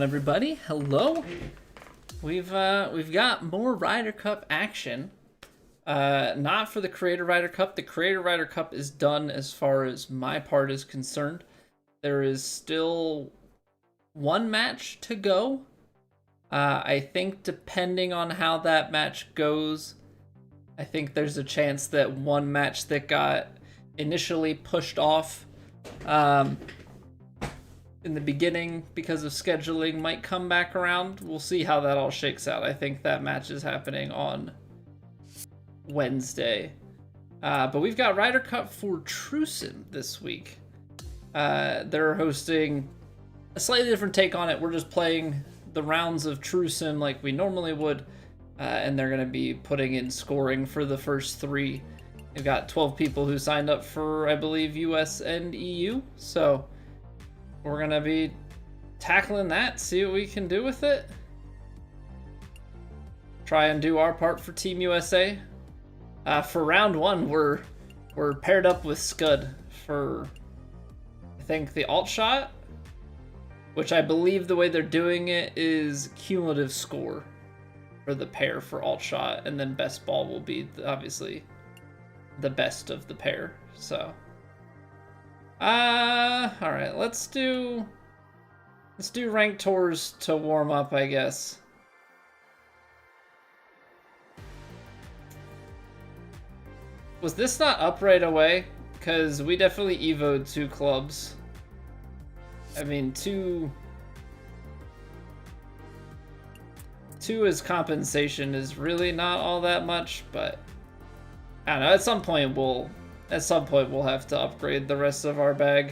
Everybody, hello. We've got more Ryder Cup action. Not for the Creator Ryder Cup. The Creator Ryder Cup is done as far as my part is concerned. There is still one match to go. I think depending on how that match goes, I think there's a chance that one match that got initially pushed off in the beginning because of scheduling might come back around. We'll see how that all shakes out. I think that match is happening on Wednesday. But we've got Ryder Cup for TrueSim this week. They're hosting a slightly different take on it. We're just playing the rounds of TrueSim like we normally would, and they're going to be putting in scoring for the first three. They've got 12 people who signed up for, I believe, US and EU, so we're going to be tackling that, see what we can do with it. Try and do our part for Team USA. For round one, we're paired up with Scud for, I think, the alt shot, which I believe the way they're doing it is cumulative score for the pair for alt shot, and then best ball will be obviously the best of the pair. So all right, let's do ranked tours to warm up, I guess. Was this not up right away? Because we definitely evoed 2 clubs. I mean, two as compensation is really not all that much, but I don't know. At some point we'll have to upgrade the rest of our bag.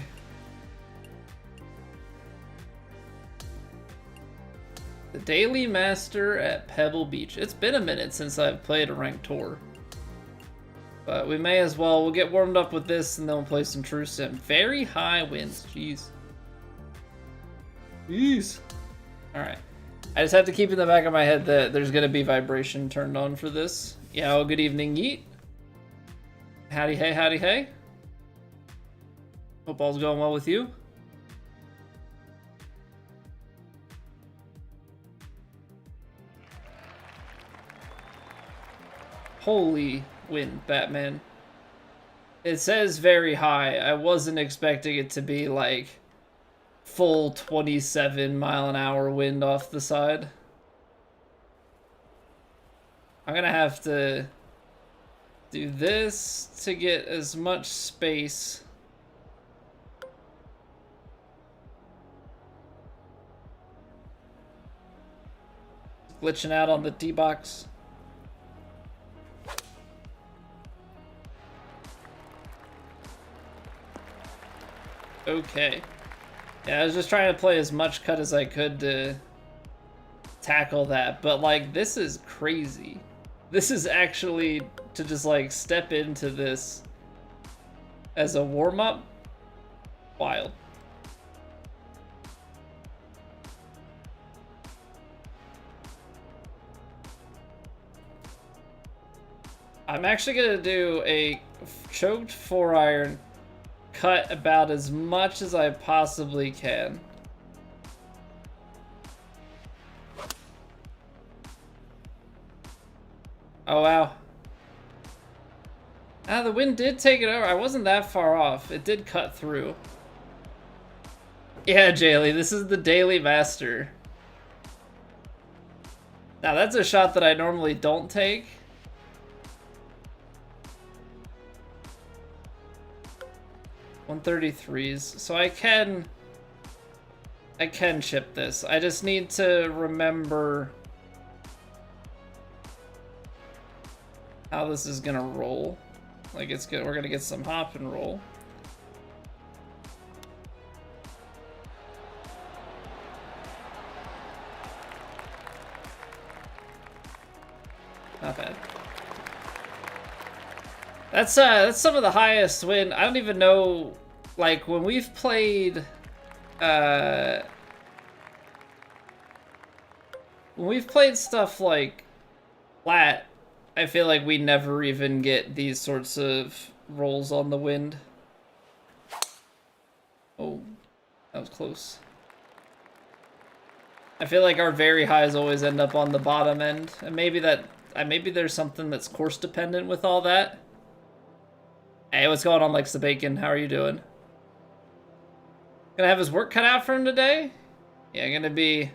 The Daily Master at Pebble Beach. It's been a minute since I've played a ranked tour, but we may as well. We'll get warmed up with this and then we'll play some TrueSim. Very high winds. Jeez. Alright. I just have to keep in the back of my head that there's going to be vibration turned on for this. Yeah, well, good evening, Yeet. Howdy hey, howdy hey. Hope all's going well with you. Holy wind, Batman. It says very high. I wasn't expecting it to be like full 27-mile-an-hour wind off the side. I'm gonna have to do this to get as much space. Glitching out on the tee box. Okay. Yeah, I was just trying to play as much cut as I could to tackle that, but like, this is crazy. This is actually to just like step into this as a warm-up. Wild. I'm actually gonna do a choked 4-iron, cut about as much as I possibly can. Oh wow. The wind did take it over. I wasn't that far off. It did cut through. Yeah, Jaylee, this is the Daily Master. Now that's a shot that I normally don't take. .133s, so I can chip this. I just need to remember how this is gonna roll. Like we're gonna get some hop and roll. Not bad. That's some of the highest wind. I don't even know, like when we've played stuff like flat, I feel like we never even get these sorts of rolls on the wind. Oh, that was close. I feel like our very highs always end up on the bottom end, and maybe maybe there's something that's course dependent with all that. Hey, what's going on, Lex the Bacon? How are you doing? Gonna have his work cut out for him today? Yeah, gonna be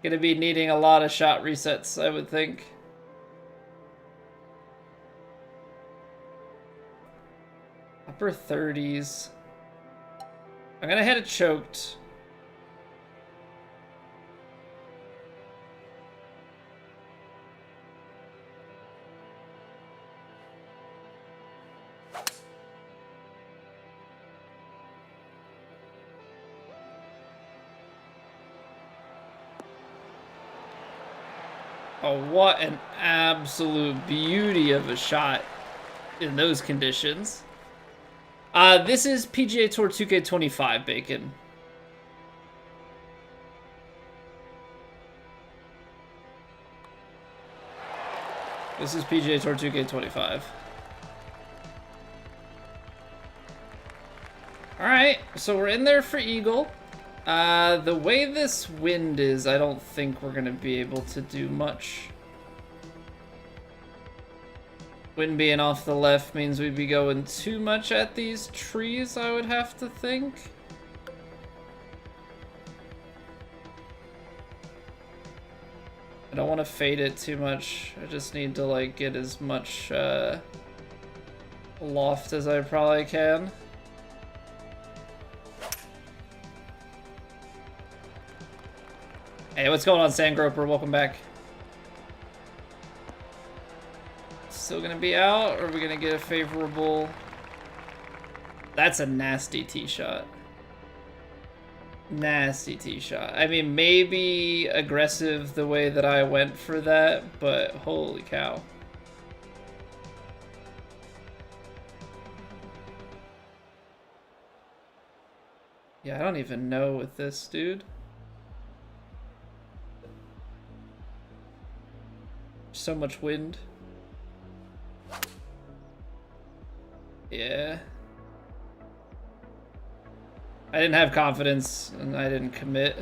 needing a lot of shot resets, I would think. Upper 30s. I'm gonna hit it choked. Oh, what an absolute beauty of a shot in those conditions. This is PGA Tour 2K25, Bacon. This is PGA Tour 2K25. Alright, so we're in there for Eagle. The way this wind is, I don't think we're gonna be able to do much. Wind being off the left means we'd be going too much at these trees, I would have to think. I don't want to fade it too much. I just need to like get as much loft as I probably can. Hey, what's going on, Sandgroper? Welcome back. Still gonna be out, or are we gonna get a favorable? That's a nasty tee shot. Nasty tee shot. I mean, maybe aggressive the way that I went for that, but holy cow. Yeah, I don't even know with this, dude. So much wind. Yeah. I didn't have confidence and I didn't commit.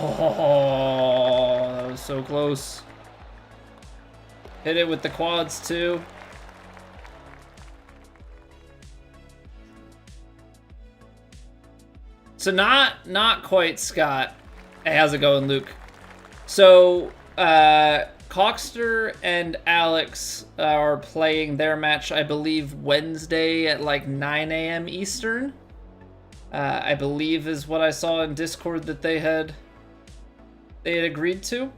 Oh, that was so close. Hit it with the quads too. So not quite Scott. Hey, how's it going, Luke? So Coxter and Alex are playing their match, I believe, Wednesday at like 9 a.m. Eastern. I believe is what I saw in Discord that they had agreed to.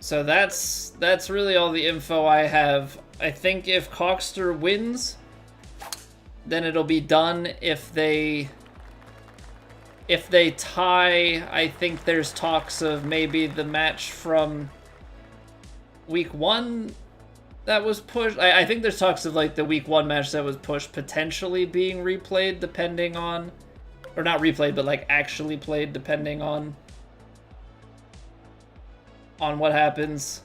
So that's really all the info I have. I think if Coxter wins, then it'll be done. If they tie, I think there's talks of maybe the match from week 1 that was pushed. I think there's talks of like the week 1 match that was pushed potentially being replayed, depending on, or not replayed, but like actually played, depending on what happens.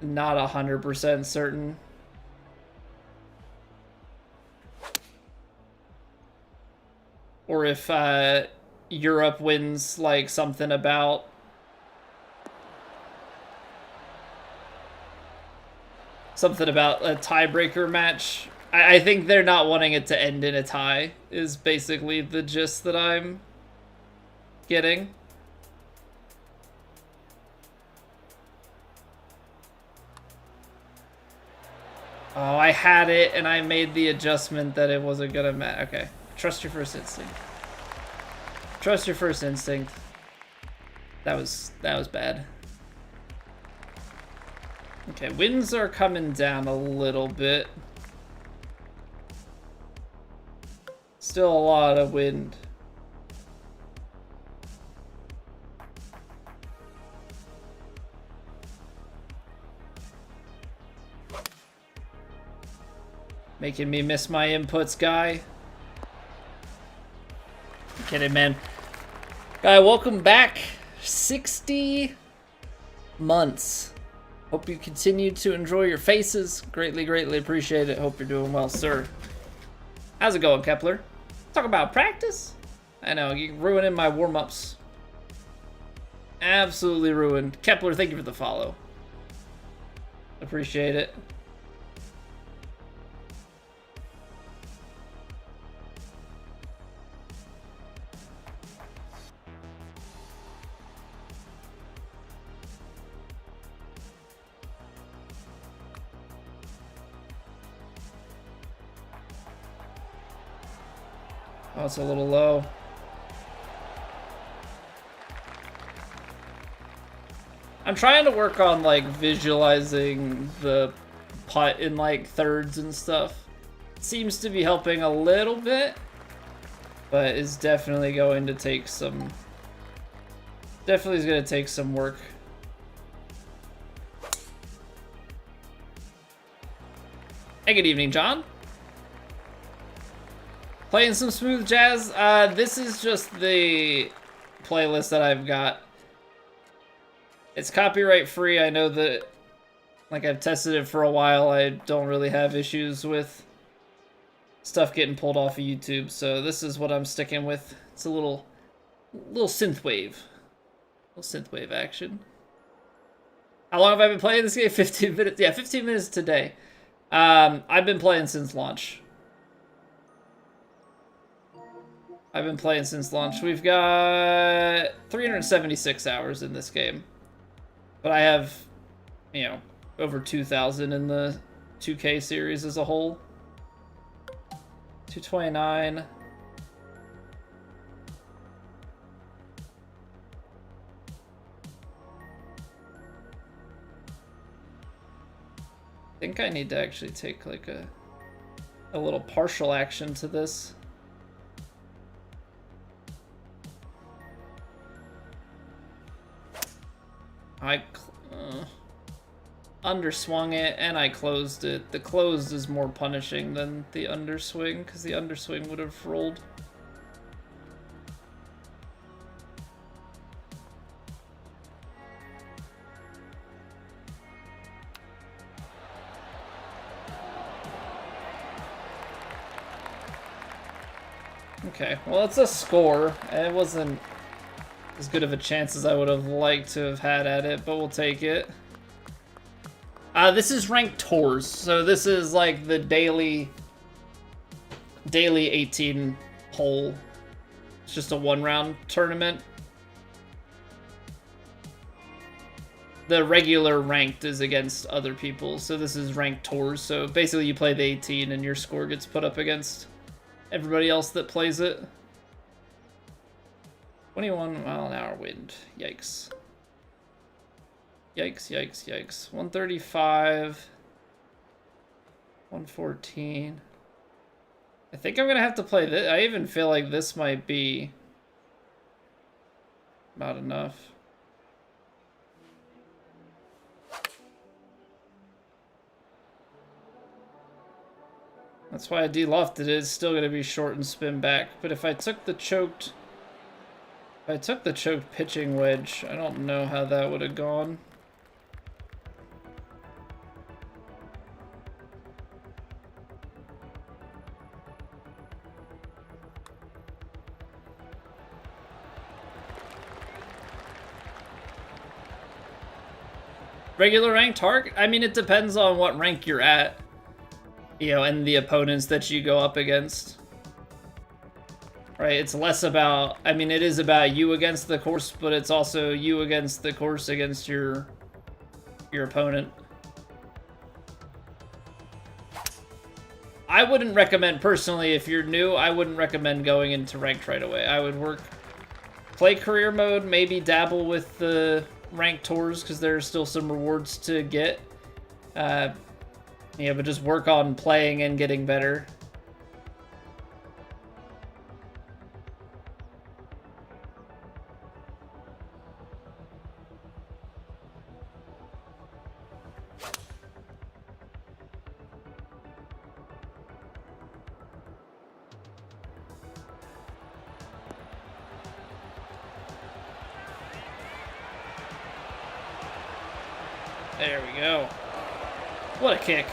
Not 100% certain. Or if Europe wins like something about a tiebreaker match. I think they're not wanting it to end in a tie, is basically the gist that I'm getting. Oh, I had it and I made the adjustment that it wasn't gonna matter. Okay. Trust your first instinct. Trust your first instinct. That was bad. Okay, winds are coming down a little bit. Still a lot of wind. Making me miss my inputs, guy. I'm kidding, man. Guy, welcome back. 60 months. Hope you continue to enjoy your faces. Greatly, greatly appreciate it. Hope you're doing well, sir. How's it going, Kepler? Talk about practice? I know, you're ruining my warm-ups. Absolutely ruined. Kepler, thank you for the follow. Appreciate it. Oh, it's a little low. I'm trying to work on, like, visualizing the putt in, like, thirds and stuff. Seems to be helping a little bit, but is definitely going to take some... Definitely is going to take some work. Hey, good evening, John. Playing some smooth jazz. This is just the playlist that I've got. It's copyright free. I know that, like, I've tested it for a while. I don't really have issues with stuff getting pulled off of YouTube, so this is what I'm sticking with. It's a little synthwave. Little synthwave action. How long have I been playing this game? 15 minutes. Yeah, 15 minutes today. I've been playing since launch. We've got 376 hours in this game. But I have, you know, over 2,000 in the 2K series as a whole. 229. I think I need to actually take, like, a little partial action to this. I underswung it and I closed it. The closed is more punishing than the underswing because the underswing would have rolled. Okay, well, it's a score, and it wasn't as good of a chance as I would have liked to have had at it, but we'll take it. This is ranked tours, so this is like the daily 18 hole. It's just a one-round tournament. The regular ranked is against other people, so this is ranked tours. So basically you play the 18 and your score gets put up against everybody else that plays it. 21-mile-an-hour wind. Yikes. Yikes, yikes, yikes. 135. 114. I think I'm gonna have to play this. I even feel like this might be not enough. That's why I de-lofted it. It's still gonna be short and spin back. But if I took the choked pitching wedge, I don't know how that would have gone. Regular ranked target? I mean, it depends on what rank you're at, you know, and the opponents that you go up against. Right, it's less about, I mean, it is about you against the course, but it's also you against the course against your opponent. I wouldn't recommend, personally, if you're new, I wouldn't recommend going into ranked right away. I would play career mode, maybe dabble with the ranked tours, because there are still some rewards to get. Yeah, but just work on playing and getting better. There we go. What a kick.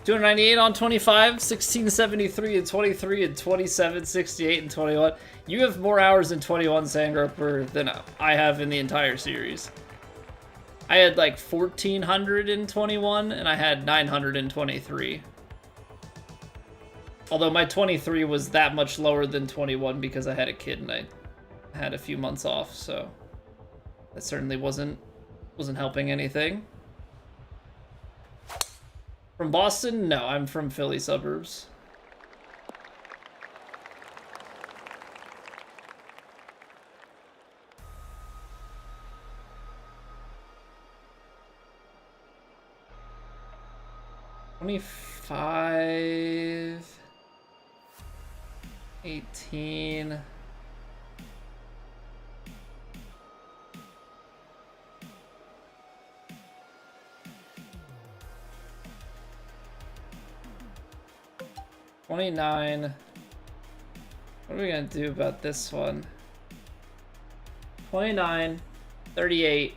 $298 on 25, 1673 and 23 and 27, 68 and 21. You have more hours in 21 Sandgroper than I have in the entire series. I had like 1,400 in 21 and I had 923. Although my 23 was that much lower than 21 because I had a kid and I had a few months off, so that certainly wasn't helping anything. From Boston? No, I'm from Philly suburbs. $25, 18. $29. What are we gonna do about this one? 29, 38.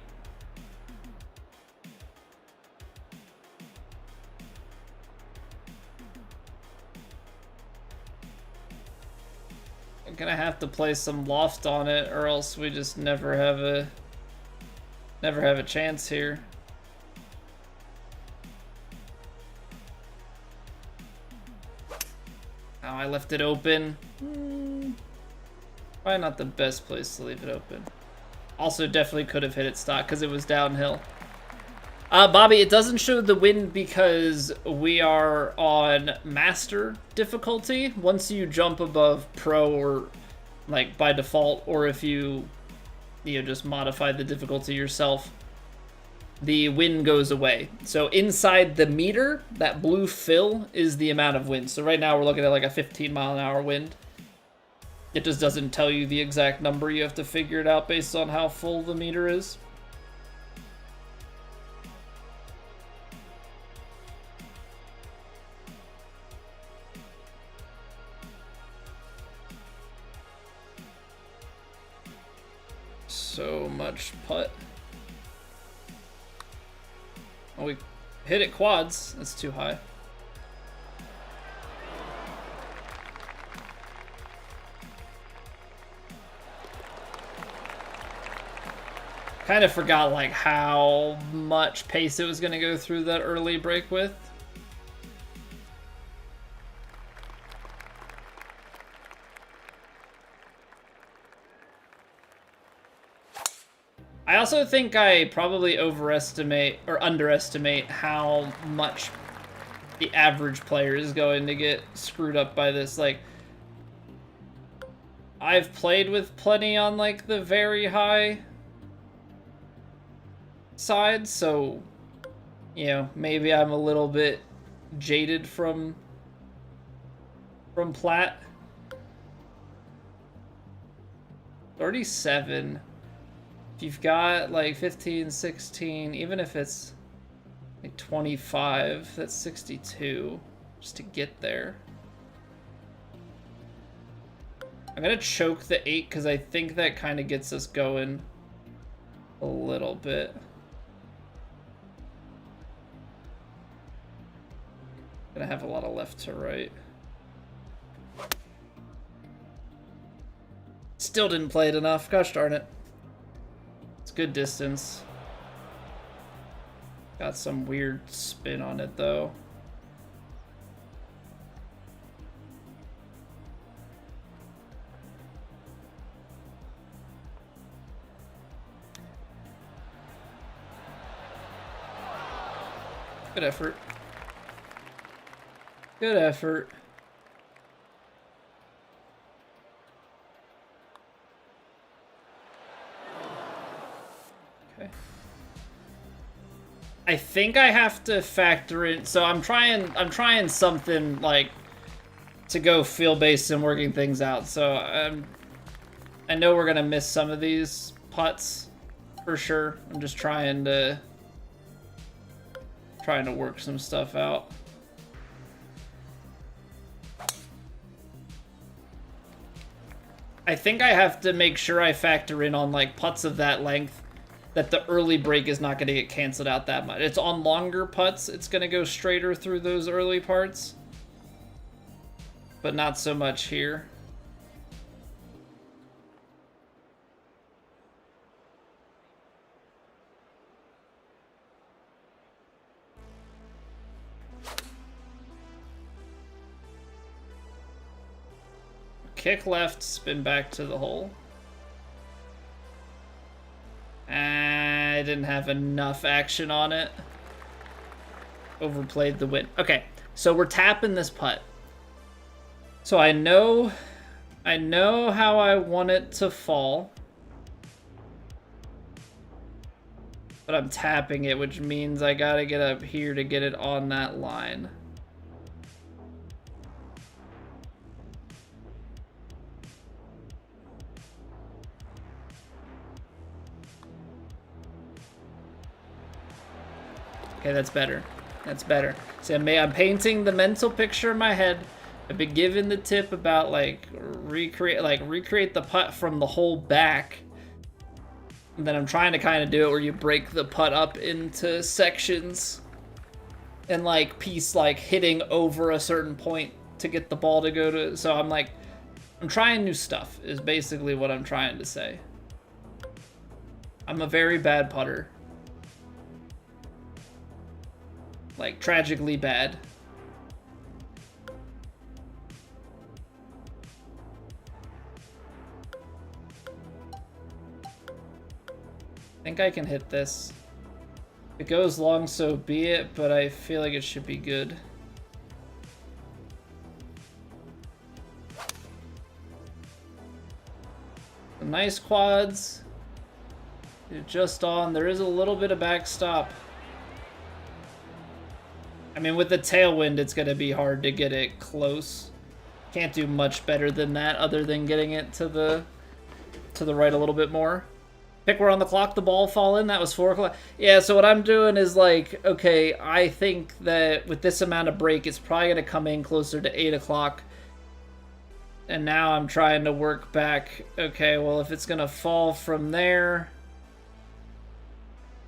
I'm gonna have to play some loft on it, or else we just never have a chance here. Oh, I left it open. Probably not the best place to leave it open. Also, definitely could have hit it stock because it was downhill. Bobby, it doesn't show the wind because we are on master difficulty. Once you jump above pro, or like by default, or if you just modify the difficulty yourself, the wind goes away. So inside the meter, that blue fill is the amount of wind. So right now we're looking at like a 15-mile-an-hour wind. It just doesn't tell you the exact number. You have to figure it out based on how full the meter is. So much putt. Oh, we hit it quads. That's too high. Kind of forgot like how much pace it was going to go through that early break with. I also think I probably overestimate or underestimate how much the average player is going to get screwed up by this. Like, I've played with plenty on like the very high side, so maybe I'm a little bit jaded from Plat. 37. If you've got like 15, 16, even if it's like 25, that's 62 just to get there. I'm gonna choke the 8 because I think that kind of gets us going a little bit. Gonna have a lot of left to right. Still didn't play it enough. Gosh darn it. It's good distance. Got some weird spin on it though. Good effort. Good effort. Okay. I think I have to factor in, so I'm trying something like to go field based and working things out. So I know we're gonna miss some of these putts for sure. I'm just trying to work some stuff out. I think I have to make sure I factor in on like putts of that length that the early break is not going to get canceled out that much. It's on longer putts, it's going to go straighter through those early parts, but not so much here. Kick left, spin back to the hole. I didn't have enough action on it. Overplayed the wind. Okay, so we're tapping this putt. So I know how I want it to fall. But I'm tapping it, which means I gotta get up here to get it on that line. Okay, that's better. That's better. See, I'm painting the mental picture in my head. I've been given the tip about like recreate the putt from the hole back. And then I'm trying to kind of do it where you break the putt up into sections and like piece like hitting over a certain point to get the ball to go to. So I'm trying new stuff is basically what I'm trying to say. I'm a very bad putter. Like, tragically bad. I think I can hit this. If it goes long, so be it, but I feel like it should be good. Nice quads. You're just on. There is a little bit of backstop. I mean, with the tailwind, it's going to be hard to get it close. Can't do much better than that other than getting it to the right a little bit more. Pick we're on the clock, the ball fall in. That was 4 o'clock. Yeah, so what I'm doing is like, okay, I think that with this amount of break, it's probably going to come in closer to 8 o'clock. And now I'm trying to work back. Okay, well, if it's going to fall from there...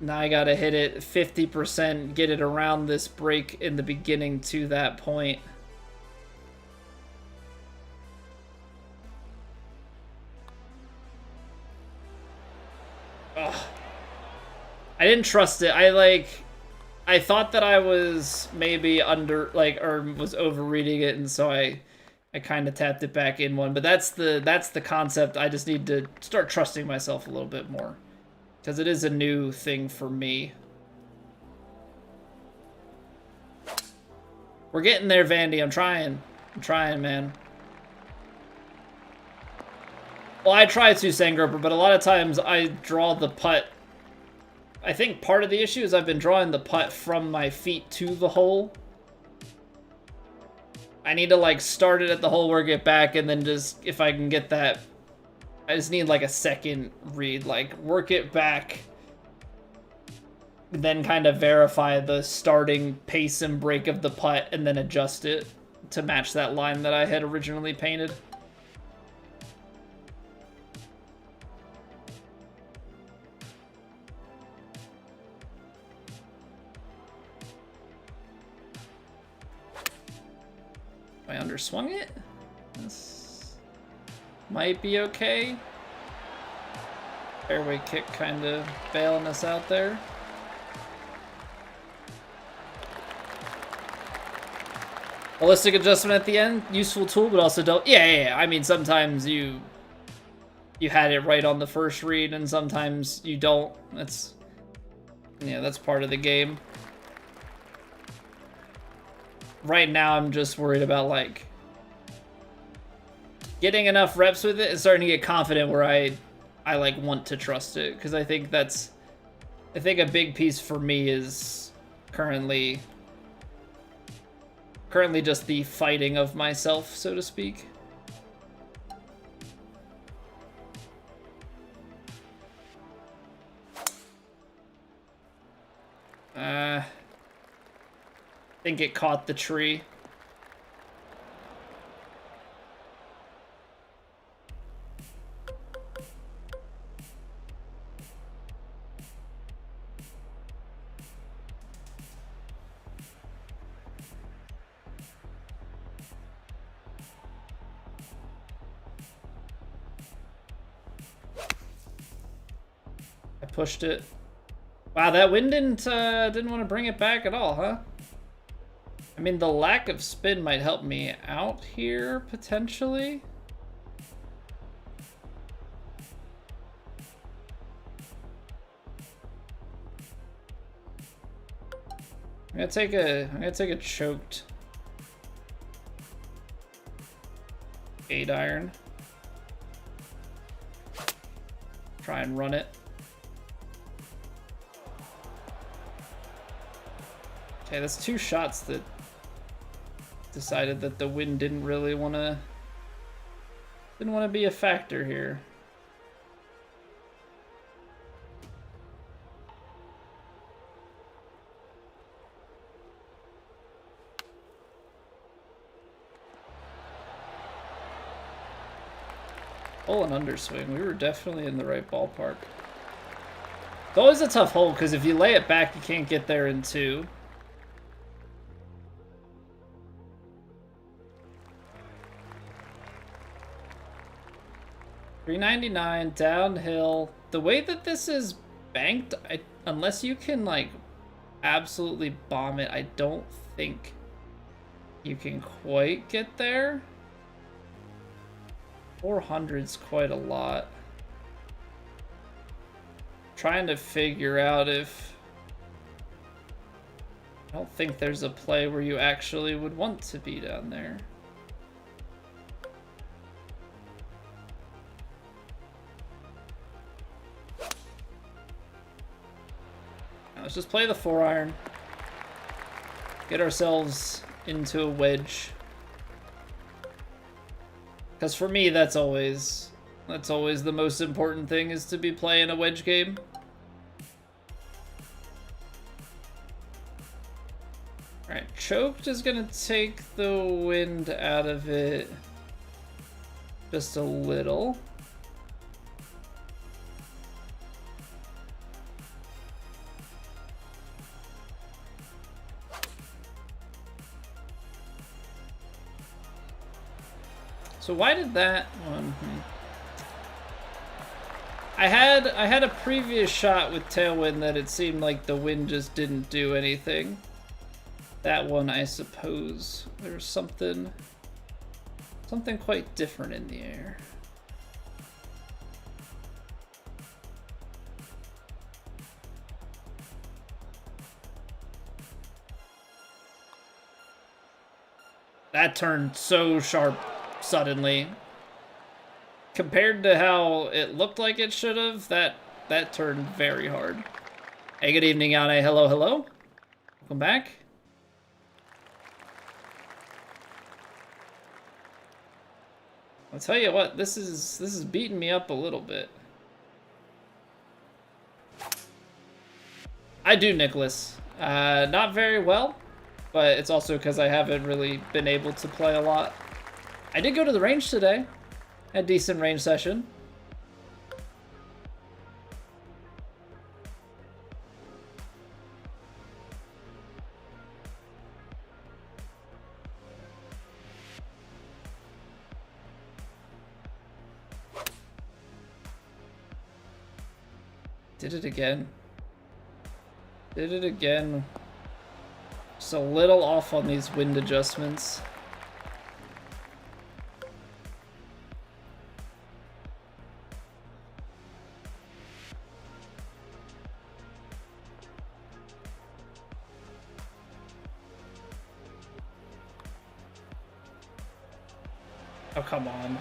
Now I gotta hit it 50%, get it around this break in the beginning to that point. Ugh. I didn't trust it. I thought that I was maybe or was overreading it, and so I kind of tapped it back in one. But that's the concept. I just need to start trusting myself a little bit more. Because it is a new thing for me. We're getting there, Vandy. I'm trying. I'm trying, man. Well, I try to, Sangroper, but a lot of times I draw the putt. I think part of the issue is I've been drawing the putt from my feet to the hole. I need to, like, start it at the hole, work it back, and then just, if I can get that... I just need like a second read, like work it back, then kind of verify the starting pace and break of the putt, and then adjust it to match that line that I had originally painted. I underswung it? This might be okay. Fairway kick kind of bailing us out there. Holistic adjustment at the end, useful tool, but also don't. Yeah. I mean, sometimes you had it right on the first read, and sometimes you don't. That's part of the game. Right now, I'm just worried about like getting enough reps with it and starting to get confident where I like want to trust it, because I think a big piece for me is currently just the fighting of myself, so to speak. I think it caught the tree. pushed it. Wow, that wind didn't want to bring it back at all, huh? I mean, the lack of spin might help me out here, potentially. I'm gonna take a choked 8-iron. Try and run it. Okay, that's 2 shots that decided that the wind didn't really want to be a factor here. Oh, an underswing. We were definitely in the right ballpark. It's always a tough hole because if you lay it back, you can't get there in 2. $399 downhill. The way that this is banked, unless you can like absolutely bomb it, I don't think you can quite get there. 400's quite a lot. Trying to figure out if... I don't think there's a play where you actually would want to be down there. Now let's just play the 4-iron. Get ourselves into a wedge. Because for me, that's always the most important thing, is to be playing a wedge game. Alright, choked is gonna take the wind out of it just a little. So why did that one? I had a previous shot with tailwind that it seemed like the wind just didn't do anything. That one, I suppose, there's something quite different in the air. That turned so sharp suddenly. Compared to how it looked like it should have, that turned very hard. Hey, good evening, Yane. Hello, hello. Welcome back. I'll tell you what, this is beating me up a little bit. I do, Nicholas. Not very well, but it's also because I haven't really been able to play a lot. I did go to the range today. A decent range session. Did it again. Did it again. Just a little off on these wind adjustments. Oh, come on.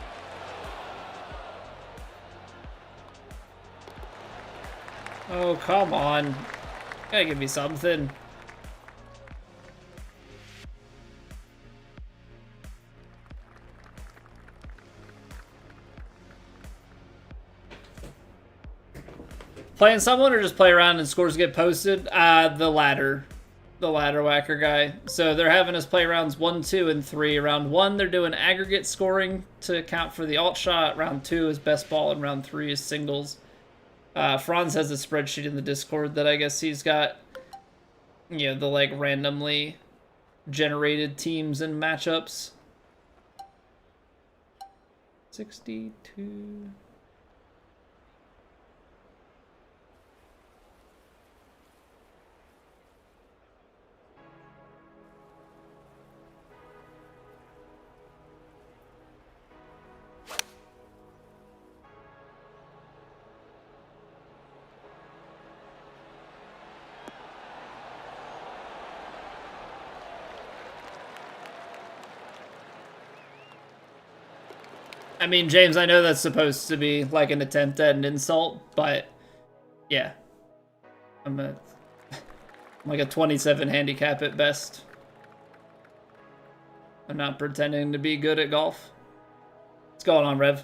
Oh, come on. Gotta give me something. Playing someone or just play around and scores get posted? The latter. The ladder whacker guy. So they're having us play rounds 1, 2, and 3. Round 1, they're doing aggregate scoring to account for the alt shot. Round 2 is best ball, and round 3 is singles. Franz has a spreadsheet in the Discord that I guess he's got, you know, the like randomly generated teams and matchups. 62. I mean, James, I know that's supposed to be like an attempt at an insult, but yeah. I'm like a 27 handicap at best. I'm not pretending to be good at golf. What's going on, Rev?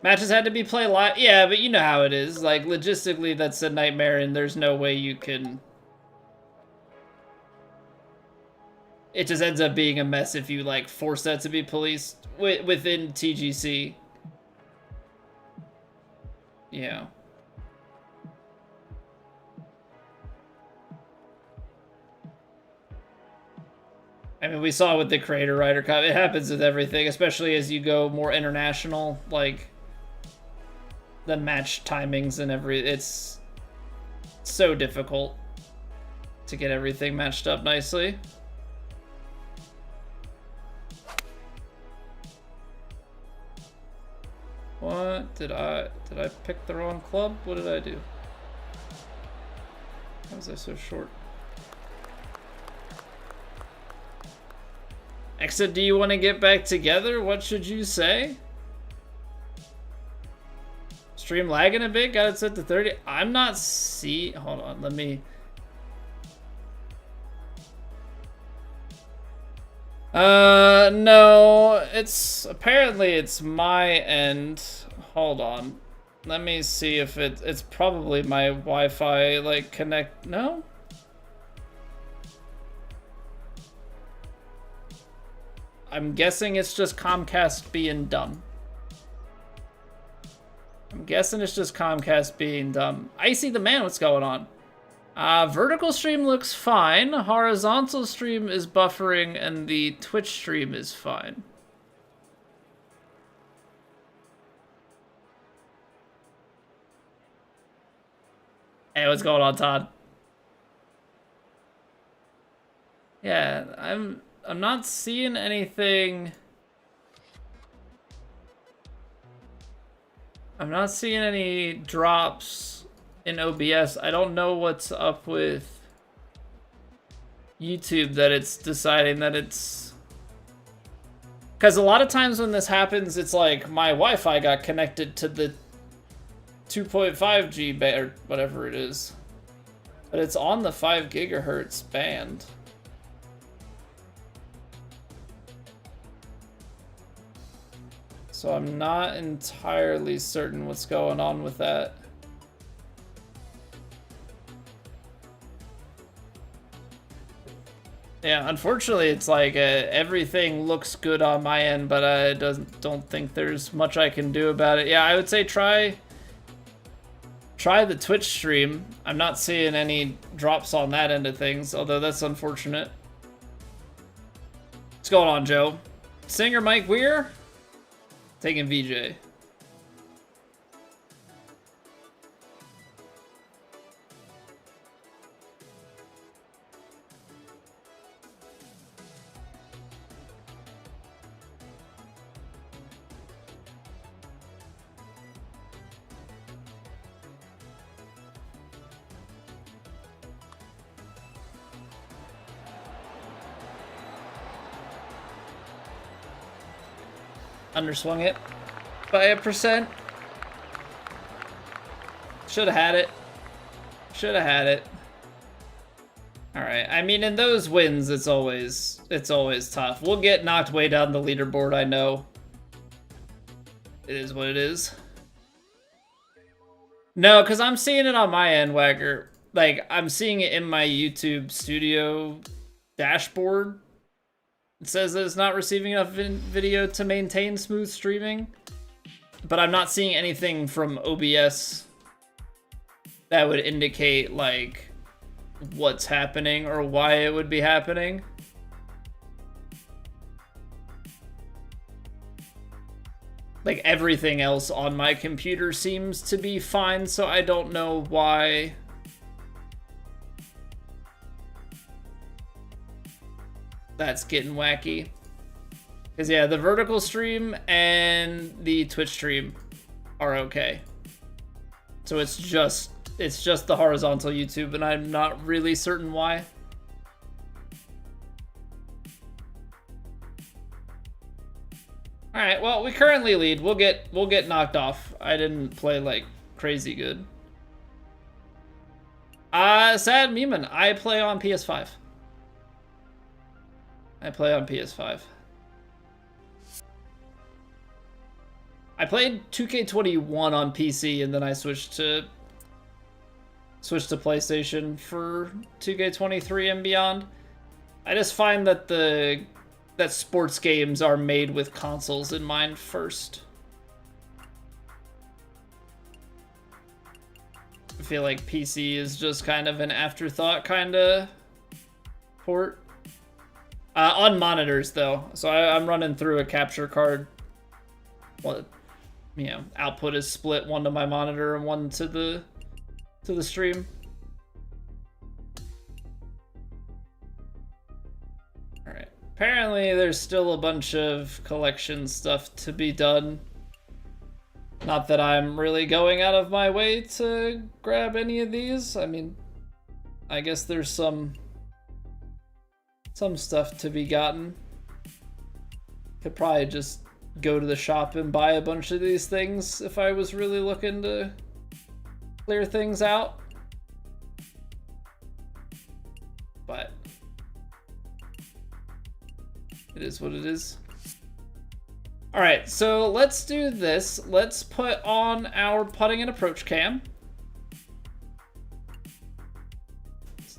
Matches had to be played live. Yeah, but you know how it is. Like, logistically, that's a nightmare, and there's no way you can... It just ends up being a mess if you, like, force that to be policed within TGC. Yeah. I mean, we saw with the Creator Ryder Cup. It happens with everything, especially as you go more international, like... The match timings and it's so difficult to get everything matched up nicely. What did I pick the wrong club? What did I do? Why was I so short? Exit, do you want to get back together? What should you say? Stream lagging a bit, got it set to 30. I'm not hold on, let me. No, apparently it's my end. Hold on. Let me see if it's probably my Wi-Fi, like, connect, no? I'm guessing it's just Comcast being dumb. I'm guessing it's just Comcast being dumb. Icy the Man, what's going on? Vertical stream looks fine. Horizontal stream is buffering, and the Twitch stream is fine. Hey, what's going on, Todd? Yeah, I'm not seeing anything. I'm not seeing any drops in OBS. I don't know what's up with YouTube that it's deciding that it's... Because a lot of times when this happens, it's like my Wi-Fi got connected to the 2.5G or whatever it is. But it's on the 5 gigahertz band. So I'm not entirely certain what's going on with that. Yeah, unfortunately, it's like everything looks good on my end, but I don't think there's much I can do about it. Yeah, I would say try the Twitch stream. I'm not seeing any drops on that end of things, although that's unfortunate. What's going on, Joe? Singer Mike Weir? Taking VJ. Underswung it by 1%. Should have had it. Should have had it. All right. I mean, in those wins, it's always tough. We'll get knocked way down the leaderboard. I know. It is what it is. No, because I'm seeing it on my end, Wagger. Like, I'm seeing it in my YouTube studio dashboard. It says that it's not receiving enough video to maintain smooth streaming, but I'm not seeing anything from OBS that would indicate, like, what's happening or why it would be happening. Like, everything else on my computer seems to be fine, so I don't know why... that's getting wacky. Because, yeah, the vertical stream and the Twitch stream are okay. So it's just it's just the horizontal YouTube, and I'm not really certain why. All right, well, we currently lead. We'll get knocked off. I didn't play like crazy good. Sad Meeman, I play on PS5. I play on PS5. I played 2K21 on PC, and then I switched to PlayStation for 2K23 and beyond. I just find that that sports games are made with consoles in mind first. I feel like PC is just kind of an afterthought kind of port. On monitors, though. So I'm running through a capture card. Well, you know, output is split, one to my monitor and one to the stream. All right. Apparently, there's still a bunch of collection stuff to be done. Not that I'm really going out of my way to grab any of these. I mean, I guess there's some stuff to be gotten. Could probably just go to the shop and buy a bunch of these things if I was really looking to clear things out. But it is what it is. All right, so let's do this. Let's put on our putting and approach cam.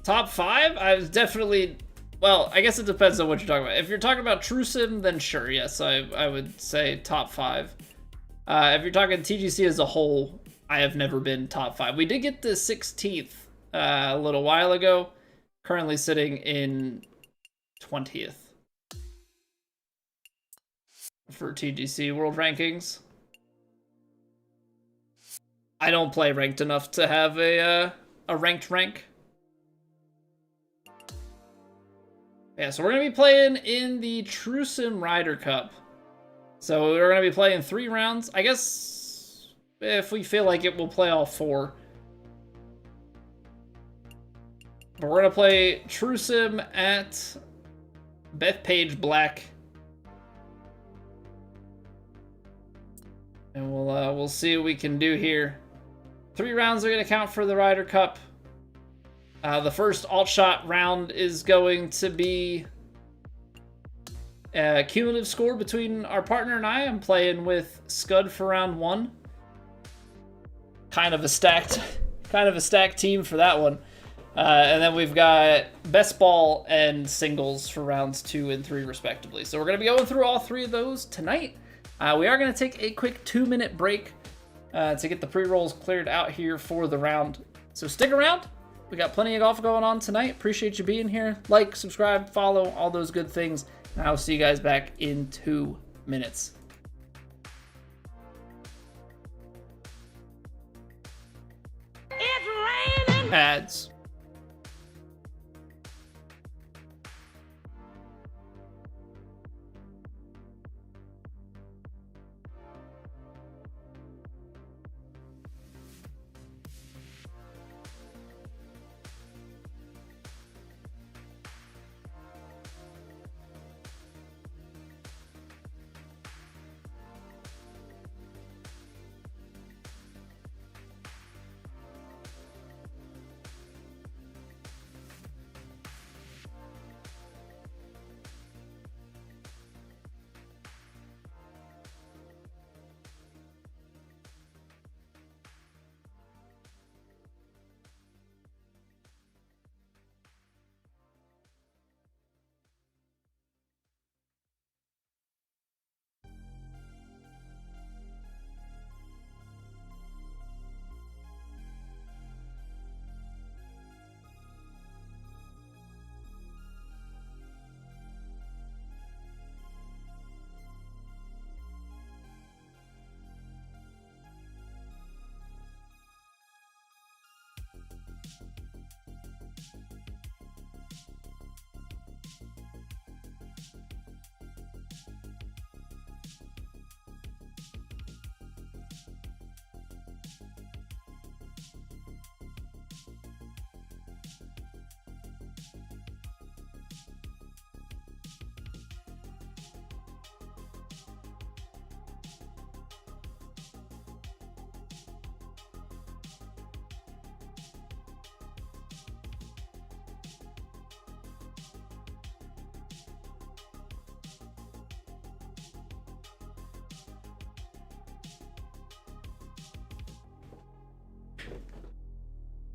Top 5? I was definitely... Well, I guess it depends on what you're talking about. If you're talking about TrueSim, then sure, yes, I would say top 5. If you're talking TGC as a whole, I have never been top 5. We did get the 16th a little while ago. Currently sitting in 20th for TGC World Rankings. I don't play ranked enough to have a ranked rank. Yeah, so we're going to be playing in the TrueSim Ryder Cup. So we're going to be playing 3 rounds. I guess if we feel like it, we'll play all 4. But we're going to play TrueSim at Bethpage Black. And we'll see what we can do here. 3 rounds are going to count for the Ryder Cup. The first alt shot round is going to be a cumulative score between our partner and I. I'm playing with Scud for round 1. Kind of a stacked team for that one. And then we've got best ball and singles for rounds 2 and 3 respectively. So we're going to be going through all 3 of those tonight. We are going to take a quick 2-minute break to get the pre-rolls cleared out here for the round. So stick around. We got plenty of golf going on tonight. Appreciate you being here. Like, subscribe, follow, all those good things. And I'll see you guys back in 2 minutes. It's raining. Ads.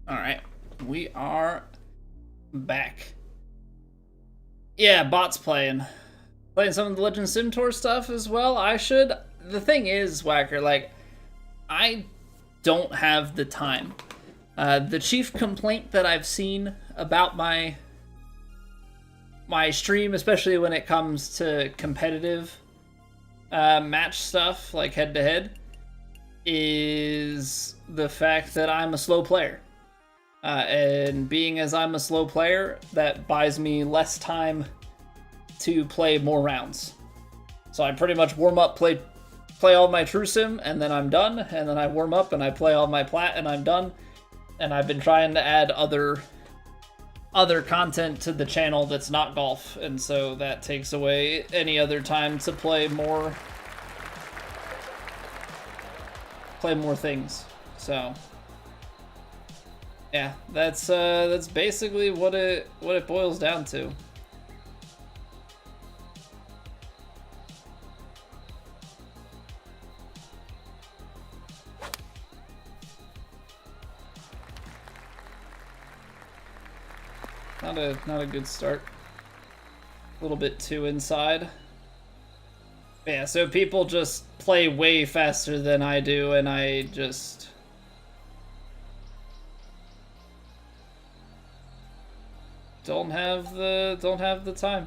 Alright, we are back. Yeah, bots playing. Playing some of the Legend Sim Tour stuff as well. I should. The thing is, Whacker, like, I don't have the time. The chief complaint that I've seen about my stream, especially when it comes to competitive match stuff, like head-to-head, is the fact that I'm a slow player. And being as I'm a slow player, that buys me less time to play more rounds. So I pretty much warm up, play all my TrueSim, and then I'm done. And then I warm up and I play all my Plat, and I'm done. And I've been trying to add other content to the channel that's not golf, and so that takes away any other time to play more things. So yeah, that's basically what it boils down to. Not a good start. A little bit too inside. Yeah, so people just play way faster than I do, and I just don't have the time.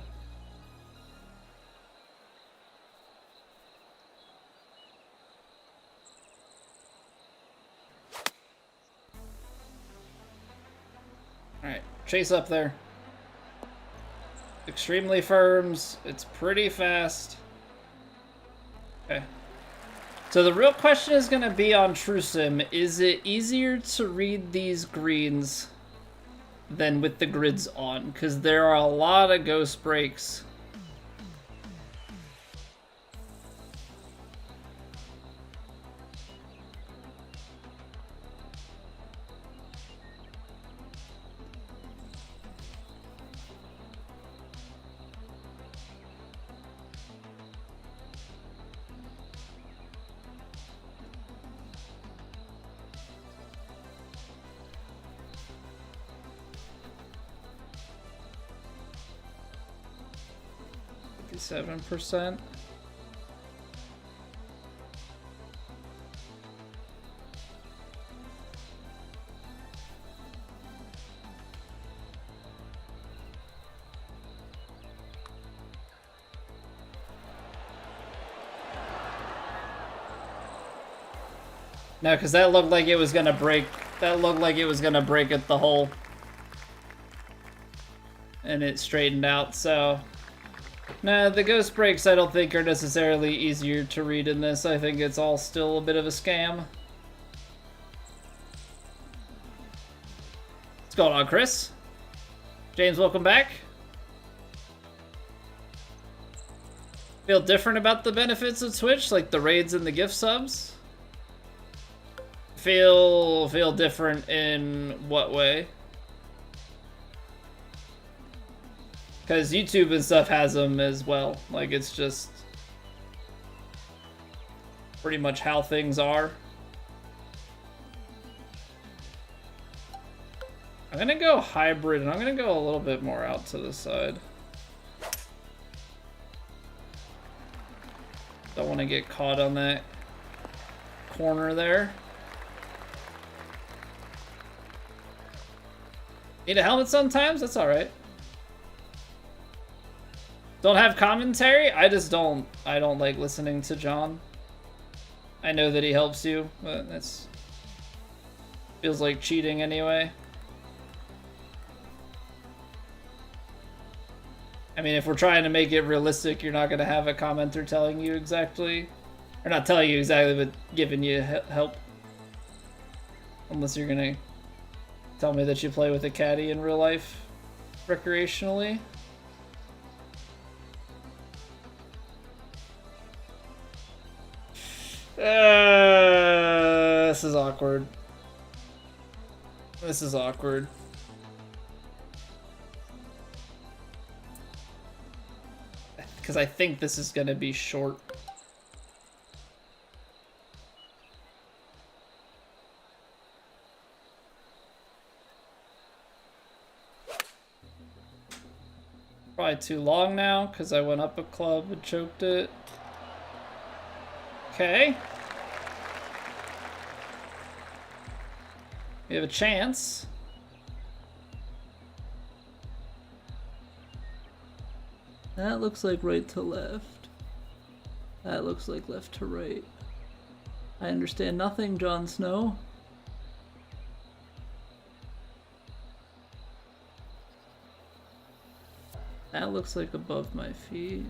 All right, chase up there. Extremely firms. It's pretty fast. Okay. So the real question is going to be on TrueSim. Is it easier to read these greens than with the grids on? Because there are a lot of ghost breaks. %. No, because that looked like it was gonna break. That looked like it was gonna break at the hole, and it straightened out. So. Nah, the ghost breaks I don't think are necessarily easier to read in this. I think it's all still a bit of a scam. What's going on, Chris? James, welcome back. Feel different about the benefits of Twitch, like the raids and the gift subs? Feel different in what way? Because YouTube and stuff has them as well. Like, it's just pretty much how things are. I'm gonna go hybrid, and I'm gonna go a little bit more out to the side. Don't want to get caught on that corner there. Need a helmet sometimes? That's alright. Don't have commentary? I don't like listening to John. I know that he helps you, but that's feels like cheating anyway. I mean, if we're trying to make it realistic, you're not going to have a commenter telling you exactly, or not telling you exactly, but giving you help. Unless you're going to tell me that you play with a caddy in real life recreationally. This is awkward. This is awkward. Because I think this is going to be short. Probably too long now because I went up a club and choked it. Okay. We have a chance. That looks like right to left. That looks like left to right. I understand nothing, Jon Snow. That looks like above my feet.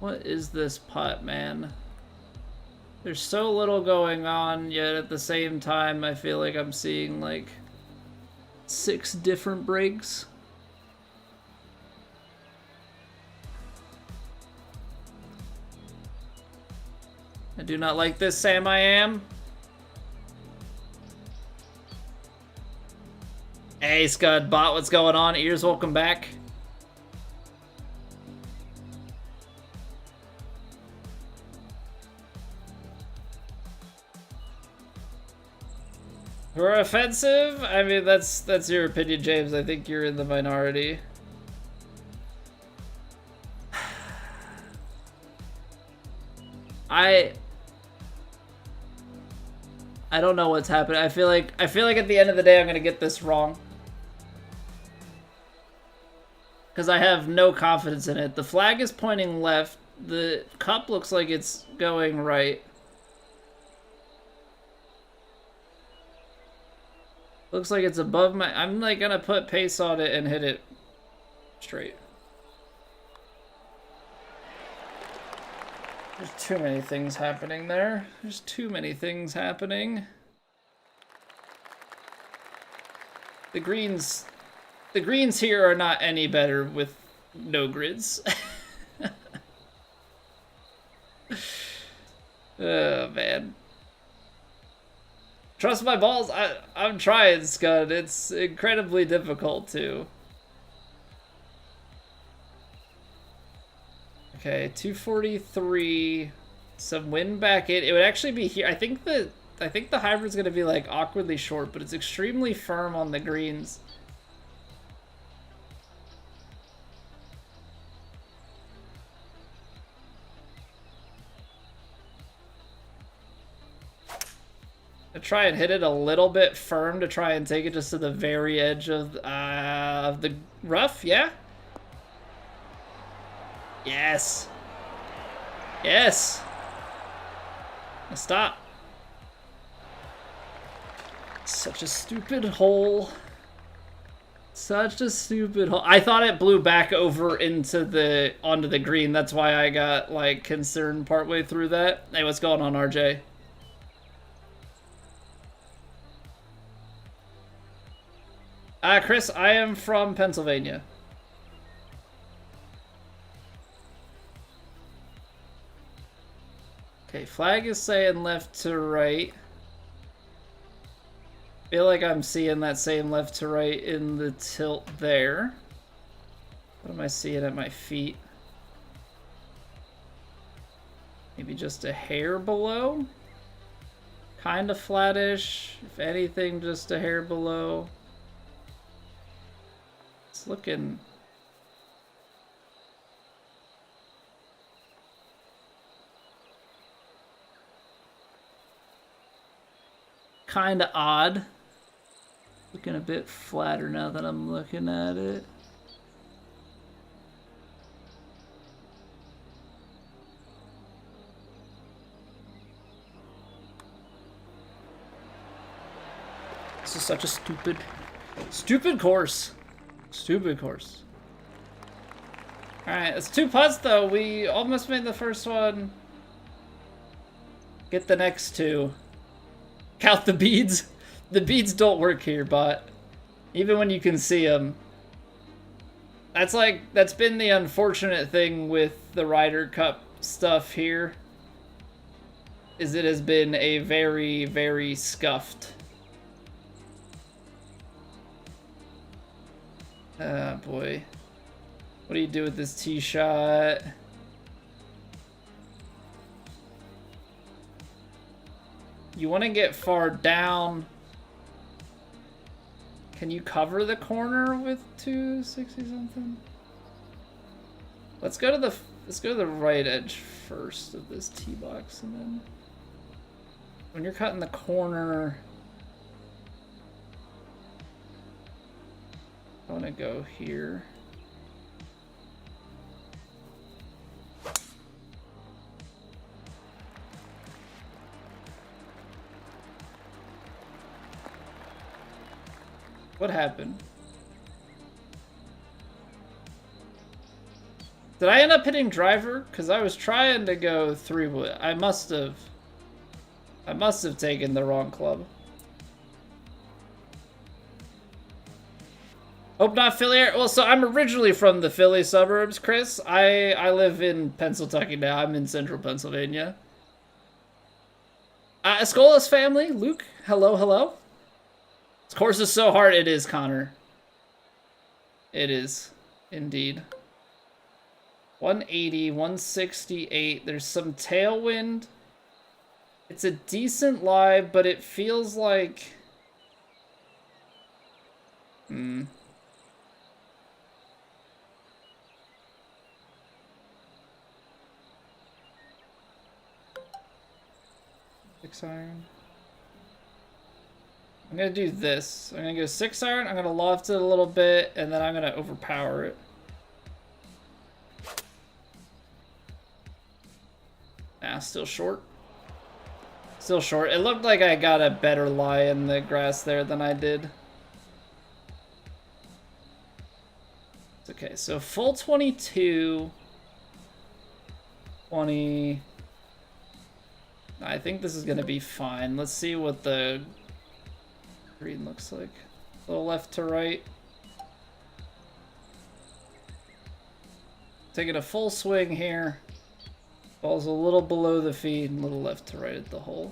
What is this putt, man? There's so little going on, yet at the same time, I feel like I'm seeing like 6 different breaks. I do not like this, Sam I am. Hey, Scud Bot, what's going on? Ears, welcome back. We're offensive? I mean, that's your opinion, James. I think you're in the minority. I don't know what's happening. I feel like at the end of the day I'm gonna get this wrong. Because I have no confidence in it. The flag is pointing left. The cup looks like it's going right. Looks like it's above my... I'm like gonna put pace on it and hit it straight. There's too many things happening there. There's too many things happening. The greens here are not any better with no grids. Oh, man. Trust my balls. I'm trying, Scud. It's incredibly difficult to. Okay, 243. Some wind back in. It would actually be here. I think the hybrid's gonna be like awkwardly short, but it's extremely firm on the greens. I try and hit it a little bit firm to try and take it just to the very edge of the rough, yeah? Yes. Yes. Now stop. Such a stupid hole. Such a stupid hole. I thought it blew back over onto the green. That's why I got like concerned partway through that. Hey, what's going on, RJ? Chris, I am from Pennsylvania. Okay, flag is saying left to right. Feel like I'm seeing that same left to right in the tilt there. What am I seeing at my feet? Maybe just a hair below? Kind of flattish. If anything, just a hair below. It's looking... kind of odd. Looking a bit flatter now that I'm looking at it. This is such a stupid course. Stupid course. Alright, it's 2 putts though. We almost made the first one. Get the next 2. Count the beads. The beads don't work here, but even when you can see them, that's been the unfortunate thing with the Ryder Cup stuff here, is it has been a very, very scuffed. Ah, boy. What do you do with this tee shot? You want to get far down. Can you cover the corner with 260 something? Let's go to the right edge first of this tee box, and then when you're cutting the corner, I want to go here. What happened? Did I end up hitting driver? Because I was trying to go 3-wood. I must have taken the wrong club. Hope not Philly area. Well, so I'm originally from the Philly suburbs, Chris. I live in Pennsylvania now. I'm in central Pennsylvania. Escola's family, Luke. Hello, hello. This course is so hard. It is, Connor. It is, indeed. 180, 168. There's some tailwind. It's a decent lie, but it feels like... 6 iron. I'm gonna do this. I'm gonna go 6 iron, I'm gonna loft it a little bit, and then I'm gonna overpower it. Still short. Still short. It looked like I got a better lie in the grass there than I did. It's okay, so full 22. 20. I think this is gonna be fine. Let's see what the green looks like. A little left to right. Taking a full swing here. Ball's a little below the feet, and a little left to right at the hole.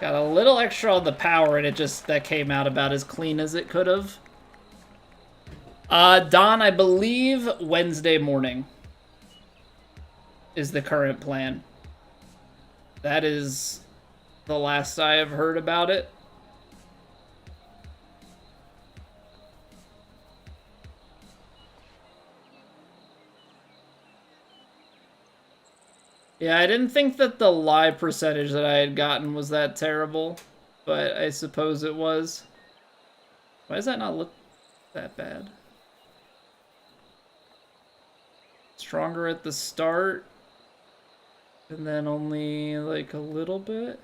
Got a little extra on the power, and that came out about as clean as it could have. Don, I believe Wednesday morning is the current plan. That is the last I have heard about it. Yeah, I didn't think that the lie percentage that I had gotten was that terrible, but I suppose it was. Why does that not look that bad? Stronger at the start, and then only like a little bit.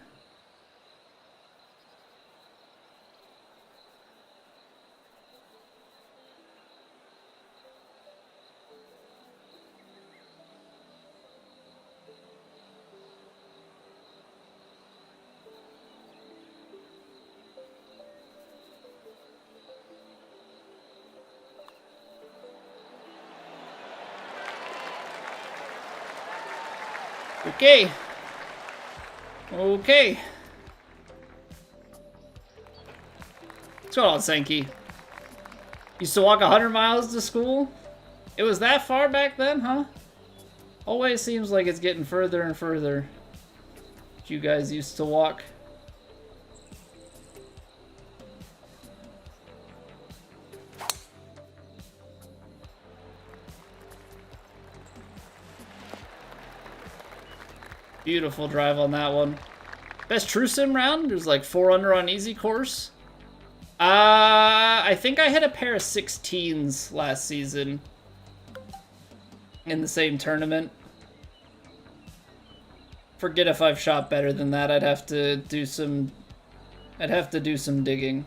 Okay. Okay. What's going on, Senki? Used to walk 100 miles to school? It was that far back then, huh? Always seems like it's getting further and further. You guys used to walk. Beautiful drive on that one. Best TrueSim round? There's like 4 under on easy course. I think I hit a pair of 16s last season in the same tournament. Forget if I've shot better than that. I'd have to do some digging.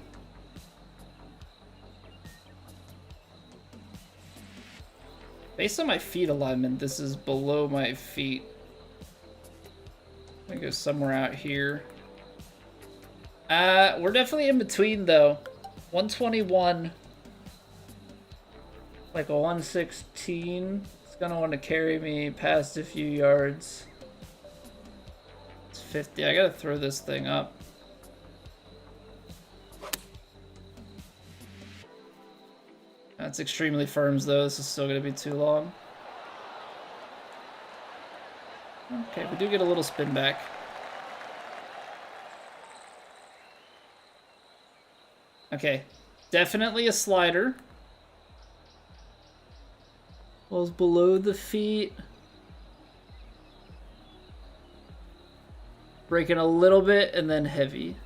Based on my feet alignment, this is below my feet. I'm gonna go somewhere out here. We're definitely in between though. 121. Like a 116. It's gonna want to carry me past a few yards. It's 50. I gotta throw this thing up. That's extremely firm, though. This is still going to be too long. Okay, we do get a little spin back. Okay, definitely a slider. Ball's below the feet. Breaking a little bit and then heavy.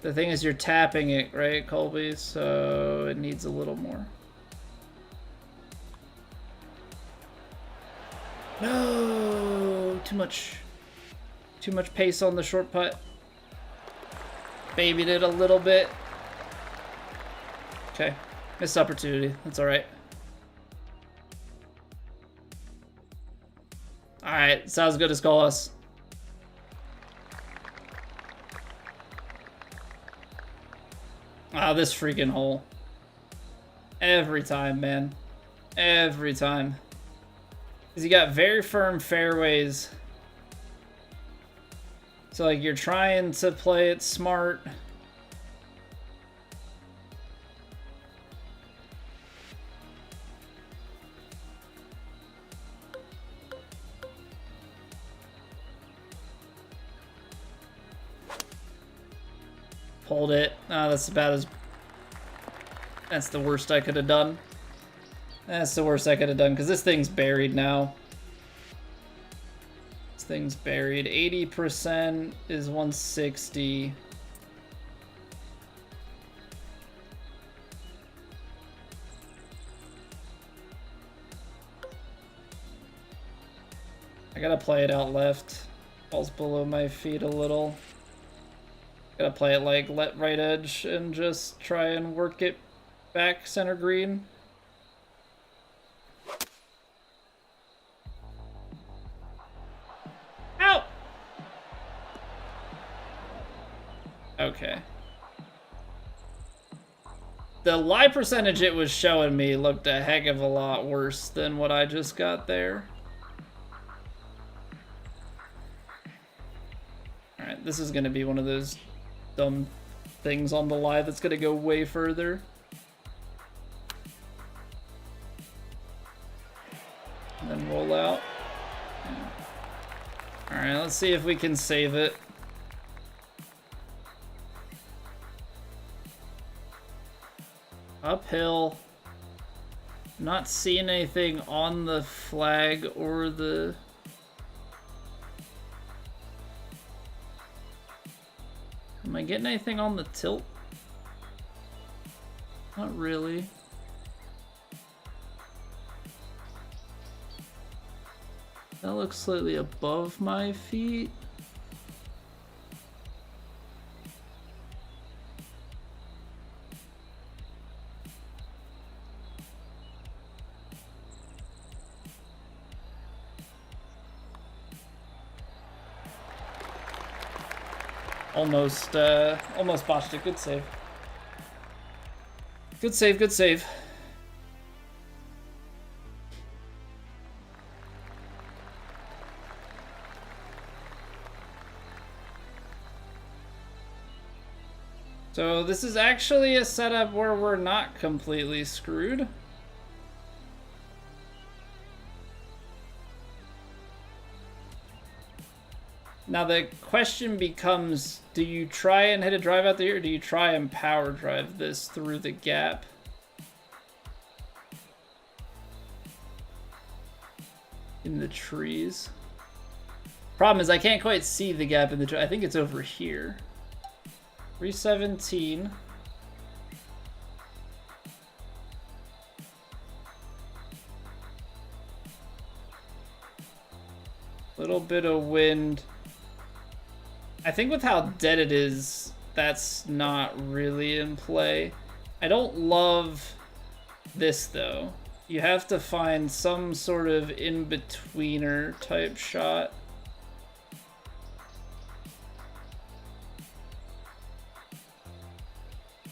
The thing is, you're tapping it, right, Colby? So it needs a little more. No, too much pace on the short putt. Babied it a little bit. Okay, missed opportunity. That's all right. All right, sounds good as call us. Oh, this freaking hole. Every time, man. Every time. Because you got very firm fairways. So, like, you're trying to play it smart. Hold it. Oh, that's about as... That's the worst I could have done. That's the worst I could have done, because this thing's buried now. This thing's buried. 80% is 160. I gotta play it out left. Ball's below my feet a little. Gotta play it like right edge and just try and work it back center green. Ow! Okay. The lie percentage it was showing me looked a heck of a lot worse than what I just got there. Alright, this is gonna be one of those dumb things on the lie that's gonna go way further. And then roll out. Yeah. Alright, let's see if we can save it. Uphill. Not seeing anything on the flag or the... Am I getting anything on the tilt? Not really. That looks slightly above my feet. Almost botched it. Good save. Good save, good save. So this is actually a setup where we're not completely screwed. Now the question becomes, do you try and hit a drive out there, or do you try and power drive this through the gap? In the trees. Problem is I can't quite see the gap in the tree. I think it's over here. 317. Little bit of wind. I think with how dead it is, that's not really in play. I don't love this though. You have to find some sort of in-betweener type shot.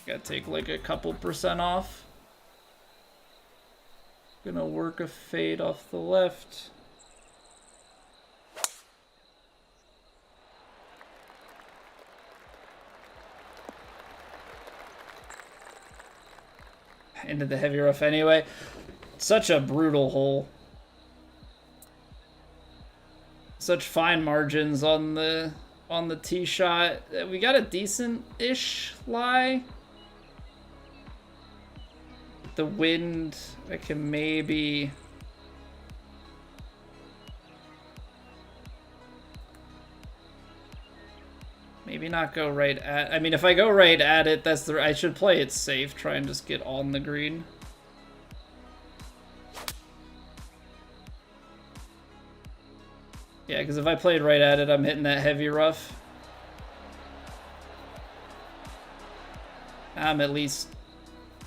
Gotta take like a couple % off. Gonna work a fade off the left. Into the heavy rough anyway. Such a brutal hole. Such fine margins on the tee shot. We got a decent-ish lie. The wind, I can maybe... Maybe not go right at... I mean, if I go right at it, that's the... I should play it safe, try and just get on the green. Yeah, because if I played right at it, I'm hitting that heavy rough. I'm at least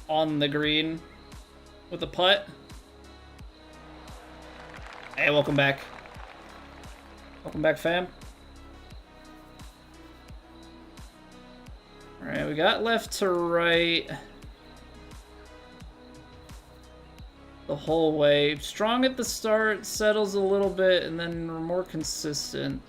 on the green with a putt. Hey, welcome back. Welcome back, fam. Alright, we got left to right the whole way. Strong at the start, settles a little bit, and then we're more consistent.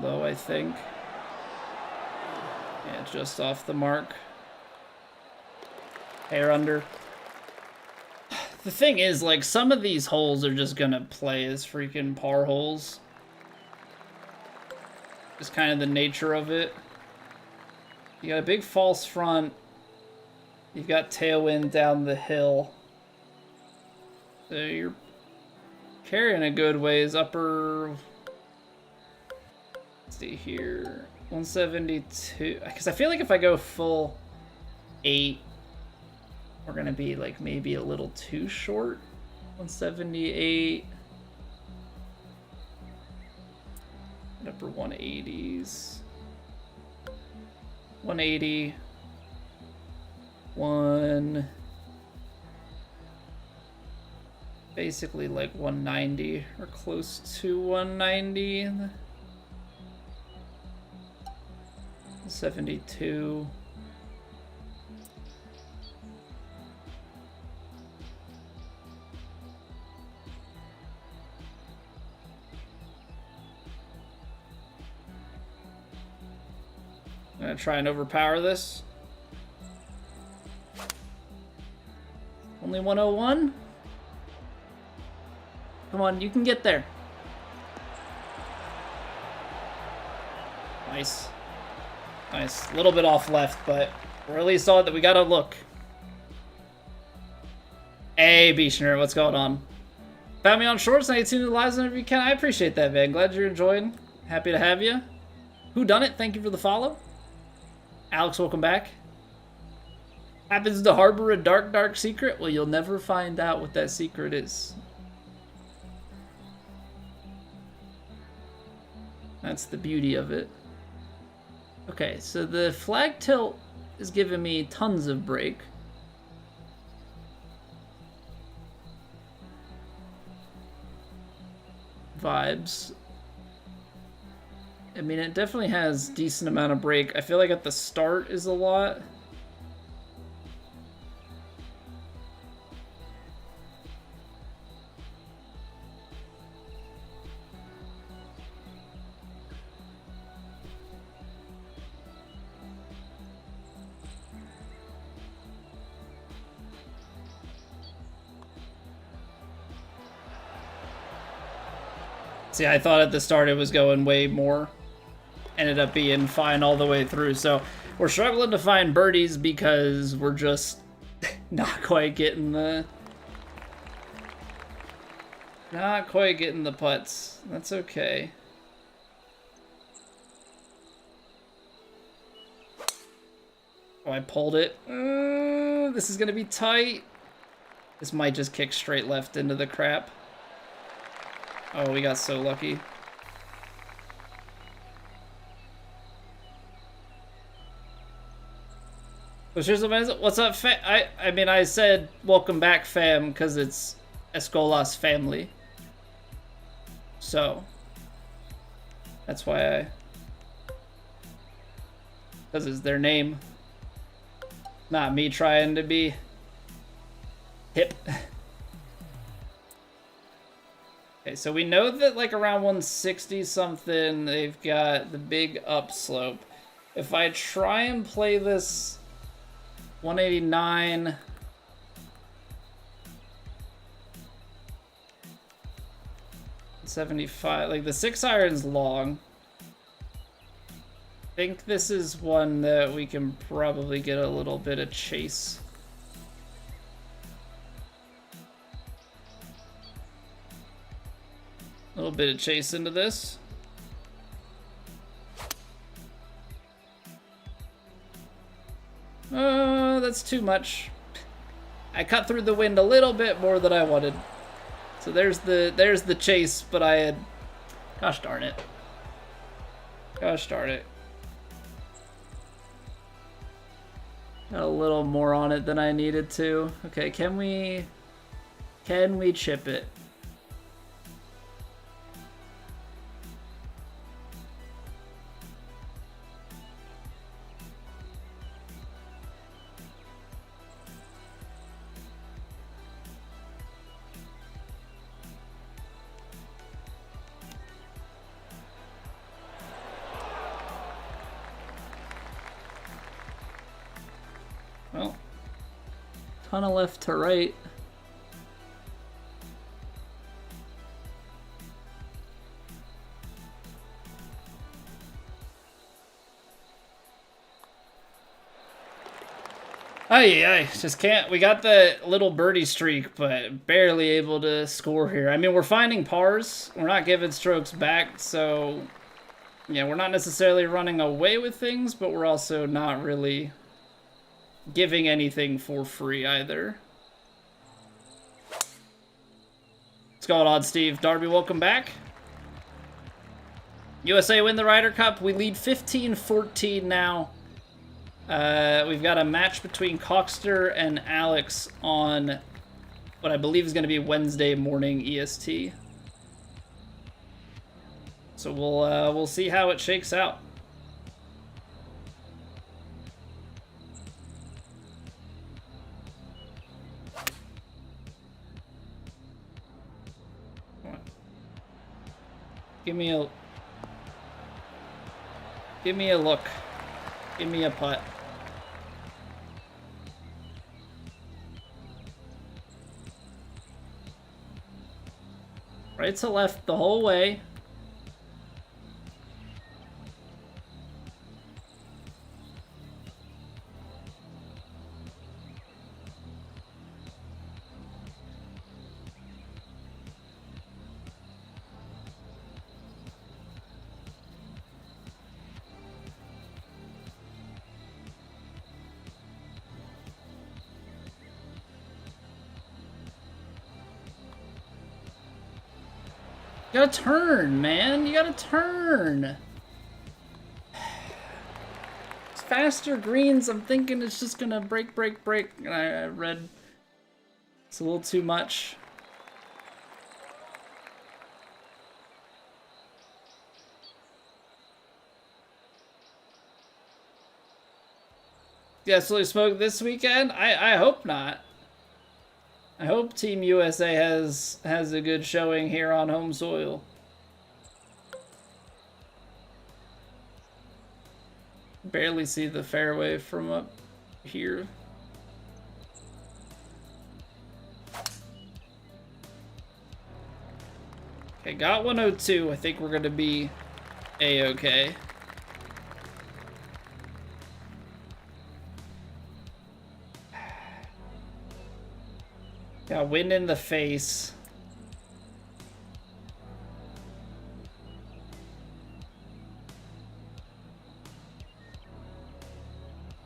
Low, I think. Yeah, just off the mark. Hair under. The thing is, like, some of these holes are just gonna play as freaking par holes. Just kind of the nature of it. You got a big false front. You've got tailwind down the hill. So you're carrying a good ways. Upper... see here, 172, because I feel like if I go full 8, we're gonna be like maybe a little too short. 178, upper 180s, 180, 1, basically like 190 or close to 190. 72. I'm gonna try and overpower this. Only 101? Come on, you can get there. Nice. Nice. A little bit off left, but we're at least on that. We gotta look. Hey, Beechner, what's going on? Found me on shorts, now you tune to the lives whenever you can. I appreciate that, man. Glad you're enjoying. Happy to have you. Who done it? Thank you for the follow. Alex, welcome back. Happens to harbor a dark, dark secret? Well, you'll never find out what that secret is. That's the beauty of it. Okay, so the flag tilt is giving me tons of break. Vibes. I mean, it definitely has decent amount of break. I feel like at the start is a lot. See, I thought at the start it was going way more. Ended up being fine all the way through. So we're struggling to find birdies because we're just not quite getting the... Not quite getting the putts. That's okay. Oh, I pulled it. This is going to be tight. This might just kick straight left into the crap. Oh, we got so lucky. What's up, fam? I mean, I said welcome back, fam, because it's Escolas family. So that's why because it's their name. Not me trying to be hip. Okay, so we know that like around 160 something, they've got the big upslope. If I try and play this 189, .75, like the 6-iron's long. I think this is one that we can probably get a little bit of chase. A little bit of chase into this. That's too much. I cut through the wind a little bit more than I wanted. So there's the chase, but I had, gosh darn it. Gosh darn it. Got a little more on it than I needed to. Okay, can we chip it? Well, ton of left to right. Aye, just can't. We got the little birdie streak, but barely able to score here. I mean, we're finding pars. We're not giving strokes back, so yeah, we're not necessarily running away with things, but we're also not really giving anything for free either. What's going on, Steve? Darby, welcome back. USA win the Ryder Cup. We lead 15-14 now. We've got a match between Coxter and Alex on what I believe is going to be Wednesday morning EST. So we'll see how it shakes out. Give me a look. Give me a putt. Right to left the whole way. You gotta turn, man. You gotta turn. It's faster greens. I'm thinking it's just gonna break. And I read it's a little too much. You absolutely smoked this weekend? I hope not. I hope Team USA has a good showing here on home soil. Barely see the fairway from up here. Okay, got 102. I think we're gonna be A-okay. Got wind in the face.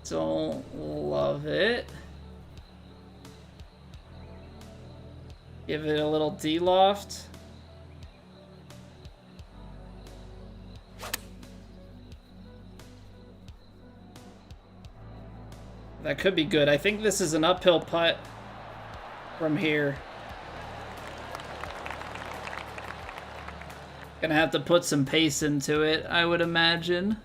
Don't love it. Give it a little D-loft. That could be good. I think this is an uphill putt from here. Gonna have to put some pace into it, I would imagine.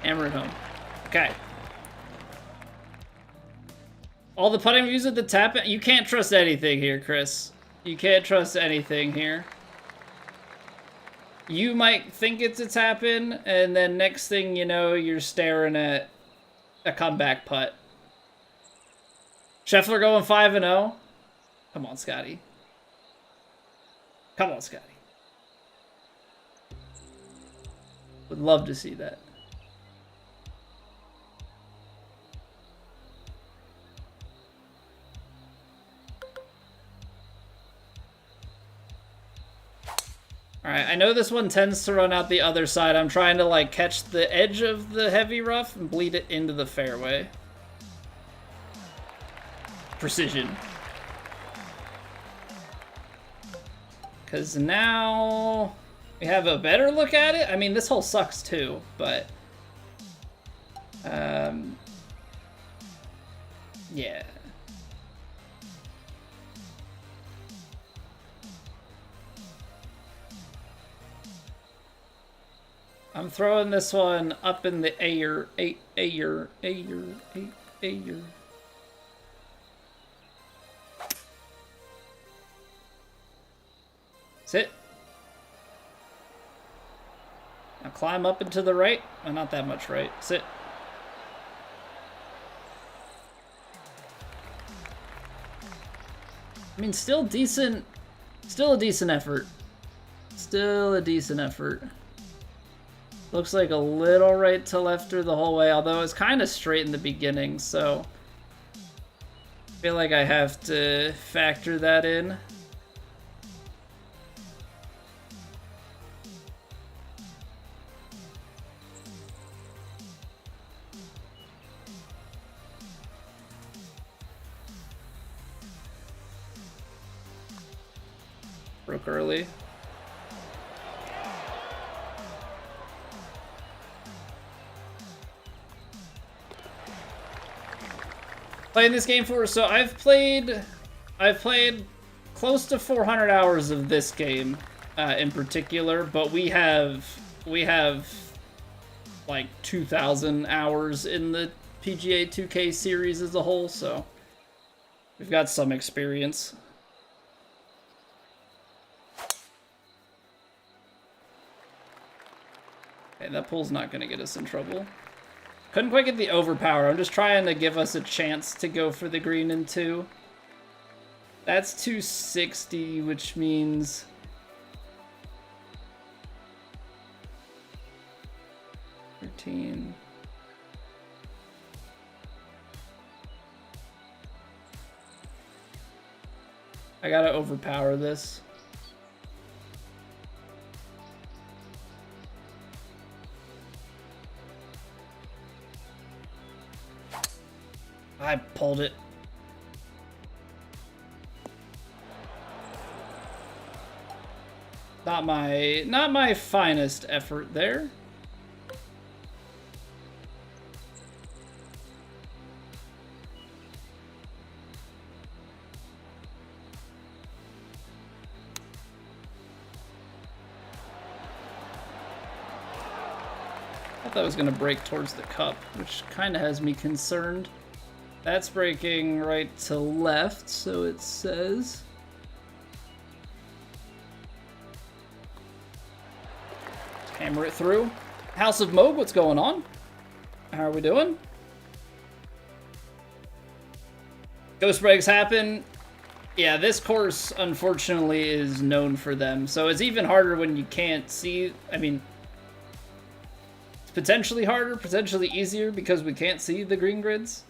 Hammer it home. Okay. All the putting views at the tap. You can't trust anything here, Chris. You can't trust anything here. You might think it's a tap in, and then next thing you know, you're staring at a comeback putt. Scheffler going 5-0. Come on, Scotty. Come on, Scotty. Would love to see that. Alright, I know this one tends to run out the other side. I'm trying to, like, catch the edge of the heavy rough and bleed it into the fairway. Precision. Because now we have a better look at it. I mean, this hole sucks too, but... yeah. I'm throwing this one up in the air. Sit. Now climb up and to the right. Well, not that much right. Sit. I mean, still decent. Still a decent effort. Still a decent effort. Looks like a little right to lefter the whole way, although it's kind of straight in the beginning, so I feel like I have to factor that in. Broke early. Playing this game for, so I've played close to 400 hours of this game in particular, but we have like 2,000 hours in the PGA 2K series as a whole, so we've got some experience. Okay, that pool's not gonna get us in trouble. Couldn't quite get the overpower. I'm just trying to give us a chance to go for the green in 2. That's 260, which means... $13. I gotta overpower this. I pulled it. Not my finest effort there. I thought that was gonna break towards the cup, which kind of has me concerned. That's breaking right to left, so it says. Let's hammer it through. House of Moog, what's going on? How are we doing? Ghost breaks happen. Yeah, this course, unfortunately, is known for them. So it's even harder when you can't see. I mean, it's potentially harder, potentially easier because we can't see the green grids.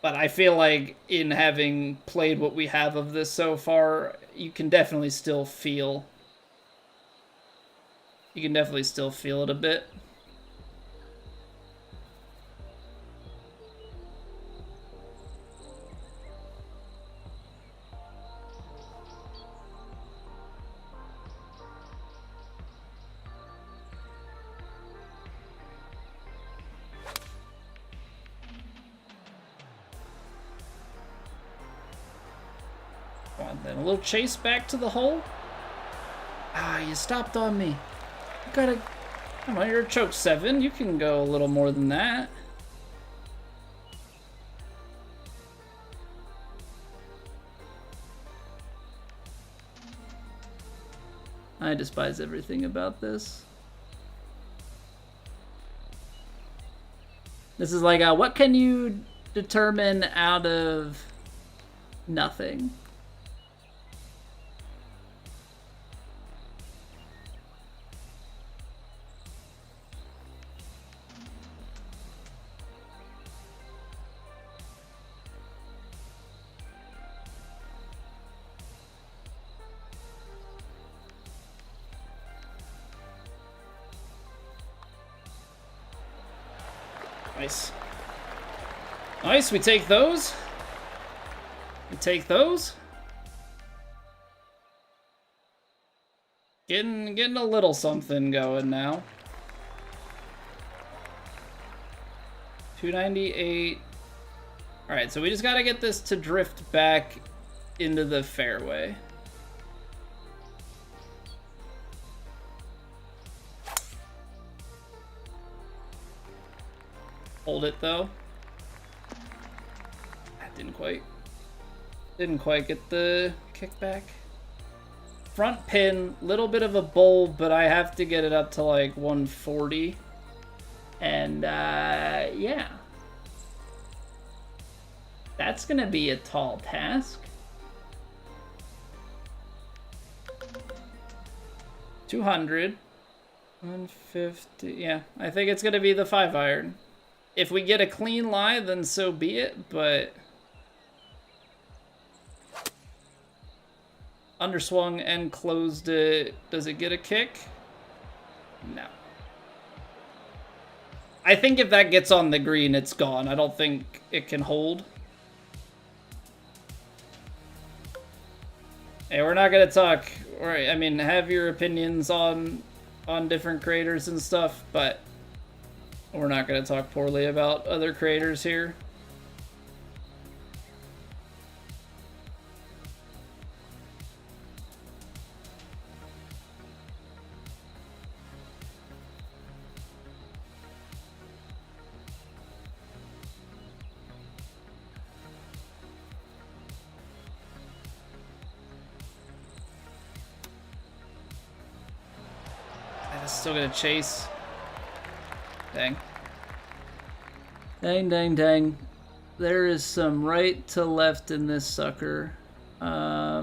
But I feel like in having played what we have of this so far, you can definitely still feel it a bit. something. A little chase back to the hole. Ah, you stopped on me. You gotta... Come on, you're a choke 7. You can go a little more than that. I despise everything about this. This is like, what can you determine out of nothing? Nice. Nice, we take those. We take those. Getting a little something going now. 298. All right, so we just got to get this to drift back into the fairway. Hold it though. That didn't quite get the kickback. Front pin, little bit of a bowl, but I have to get it up to like 140. And yeah. That's gonna be a tall task. 200. 150. Yeah, I think it's gonna be the 5-iron. If we get a clean lie, then so be it, but... Underswung and closed it. Does it get a kick? No. I think if that gets on the green, it's gone. I don't think it can hold. Hey, we're not gonna talk... I mean, have your opinions on different creators and stuff, but... We're not going to talk poorly about other creators here. I'm still going to chase. Dang. Dang, dang, dang. There is some right to left in this sucker. Oh,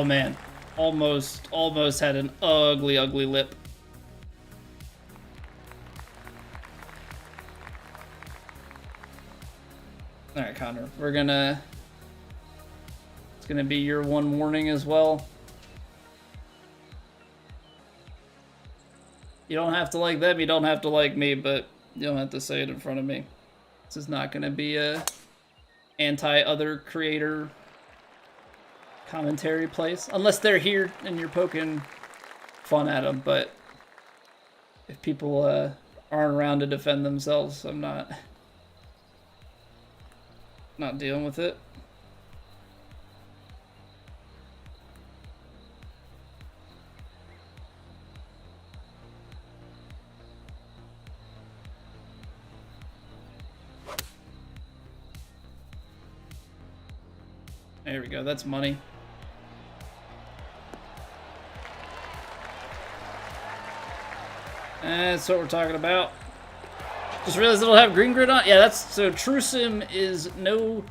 man. Almost had an ugly, ugly lip. Alright, Connor. We're gonna... It's gonna be your one warning as well. You don't have to like them, you don't have to like me, but you don't have to say it in front of me. This is not gonna be a anti-other creator commentary place. Unless they're here and you're poking fun at them, but if people aren't around to defend themselves, I'm not dealing with it. There we go, that's money. That's what we're talking about. Just realized it'll have green grid on. Yeah, that's so TrueSim is no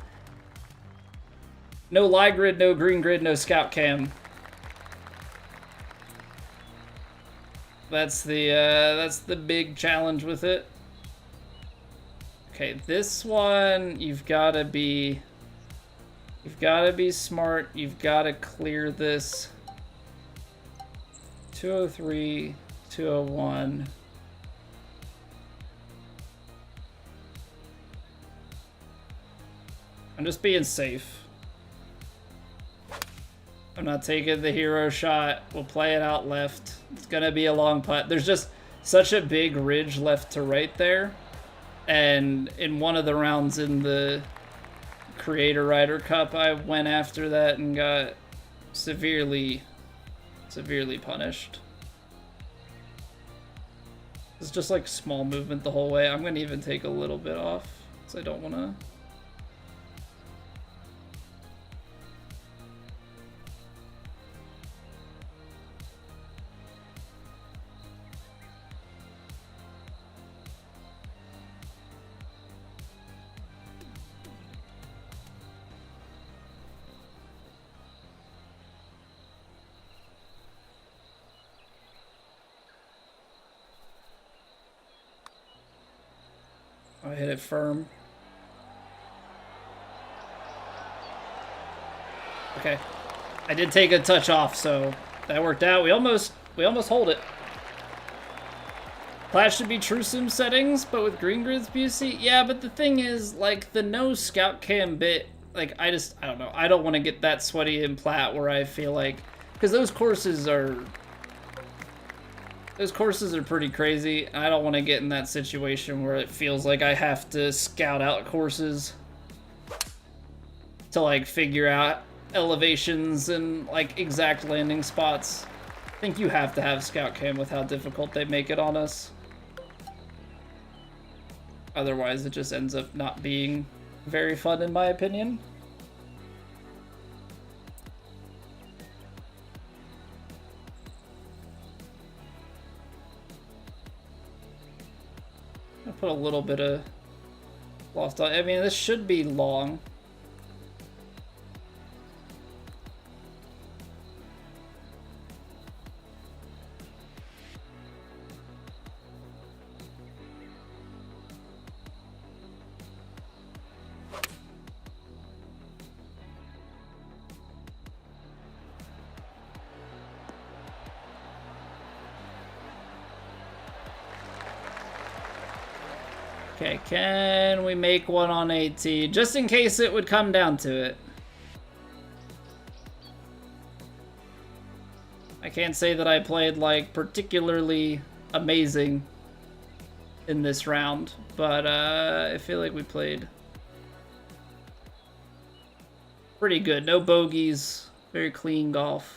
lie grid, no green grid, no scout cam. That's the big challenge with it. Okay, this one you've got to be smart. You've got to clear this. 203, 201. I'm just being safe. I'm not taking the hero shot. We'll play it out left. It's gonna be a long putt. There's just such a big ridge left to right there. And in one of the rounds in the Creator Ryder Cup, I went after that and got severely punished. It's just like small movement the whole way. I'm gonna even take a little bit off, because I don't wanna... I hit it firm. Okay. I did take a touch off, so that worked out. We almost hold it. Plat should be TrueSim settings, but with green grids BC. Yeah, but the thing is, like, the no scout cam bit, like, I don't know. I don't want to get that sweaty in Plat where I feel like, because those courses are pretty crazy. I don't want to get in that situation where it feels like I have to scout out courses to, like, figure out elevations and, like, exact landing spots. I think you have to have scout cam with how difficult they make it on us. Otherwise, it just ends up not being very fun, in my opinion. I'll put a little bit of loft on. I mean, this should be long. Okay, can we make one on AT? Just in case it would come down to it. I can't say that I played, like, particularly amazing in this round, but I feel like we played pretty good. No bogeys, very clean golf.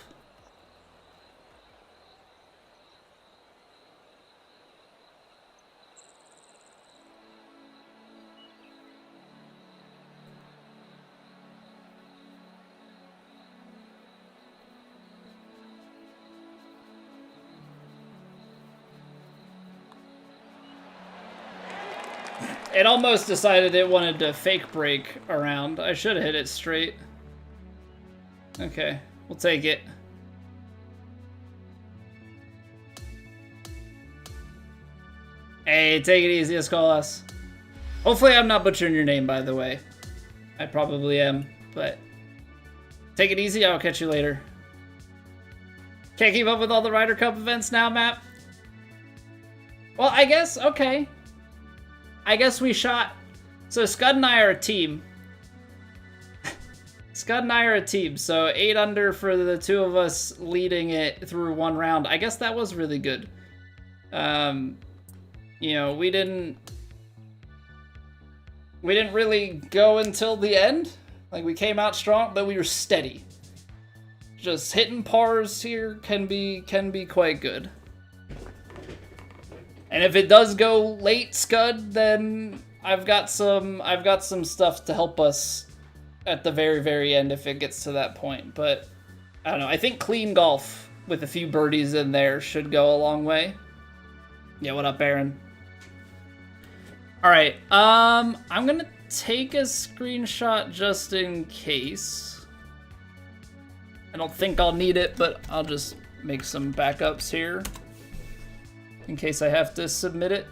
It almost decided it wanted to fake break around. I should have hit it straight. Okay, we'll take it. Hey, take it easy, Escolas. Hopefully I'm not butchering your name, by the way. I probably am, but take it easy, I'll catch you later. Can't keep up with all the Ryder Cup events now, Map? Well, I guess, okay. I guess we shot... So Scud and I are a team. Scud and I are a team, so 8 under for the two of us leading it through one round. I guess that was really good. You know, we didn't really go until the end. Like, we came out strong, but we were steady. Just hitting pars here can be quite good. And if it does go late, Scud, then I've got some stuff to help us at the very, very end if it gets to that point. But I don't know. I think clean golf with a few birdies in there should go a long way. Yeah, what up, Aaron? All right. I'm gonna take a screenshot just in case. I don't think I'll need it, but I'll just make some backups here in case I have to submit it.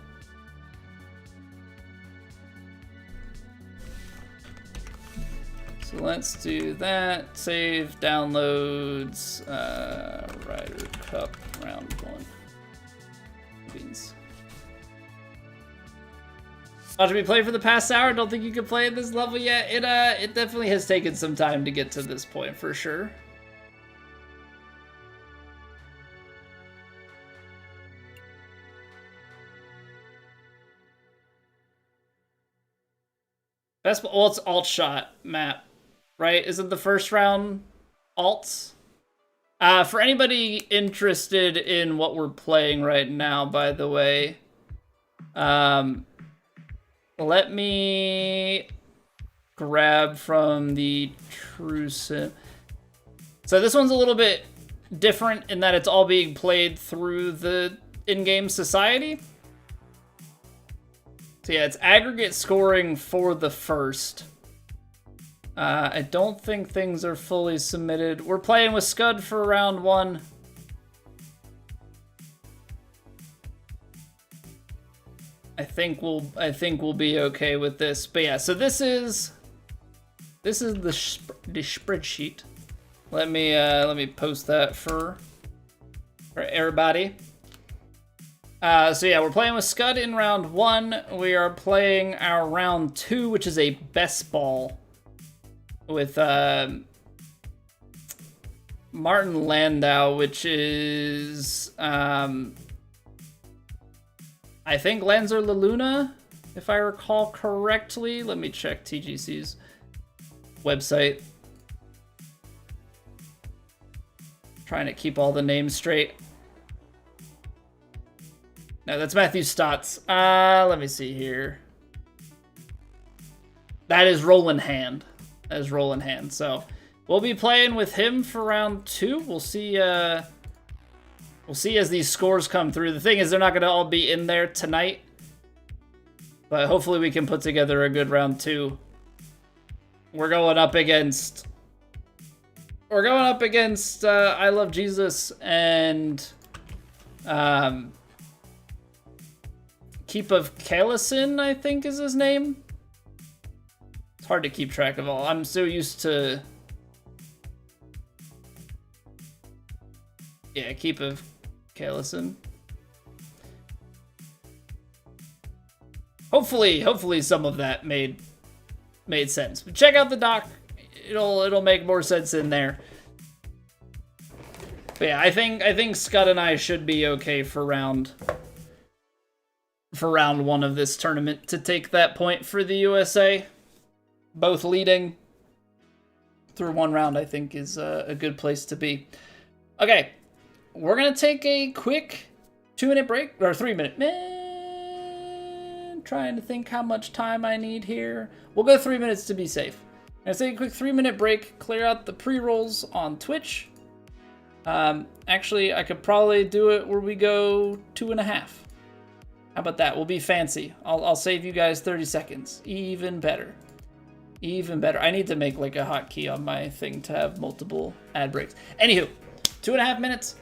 So let's do that. Save, downloads, Ryder Cup round 1. Beans. Watching me play for the past hour. Don't think you can play at this level yet. It definitely has taken some time to get to this point for sure. Best, well, it's alt shot map, right? Isn't the first round alts? For anybody interested in what we're playing right now, by the way, let me grab from the TrueSim. So this one's a little bit different in that it's all being played through the in-game society. So yeah, it's aggregate scoring for the first. I don't think things are fully submitted. We're playing with Scud for round 1. I think we'll be okay with this. But yeah, so this is the spreadsheet. Let me post that for everybody. So yeah, we're playing with Scud in round 1. We are playing our round 2, which is a best ball with Martin Landau, which is I think Lanzer LaLuna, if I recall correctly. Let me check TGC's website. Trying to keep all the names straight. No, that's Matthew Stotts. Let me see here. That is Roland Hand. That is Roland Hand. So we'll be playing with him for round 2. We'll see. We'll see as these scores come through. The thing is, they're not going to all be in there tonight, but hopefully we can put together a good round 2. We're going up against I Love Jesus and Keep of Kalison, I think is his name. It's hard to keep track of all. I'm so used to... Yeah, Keep of Kalison. Hopefully some of that made sense. But check out the doc. It'll make more sense in there. But yeah, I think Scott and I should be okay for round 1 of this tournament to take that point for the USA. Both leading through 1 round, I think, is a good place to be. Okay, we're gonna take a quick 2-minute break, or 3-minute. Man, trying to think how much time I need here. We'll go 3 minutes to be safe. I'm gonna take a quick 3-minute break, clear out the pre-rolls on Twitch. Actually, I could probably do it where we go 2.5. How about that? We'll be fancy. I'll save you guys 30 seconds. Even better. Even better. I need to make like a hotkey on my thing to have multiple ad breaks. Anywho, 2.5 minutes.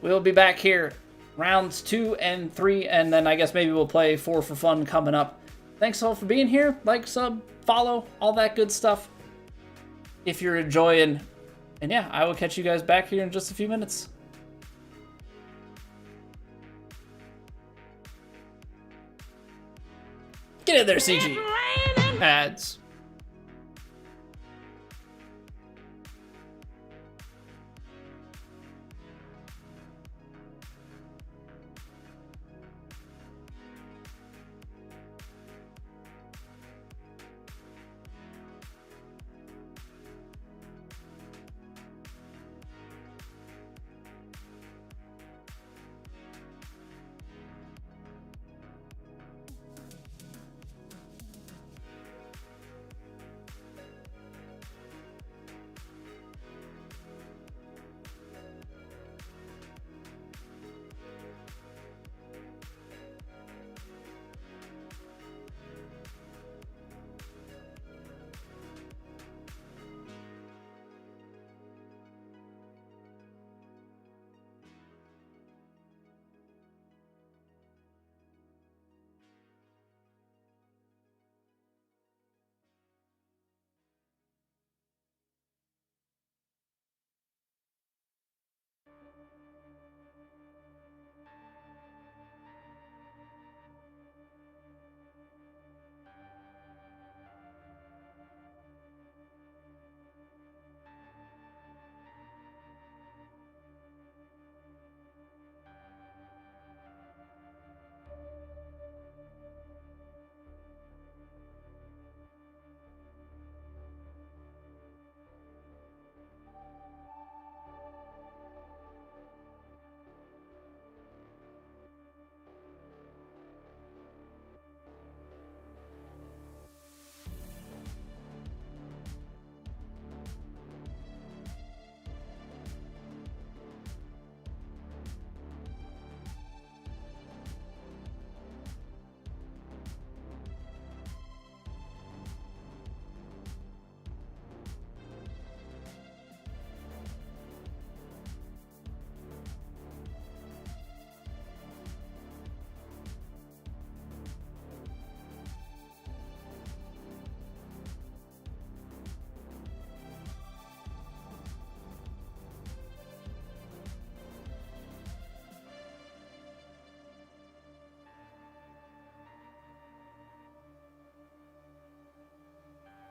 We'll be back here. Rounds 2 and 3, and then I guess maybe we'll play 4 for fun coming up. Thanks all for being here. Like, sub, follow, all that good stuff. If you're enjoying. And yeah, I will catch you guys back here in just a few minutes. Get in there, CG. Ads.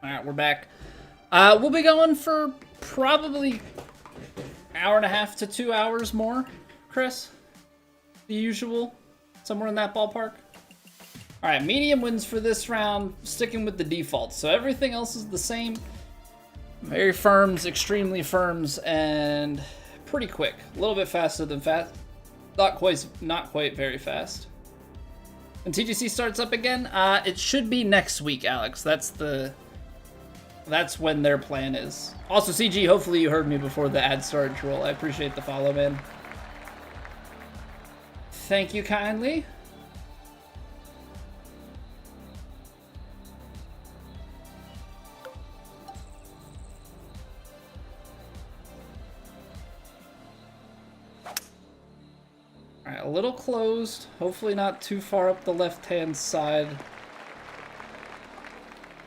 All right, we're back. We'll be going for probably hour and a half to 2 hours more, Chris. The usual, somewhere in that ballpark. All right, medium wins for this round, sticking with the default. So everything else is the same. Very firms, extremely firms, and pretty quick. A little bit faster than fast. Not quite very fast. When TGC starts up again, it should be next week, Alex. That's when their plan is. Also, CG, hopefully you heard me before the ad started to roll. I appreciate the follow, man. Thank you kindly. Alright, a little closed. Hopefully not too far up the left-hand side.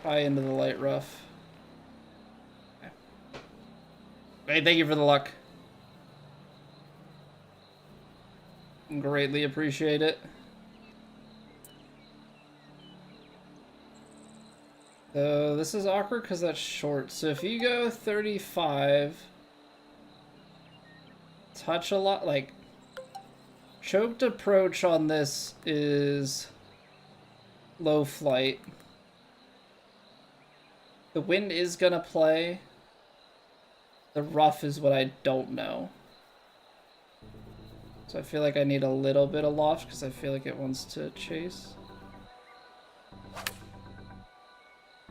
Probably into the light rough. Okay. Hey, thank you for the luck. Greatly appreciate it. So this is awkward because that's short. So if you go 35, touch a lot, like, choked approach on this is low flight. The wind is gonna play. The rough is what I don't know. So I feel like I need a little bit of loft because I feel like it wants to chase.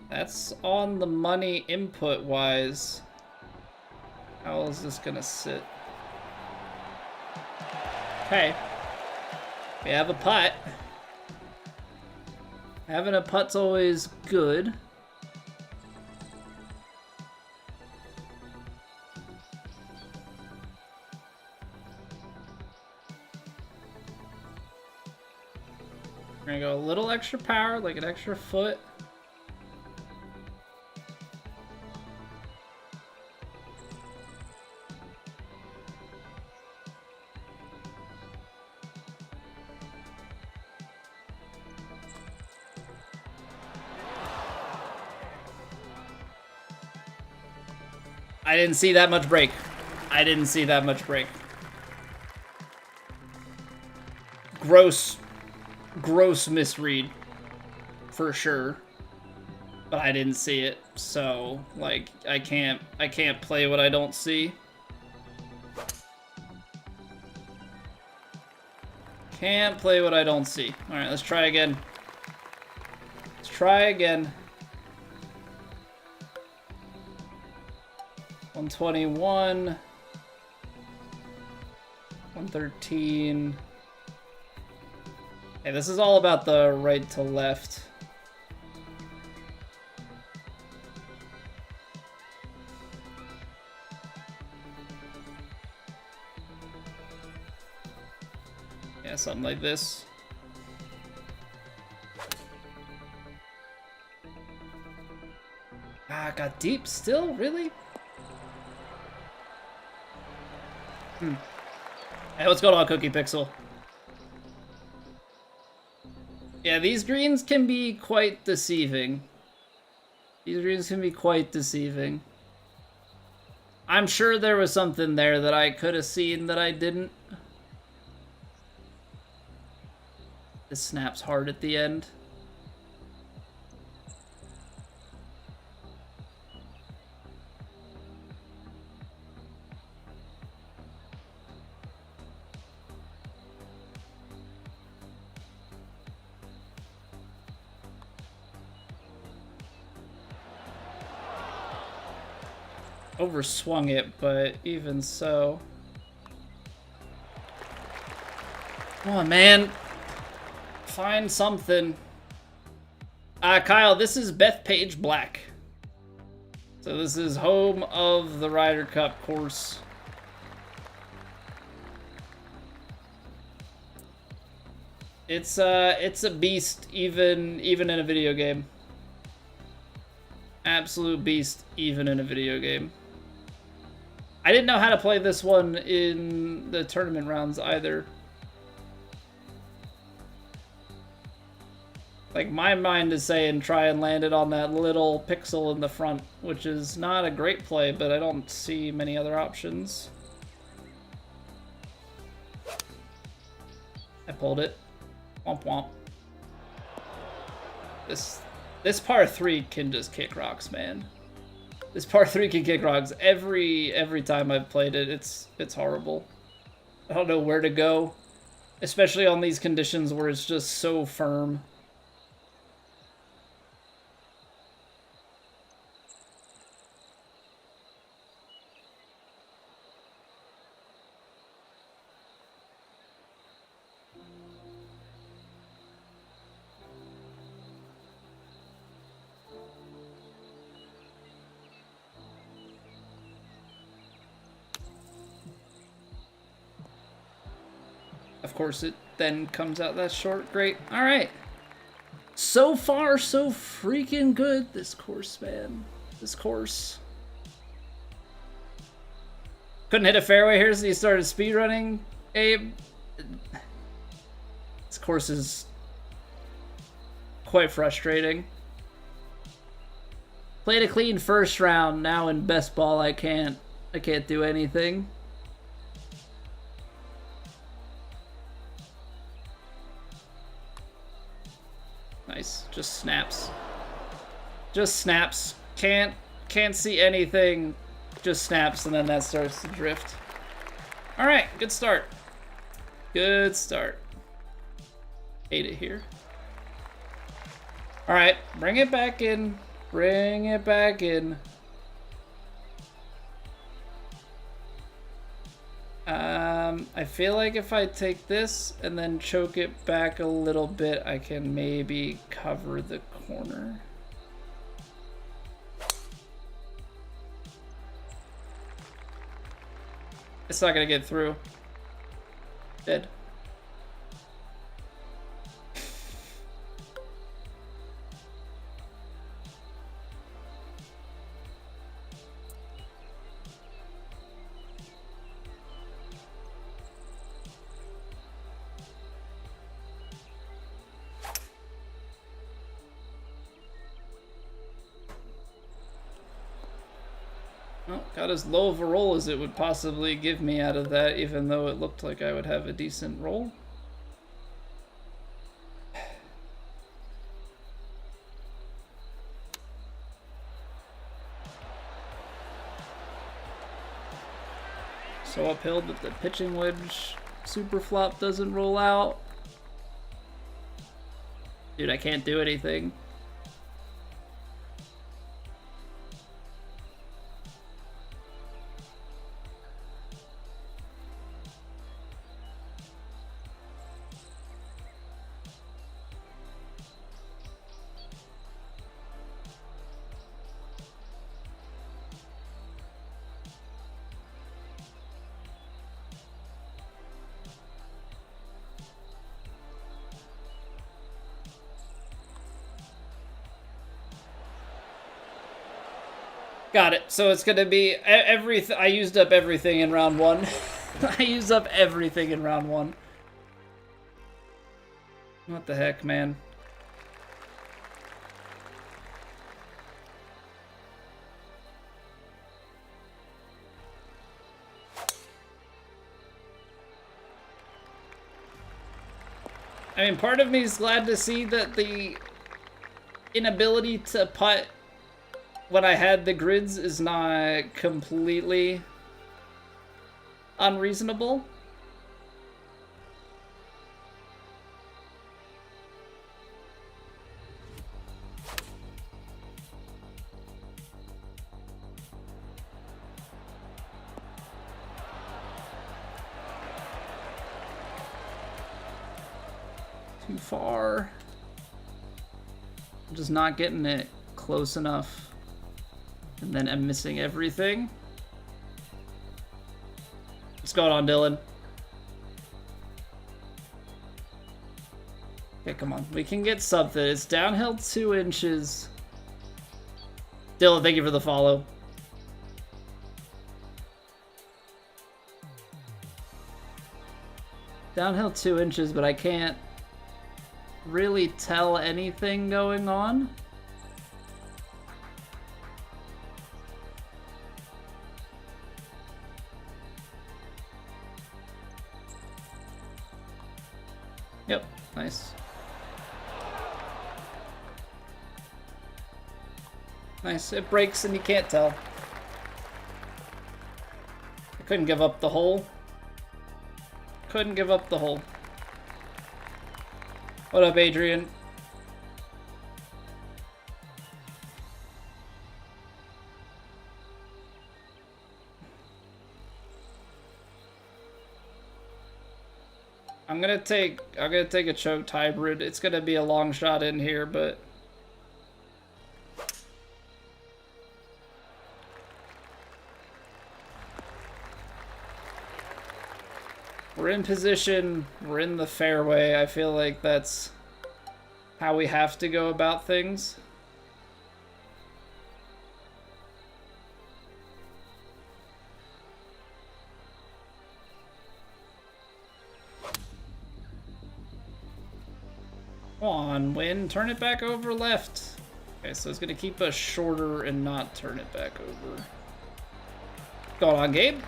That's on the money input wise. How is this gonna sit? Okay. We have a putt. Having a putt's always good. We're gonna go a little extra power, like an extra foot. I didn't see that much break. I didn't see that much break. Gross misread, for sure. But I didn't see it, so like I can't play what I don't see. Can't play what I don't see. All right, let's try again. Let's try again. 121, 113. Hey, this is all about the right to left. Yeah, something like this. Ah, got deep still? Really? Hey, what's going on, Cookie Pixel? Yeah, these greens can be quite deceiving. These greens can be quite deceiving. I'm sure there was something there that I could have seen that I didn't. This snaps hard at the end. Overswung it, but even so. Come on, man. Find something. Kyle, this is Bethpage Black. So this is home of the Ryder Cup course. It's a beast, even in a video game. Absolute beast, even in a video game. I didn't know how to play this one in the tournament rounds either. Like, my mind is saying try and land it on that little pixel in the front, which is not a great play, but I don't see many other options. I pulled it. Womp womp. This par 3 can just kick rocks, man. This par 3 can kick rocks. Every time I've played it, it's horrible. I don't know where to go, especially on these conditions where it's just so firm. Of course, it then comes out that short. Great. All right. So far, so freaking good, this course, man. This course. Couldn't hit a fairway here, so you started speedrunning, Abe. This course is quite frustrating. Played a clean first round. Now in best ball, I can't do anything. Nice. Just snaps. Just snaps. Can't see anything. Just snaps, and then that starts to drift. All right, good start. Good start. Hate it here. All right, bring it back in. Bring it back in. I feel like if I take this and then choke it back a little bit, I can maybe cover the corner. It's not gonna get through. Dead. Well, got as low of a roll as it would possibly give me out of that, even though it looked like I would have a decent roll. So uphill that the pitching wedge super flop doesn't roll out. Dude, I can't do anything. Got it. So it's gonna be everything. I used up everything in round one. I used up everything in round one. What the heck, man? I mean, part of me is glad to see that the inability to putt when I had the grids is not completely unreasonable. Too far. I'm just not getting it close enough. And then I'm missing everything. What's going on, Dylan? Okay, come on. We can get something. It's downhill 2 inches. Dylan, thank you for the follow. Downhill 2 inches, but I can't really tell anything going on. Yep, nice. Nice, it breaks and you can't tell. I couldn't give up the hole. Couldn't give up the hole. What up, Adrian? I'm gonna take a choked hybrid. It's gonna be a long shot in here, but we're in position, we're in the fairway. I feel like that's how we have to go about things. Come on, win. Turn it back over left. Okay, so it's gonna keep us shorter and not turn it back over. What's going on, Gabe?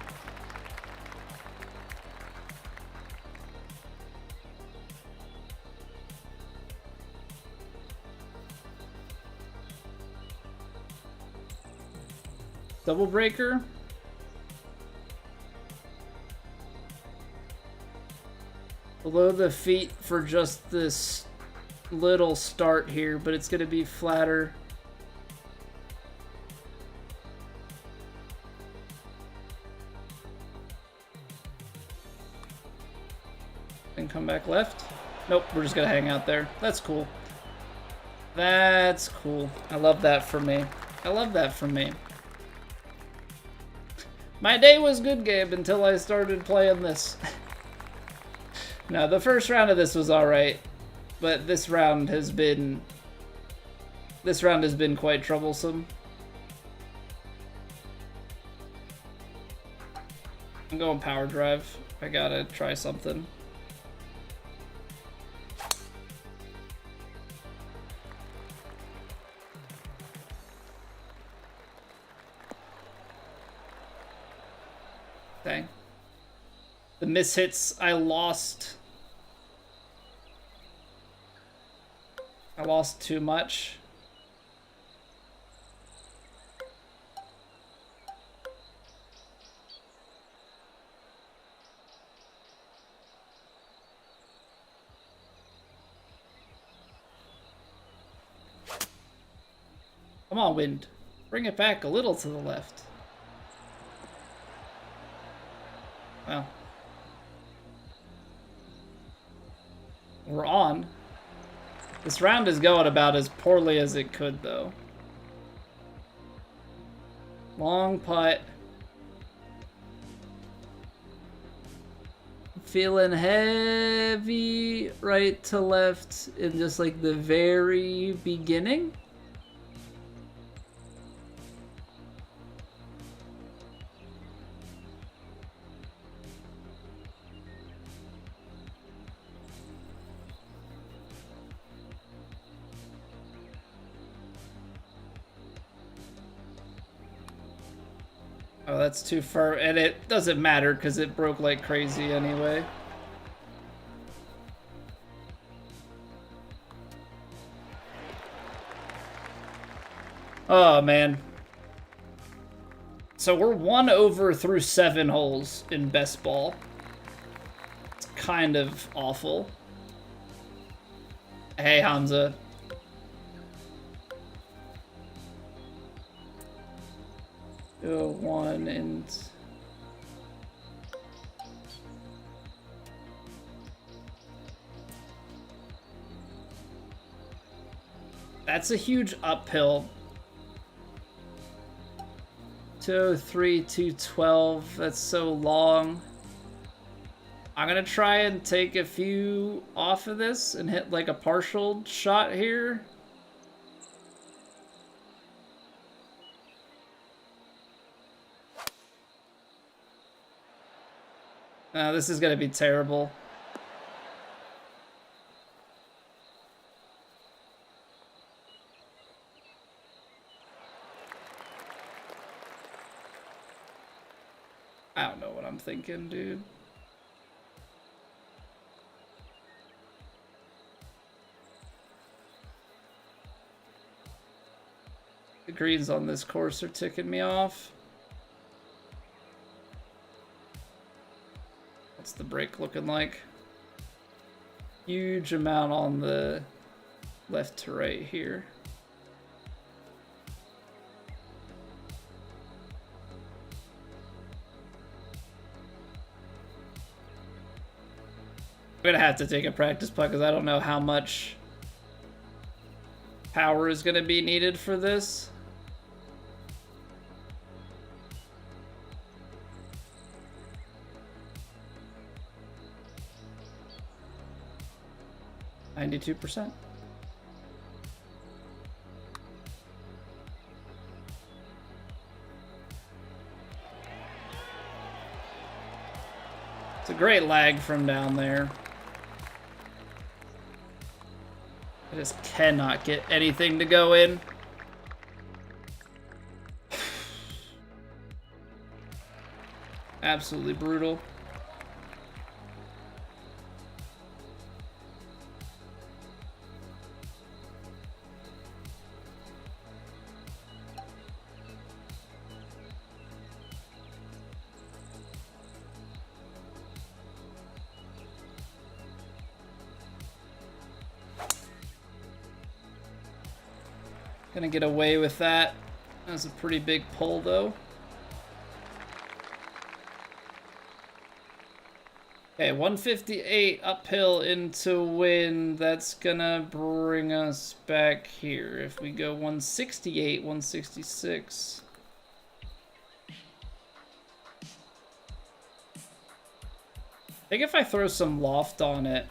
Double breaker. Below the feet for just this little start here, but it's gonna be flatter. And come back left. Nope, we're just gonna hang out there. That's cool. That's cool. I love that for me. I love that for me. My day was good, Gabe, until I started playing this. No, the first round of this was alright, but this round has been quite troublesome. I'm going power drive. I gotta try something. Dang. The mishits, I lost too much. Come on, wind. Bring it back a little to the left. Well. We're on. This round is going about as poorly as it could, though. Long putt. Feeling heavy right to left in just like the very beginning. Oh, that's too far, and it doesn't matter because it broke like crazy anyway. Oh, man. So we're 1 over through 7 holes in best ball. It's kind of awful. Hey, Hamza. Go 1 and... That's a huge uphill. 203, 212. That's so long. I'm gonna try and take a few off of this and hit like a partial shot here. This is gonna be terrible. I don't know what I'm thinking, dude. The greens on this course are ticking me off. What's the break looking like? Huge amount on the left to right here. I'm gonna have to take a practice putt because I don't know how much power is gonna be needed for this. %. It's a great lag from down there. I just cannot get anything to go in. Absolutely brutal. Gonna get away with that. That's a pretty big pull, though. Okay, 158 uphill into wind. That's gonna bring us back here. If we go 168, 166. I think if I throw some loft on it,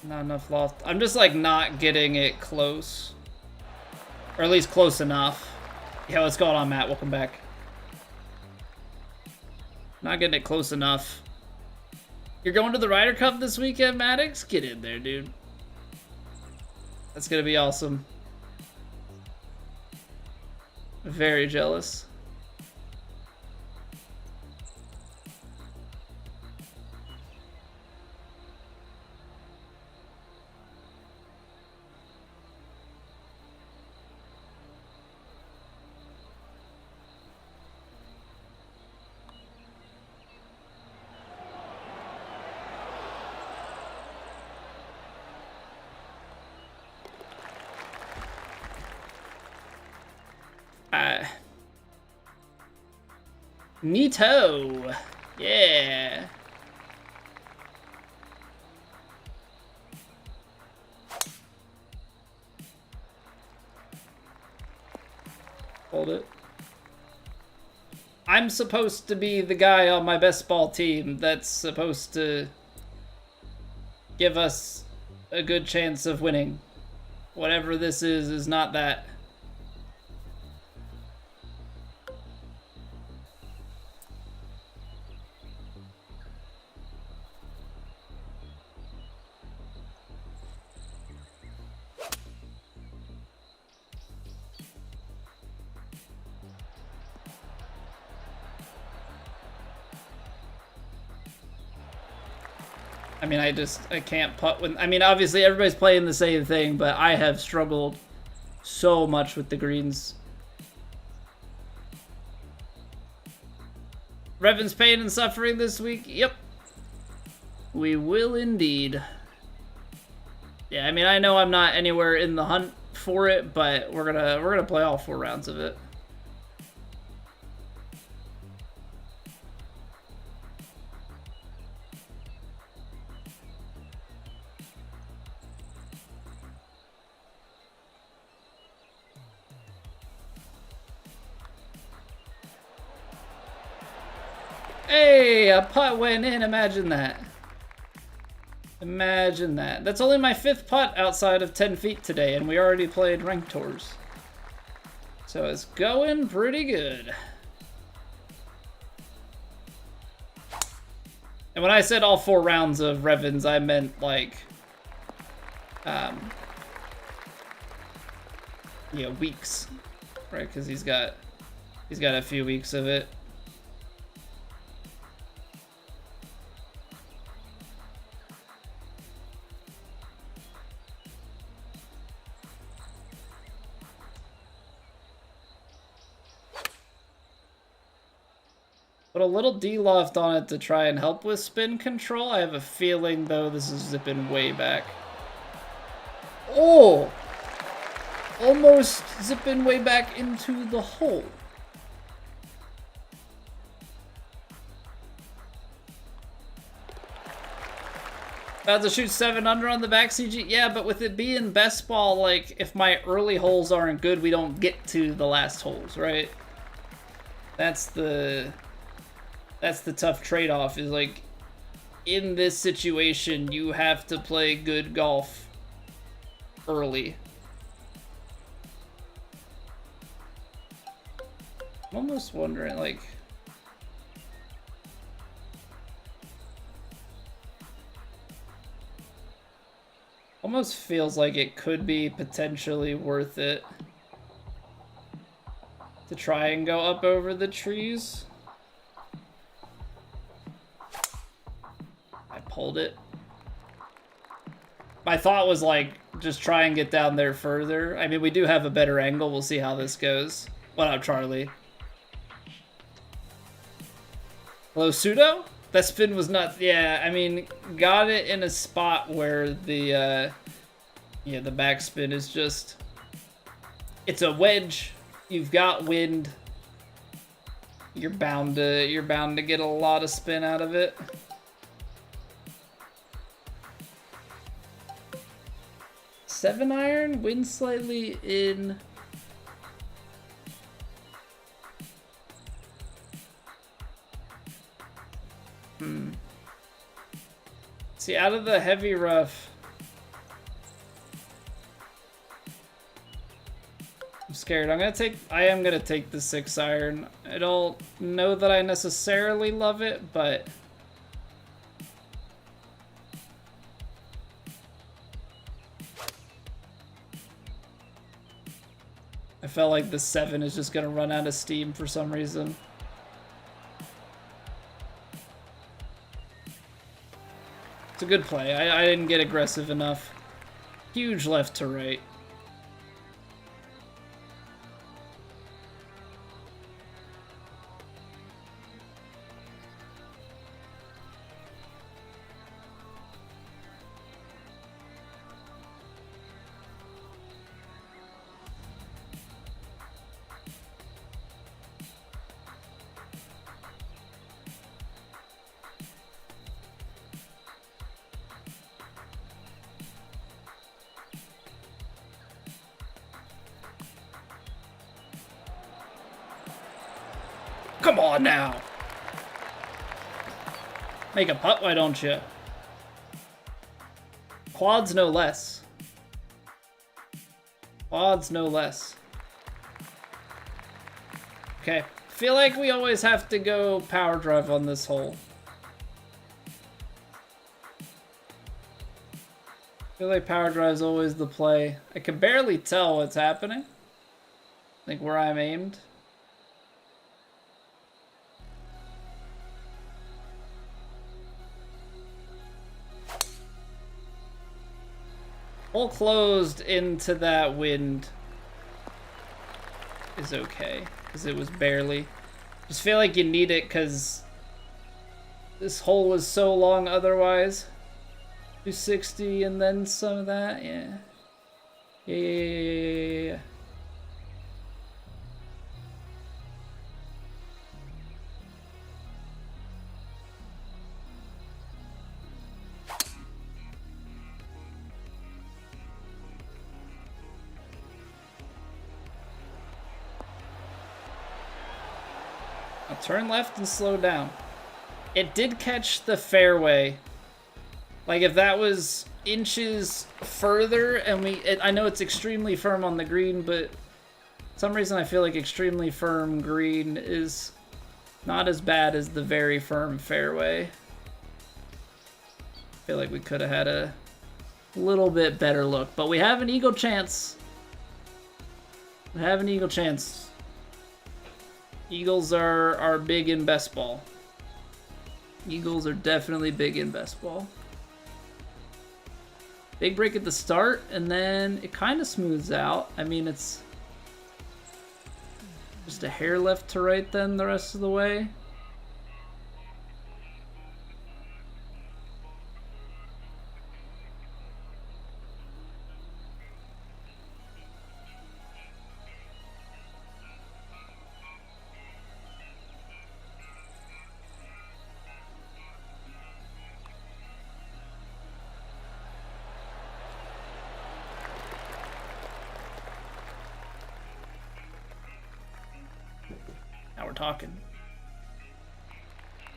not enough loft. I'm just like not getting it close. Or at least close enough. Yeah, what's going on, Matt? Welcome back. Not getting it close enough. You're going to the Ryder Cup this weekend, Maddox? Get in there, dude. That's gonna be awesome. Very jealous. Neato. Yeah. Hold it. I'm supposed to be the guy on my best ball team that's supposed to give us a good chance of winning. Whatever this is not that. I mean, I can't putt when, I mean, obviously everybody's playing the same thing, but I have struggled so much with the greens. Revan's pain and suffering this week? Yep. We will indeed. Yeah, I mean, I know I'm not anywhere in the hunt for it, but we're gonna play all 4 rounds of it. Hey, a putt went in. Imagine that. Imagine that. That's only my 5th putt outside of 10 feet today, and we already played ranked tours. So it's going pretty good. And when I said all 4 rounds of Revens, I meant like, yeah, weeks, right? Because he's got a few weeks of it. Put a little D-loft on it to try and help with spin control. I have a feeling, though, this is zipping way back. Oh! Almost zipping way back into the hole. About to shoot 7 under on the back CG. Yeah, but with it being best ball, like, if my early holes aren't good, we don't get to the last holes, right? That's the tough trade-off, is like, in this situation, you have to play good golf early. I'm almost wondering, like, almost feels like it could be potentially worth it to try and go up over the trees. I pulled it. My thought was like, just try and get down there further. I mean, we do have a better angle. We'll see how this goes. What up, Charlie? Hello, Pseudo? That spin was nuts. Yeah, I mean, got it in a spot where the, yeah, the backspin is just, it's a wedge. You've got wind. You're bound to get a lot of spin out of it. Seven iron, wind slightly in. See, out of the heavy rough, I'm scared. I am gonna take the 6 iron. I don't know that I necessarily love it, but I felt like the 7 is just gonna run out of steam for some reason. It's a good play. I didn't get aggressive enough. Huge left to right. Come on now. Make a putt, why don't you? Quads no less. Quads no less. Okay. Feel like we always have to go power drive on this hole. Feel like power drive's always the play. I can barely tell what's happening. Like where I'm aimed. Hole closed into that wind is okay, because it was barely. Just feel like you need it because this hole was so long otherwise. 260 and then some of that, yeah. Yeah. I'll turn left and slow down. It did catch the fairway. Like if that was inches further and I know it's extremely firm on the green, but for some reason I feel like extremely firm green is not as bad as the very firm fairway. feel like we could have had a little bit better look, but we have an eagle chance. We have an eagle chance. Eagles are big in best ball. Eagles are definitely big in best ball. Big break at the start, and then it kind of smooths out. I mean, it's just a hair left to right then the rest of the way. Now we're talking.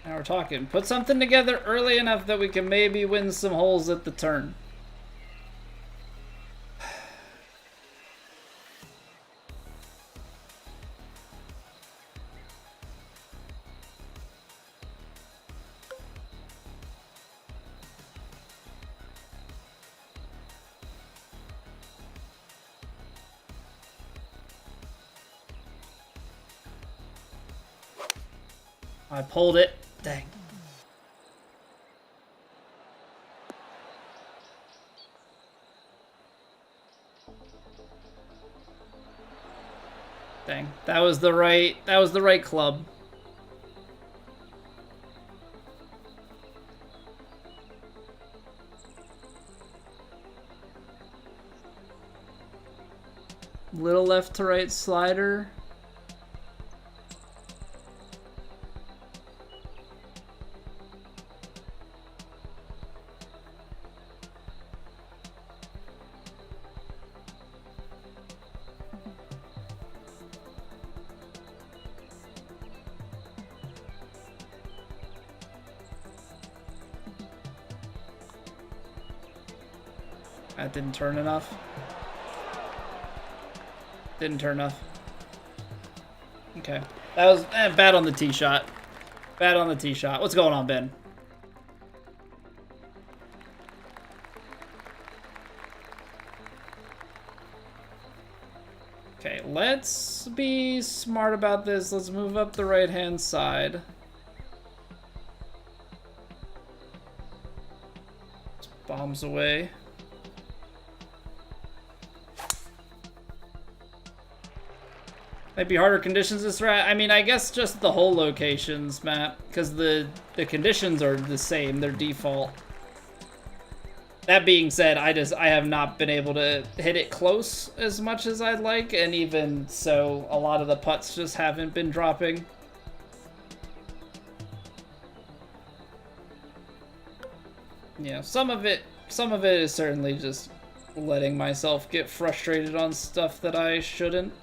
Now we're talking. Put something together early enough that we can maybe win some holes at the turn. I pulled it. Dang. Dang. That was the right club. Little left to right slider. That didn't turn enough. Didn't turn enough. Okay. That was bad on the tee shot. Bad on the tee shot. What's going on, Ben? Okay, let's be smart about this. Let's move up the right-hand side. Bombs away. Might be harder conditions this round. I mean, I guess just the hole locations, Matt, because the conditions are the same. They're default. That being said, I have not been able to hit it close as much as I'd like, and even so, a lot of the putts just haven't been dropping. Yeah, some of it is certainly just letting myself get frustrated on stuff that I shouldn't.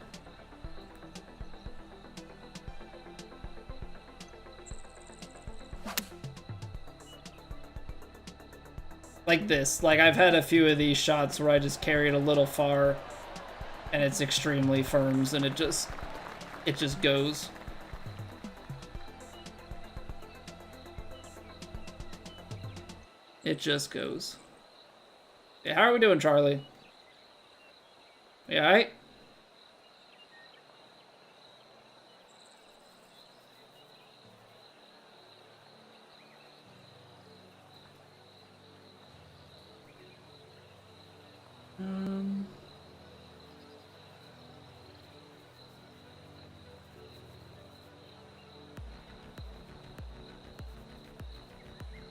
Like this. Like, I've had a few of these shots where I just carry it a little far and it's extremely firms and it just goes. It just goes. Yeah, how are we doing, Charlie? You alright?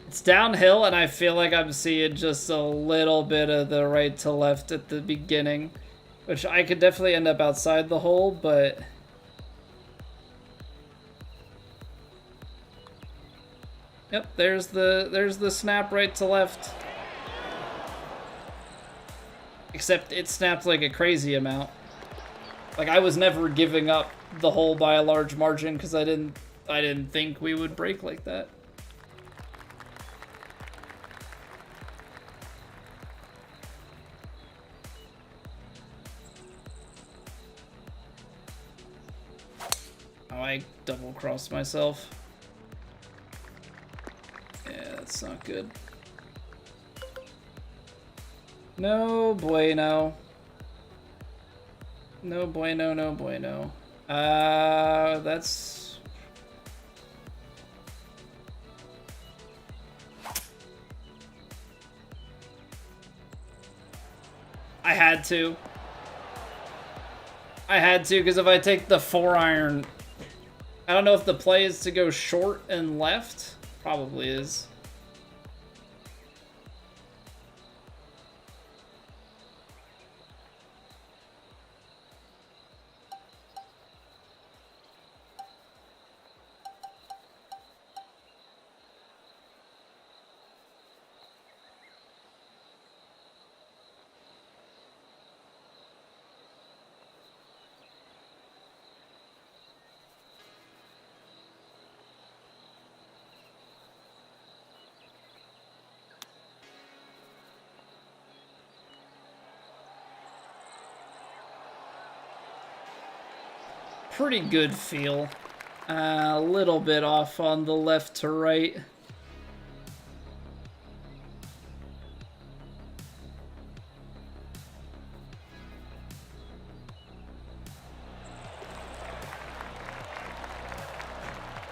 It's downhill, and I feel like I'm seeing just a little bit of the right to left at the beginning, which I could definitely end up outside the hole, but yep, there's the snap right to left. Except it snapped like a crazy amount. Like, I was never giving up the hole by a large margin because I didn't think we would break like that. Oh, I double-crossed myself. Yeah, that's not good. No bueno. No bueno, no bueno. That's... I had to. I had to, because if I take the 4-iron... I don't know if the play is to go short and left. Probably is. Pretty good feel. A little bit off on the left to right.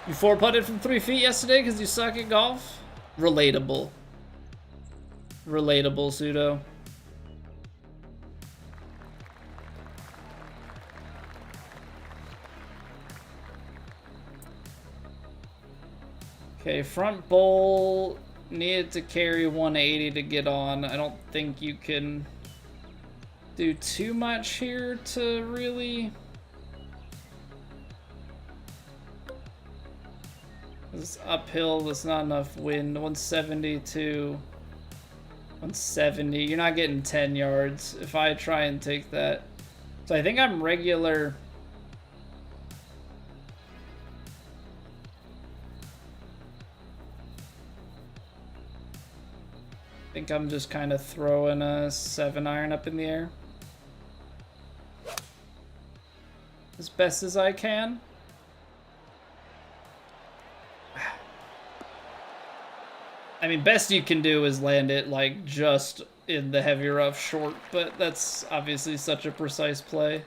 You 4-putted from 3 feet yesterday because you suck at golf? Relatable. Relatable, Pseudo. Okay, front bowl needed to carry 180 to get on. I don't think you can do too much here to really... This uphill, there's not enough wind. 170 to 170. You're not getting 10 yards if I try and take that. So I think I'm regular... I think I'm just kind of throwing a 7-iron up in the air. As best as I can. I mean, best you can do is land it, like, just in the heavy rough short, but that's obviously such a precise play.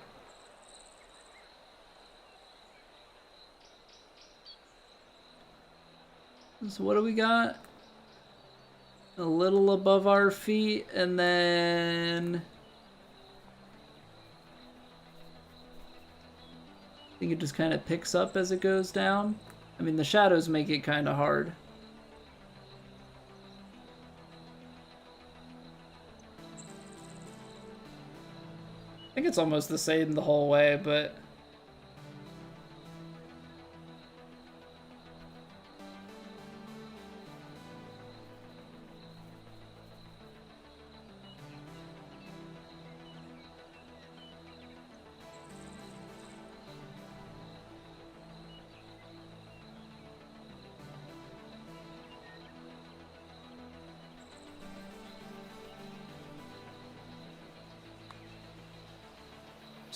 So what do we got? A little above our feet, and then... I think it just kind of picks up as it goes down. I mean, the shadows make it kind of hard. I think it's almost the same the whole way, but...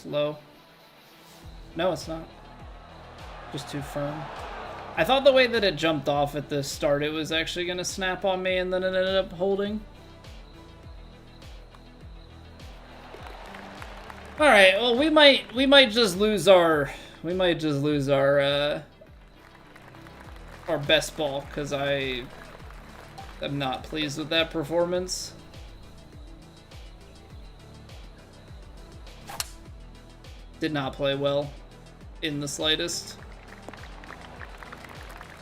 Low. No, it's not. Just too firm. I thought the way that it jumped off at the start, it was actually going to snap on me, and then it ended up holding. All right. Well, we might just lose our our best ball because I am not pleased with that performance. Did not play well in the slightest.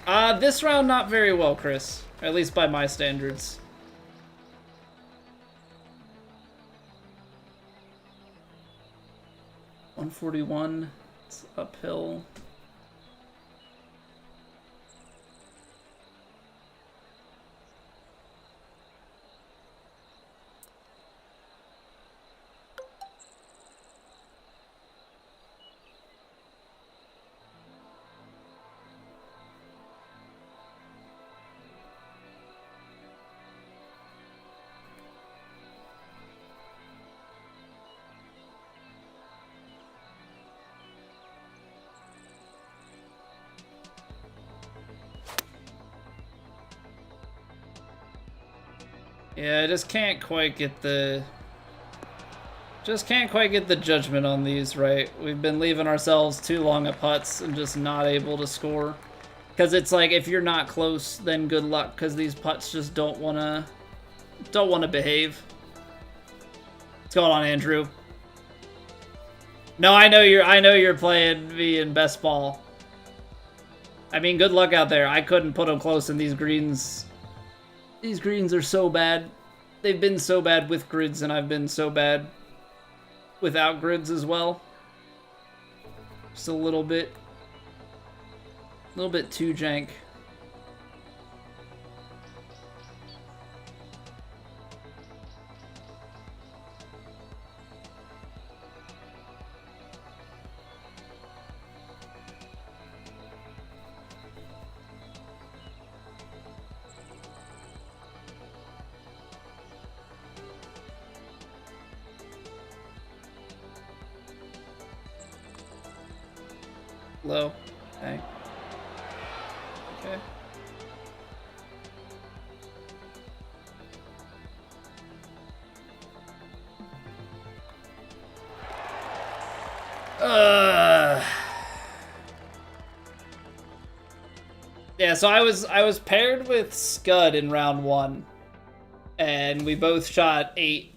This round not very well, Chris. At least by my standards. $141. It's uphill. Yeah, I just can't quite get the... Just can't quite get the judgment on these right. We've been leaving ourselves too long at putts and just not able to score. Because it's like, if you're not close, then good luck, because these putts just don't want to behave. What's going on, Andrew? No, I know you're playing me in best ball. I mean, good luck out there. I couldn't put them close, in these greens. These greens are so bad. They've been so bad with grids, and I've been so bad without grids as well. Just a little bit too jank. Low. Okay. Okay. Yeah, so I was paired with Scud in round 1, and we both shot 8.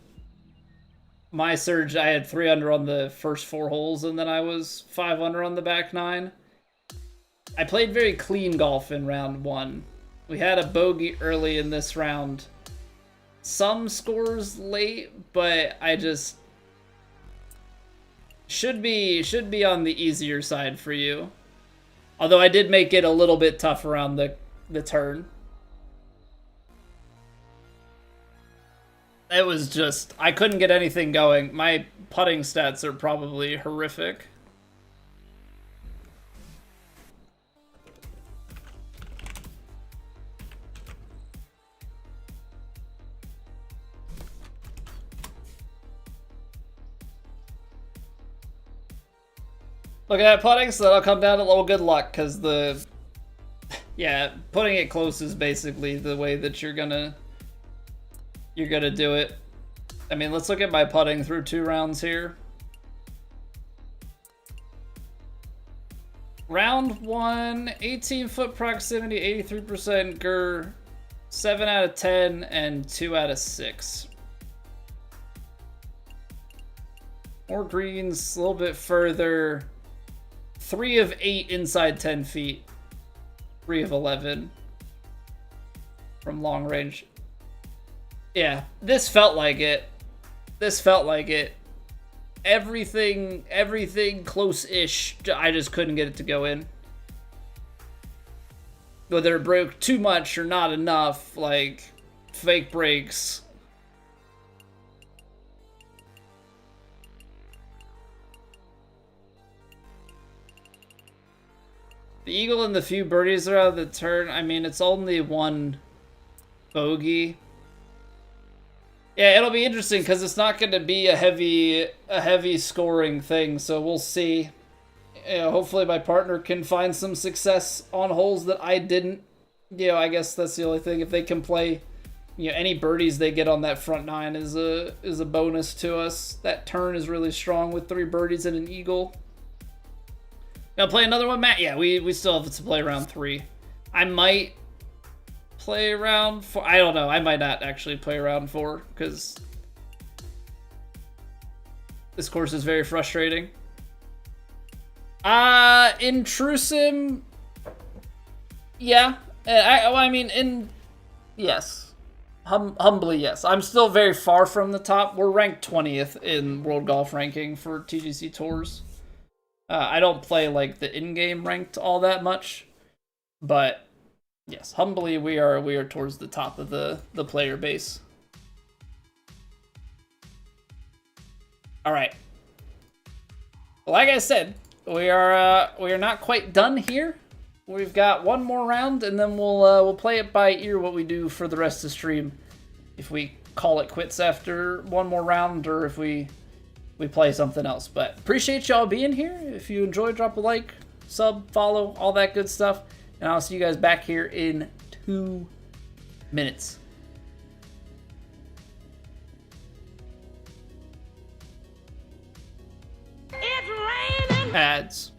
My surge, I had 3 under on the first 4 holes, and then I was 5 under on the back 9. I played very clean golf in round 1. We had a bogey early in this round. Some scores late, but I just should be on the easier side for you. Although I did make it a little bit tough around the turn. It was just, I couldn't get anything going. My putting stats are probably horrific. Look at that putting, so that'll come down to a little good luck, because yeah, putting it close is basically the way that you're gonna do it. I mean, let's look at my putting through 2 rounds here. Round 1, 18-foot proximity, 83% GER, 7 out of 10, and 2 out of 6. More greens, a little bit further. 3 of 8 inside 10 feet. 3 of 11 from long range. Yeah, this felt like it. This felt like it. Everything close-ish. I just couldn't get it to go in. Whether it broke too much or not enough, like fake breaks. The eagle and the few birdies are out of the turn. I mean, it's only 1 bogey. Yeah, it'll be interesting because it's not going to be a heavy scoring thing. So we'll see. You know, hopefully my partner can find some success on holes that I didn't. You know, I guess that's the only thing. If they can play, you know, any birdies they get on that front 9 is a bonus to us. That turn is really strong with 3 birdies and an eagle. Now play another one, Matt? Yeah, we still have to play round 3. I might play round 4. I don't know. I might not actually play round 4 because this course is very frustrating. In TrueSim, yeah. I mean, yes. Humbly, yes. I'm still very far from the top. We're ranked 20th in World Golf Ranking for TGC Tours. I don't play like the in-game ranked all that much, but yes, humbly we are towards the top of the player base. All right. Like I said, we are not quite done here. We've got one more round, and then we'll play it by ear what we do for the rest of the stream. If we call it quits after one more round, or if we play something else. But appreciate y'all being here. If you enjoyed, drop a like, sub, follow, all that good stuff. And I'll see you guys back here in 2 minutes. pads.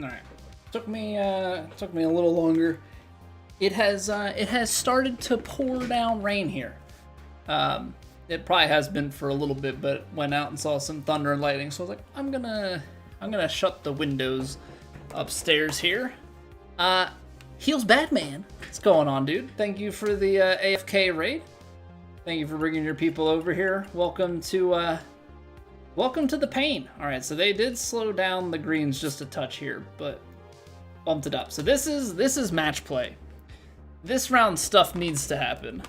All right, took me a little longer. It has started to pour down rain here. It probably has been for a little bit, but went out and saw some thunder and lightning, so I was like, I'm gonna shut the windows upstairs here. Heels Batman, what's going on, dude? Thank you for the AFK raid. Thank you for bringing your people over here. Welcome to the pain. All right, so they did slow down the greens just a touch here, but bumped it up. So this is match play. This round stuff needs to happen.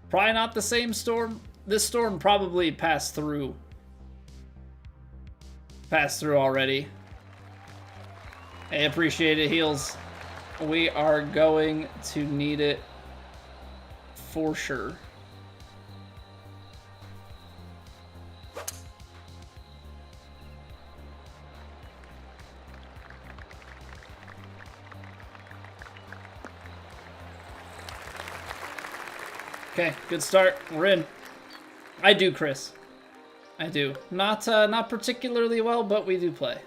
Probably not the same storm. This storm probably passed through already. Hey, appreciate it, Heels. We are going to need it for sure. Okay, good start. We're in. I do, Chris. I do. Not particularly well, but we do play.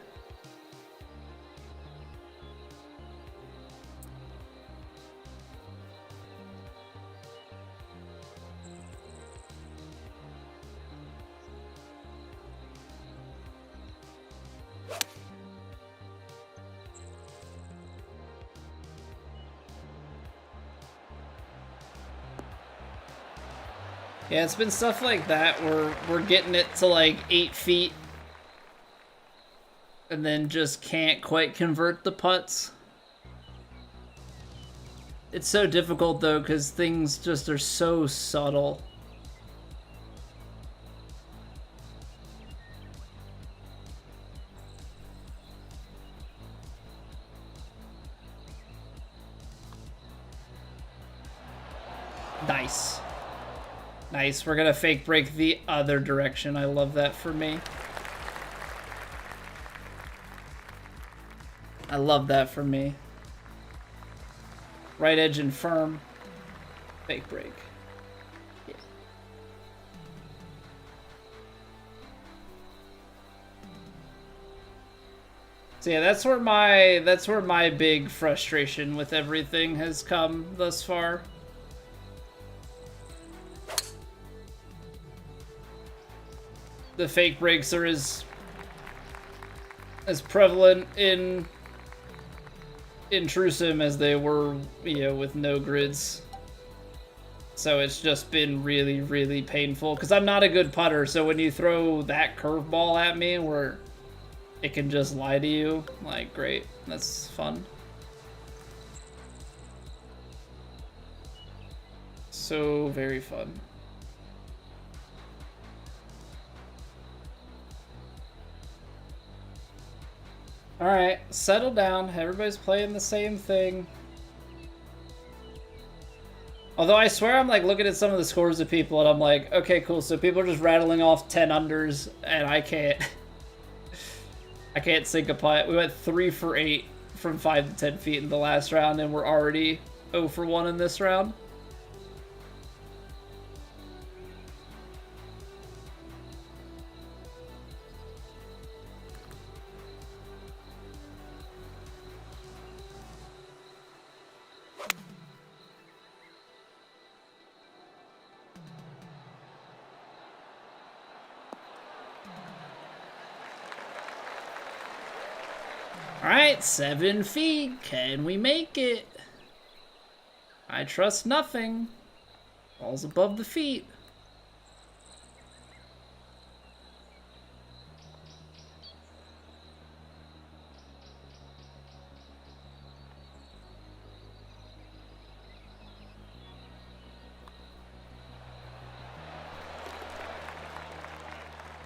Yeah, it's been stuff like that where we're getting it to like 8 feet and then just can't quite convert the putts. It's so difficult though because things just are so subtle. Nice. Nice, we're gonna fake break the other direction. I love that for me. I love that for me. Right edge and firm. Fake break. Yeah. So yeah, that's where my big frustration with everything has come thus far. The fake breaks are as prevalent in in TrueSim as they were, you know, with no grids. So it's just been really, really painful because I'm not a good putter. So when you throw that curveball at me where it can just lie to you, like, great, that's fun. So very fun. Alright, settle down. Everybody's playing the same thing. Although I swear I'm like looking at some of the scores of people and I'm like, okay, cool, so people are just rattling off 10 unders and I can't I can't sink a putt. We went 3 for 8 from 5 to 10 feet in the last round and we're already 0 for 1 in this round. Alright, 7 feet. Can we make it? I trust nothing. Ball's above the feet.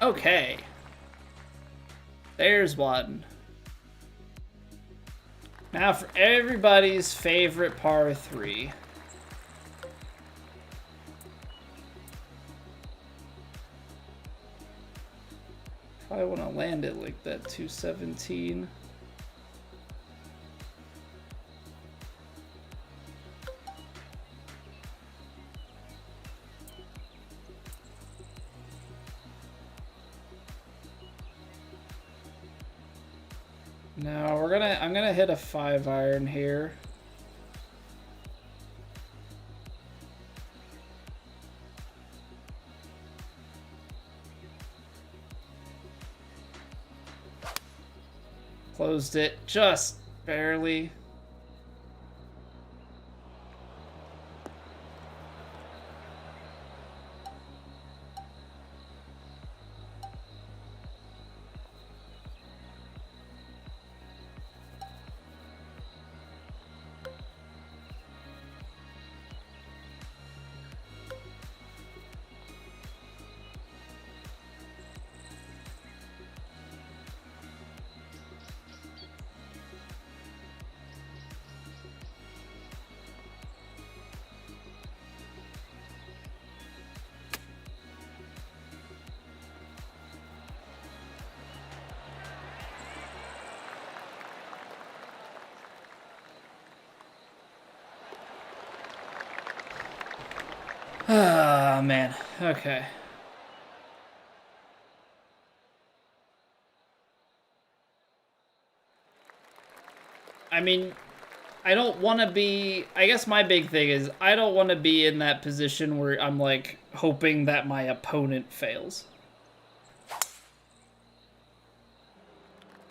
Okay. There's one. Now for everybody's favorite par 3. I want to land it like that 217. No, I'm gonna hit a 5-iron here. Closed it just barely. Ah, man. Okay. I mean, I don't want to be... I guess my big thing is I don't want to be in that position where I'm, like, hoping that my opponent fails.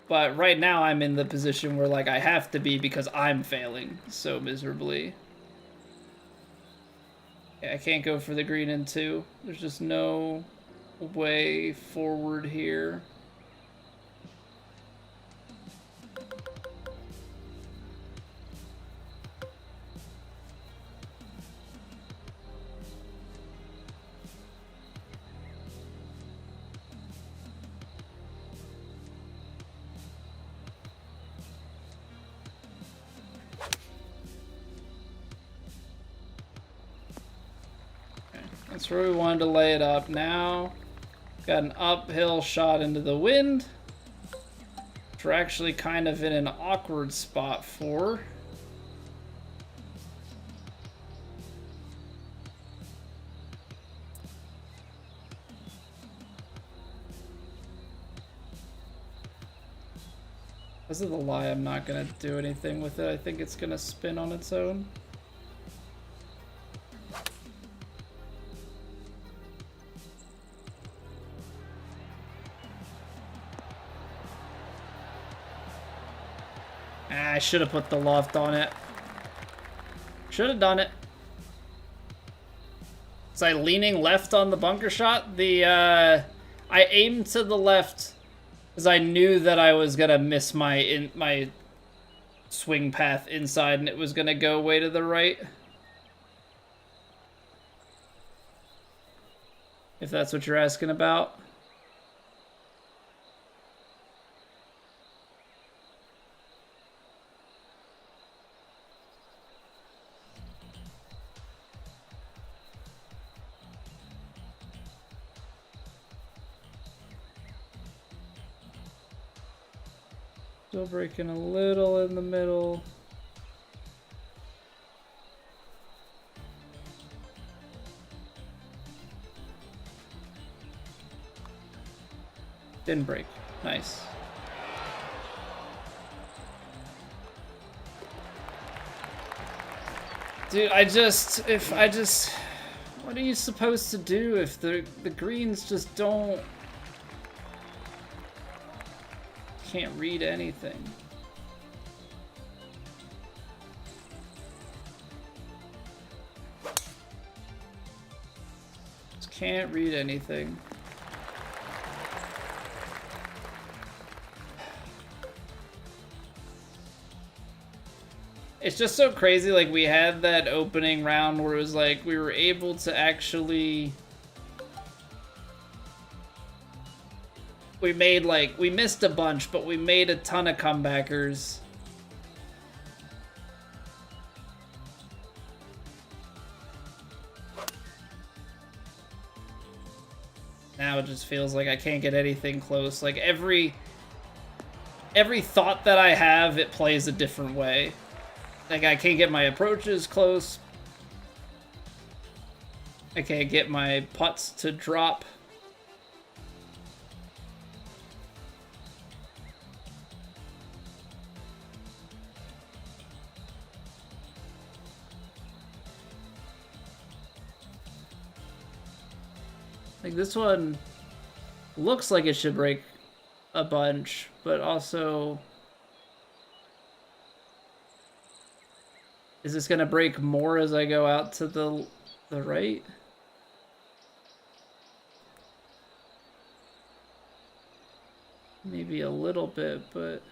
But right now I'm in the position where, like, I have to be because I'm failing so miserably. I can't go for the green in 2. There's just no way forward here. That's where we wanted to lay it up. Now, got an uphill shot into the wind, which we're actually kind of in an awkward spot for. This is the lie, I'm not going to do anything with it. I think it's going to spin on its own. Ah, I should have put the loft on it. Should have done it. Was I leaning left on the bunker shot? I aimed to the left because I knew that I was gonna miss my swing path inside and it was gonna go way to the right. If that's what you're asking about. Still breaking a little in the middle. Didn't break. Nice. Dude, what are you supposed to do if the greens just don't... Can't read anything. Just can't read anything. It's just so crazy, like, we had that opening round where it was like, we were able to actually... We missed a bunch, but we made a ton of comebackers. Now it just feels like I can't get anything close. Like, every thought that I have, it plays a different way. Like, I can't get my approaches close. I can't get my putts to drop. Like, this one looks like it should break a bunch, but also... Is this gonna break more as I go out to the right? Maybe a little bit, but...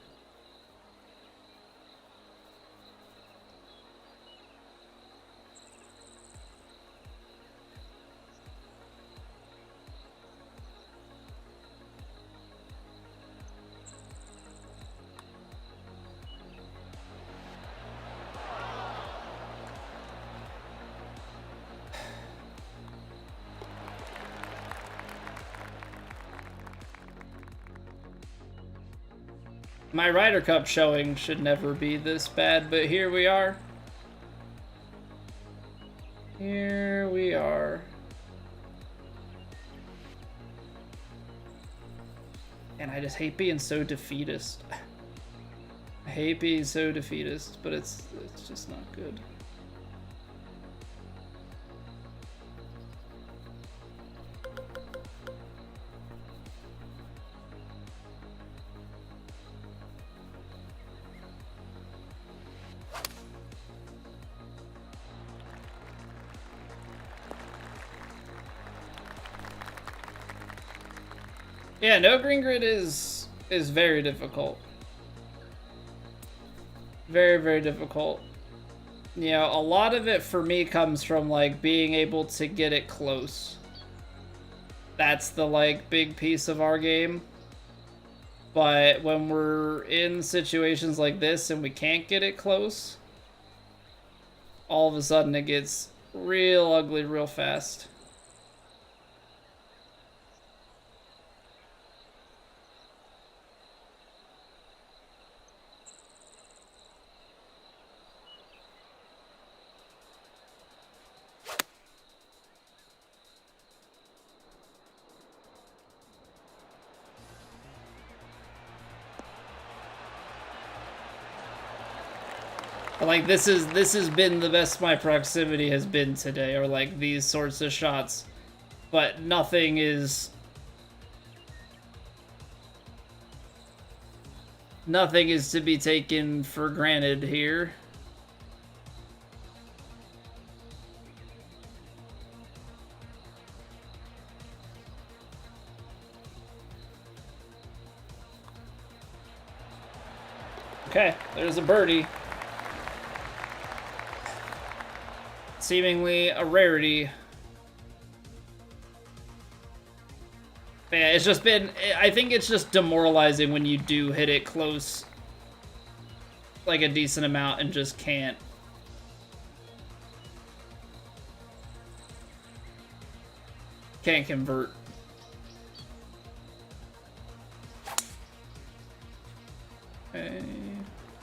My Ryder Cup showing should never be this bad, but here we are. Here we are. And I just hate being so defeatist. I hate being so defeatist, but it's just not good. Yeah, no green grid is very difficult. Very, very difficult. You know, a lot of it for me comes from, like, being able to get it close. That's the, like, big piece of our game. But when we're in situations like this and we can't get it close, all of a sudden it gets real ugly real fast. Like, this has been the best my proximity has been today, or like these sorts of shots, but nothing is Nothing is to be taken for granted here. Okay, there's a birdie. Seemingly a rarity. Yeah, it's just been... I think it's just demoralizing when you do hit it close, like a decent amount, and just can't. Can't convert. Okay.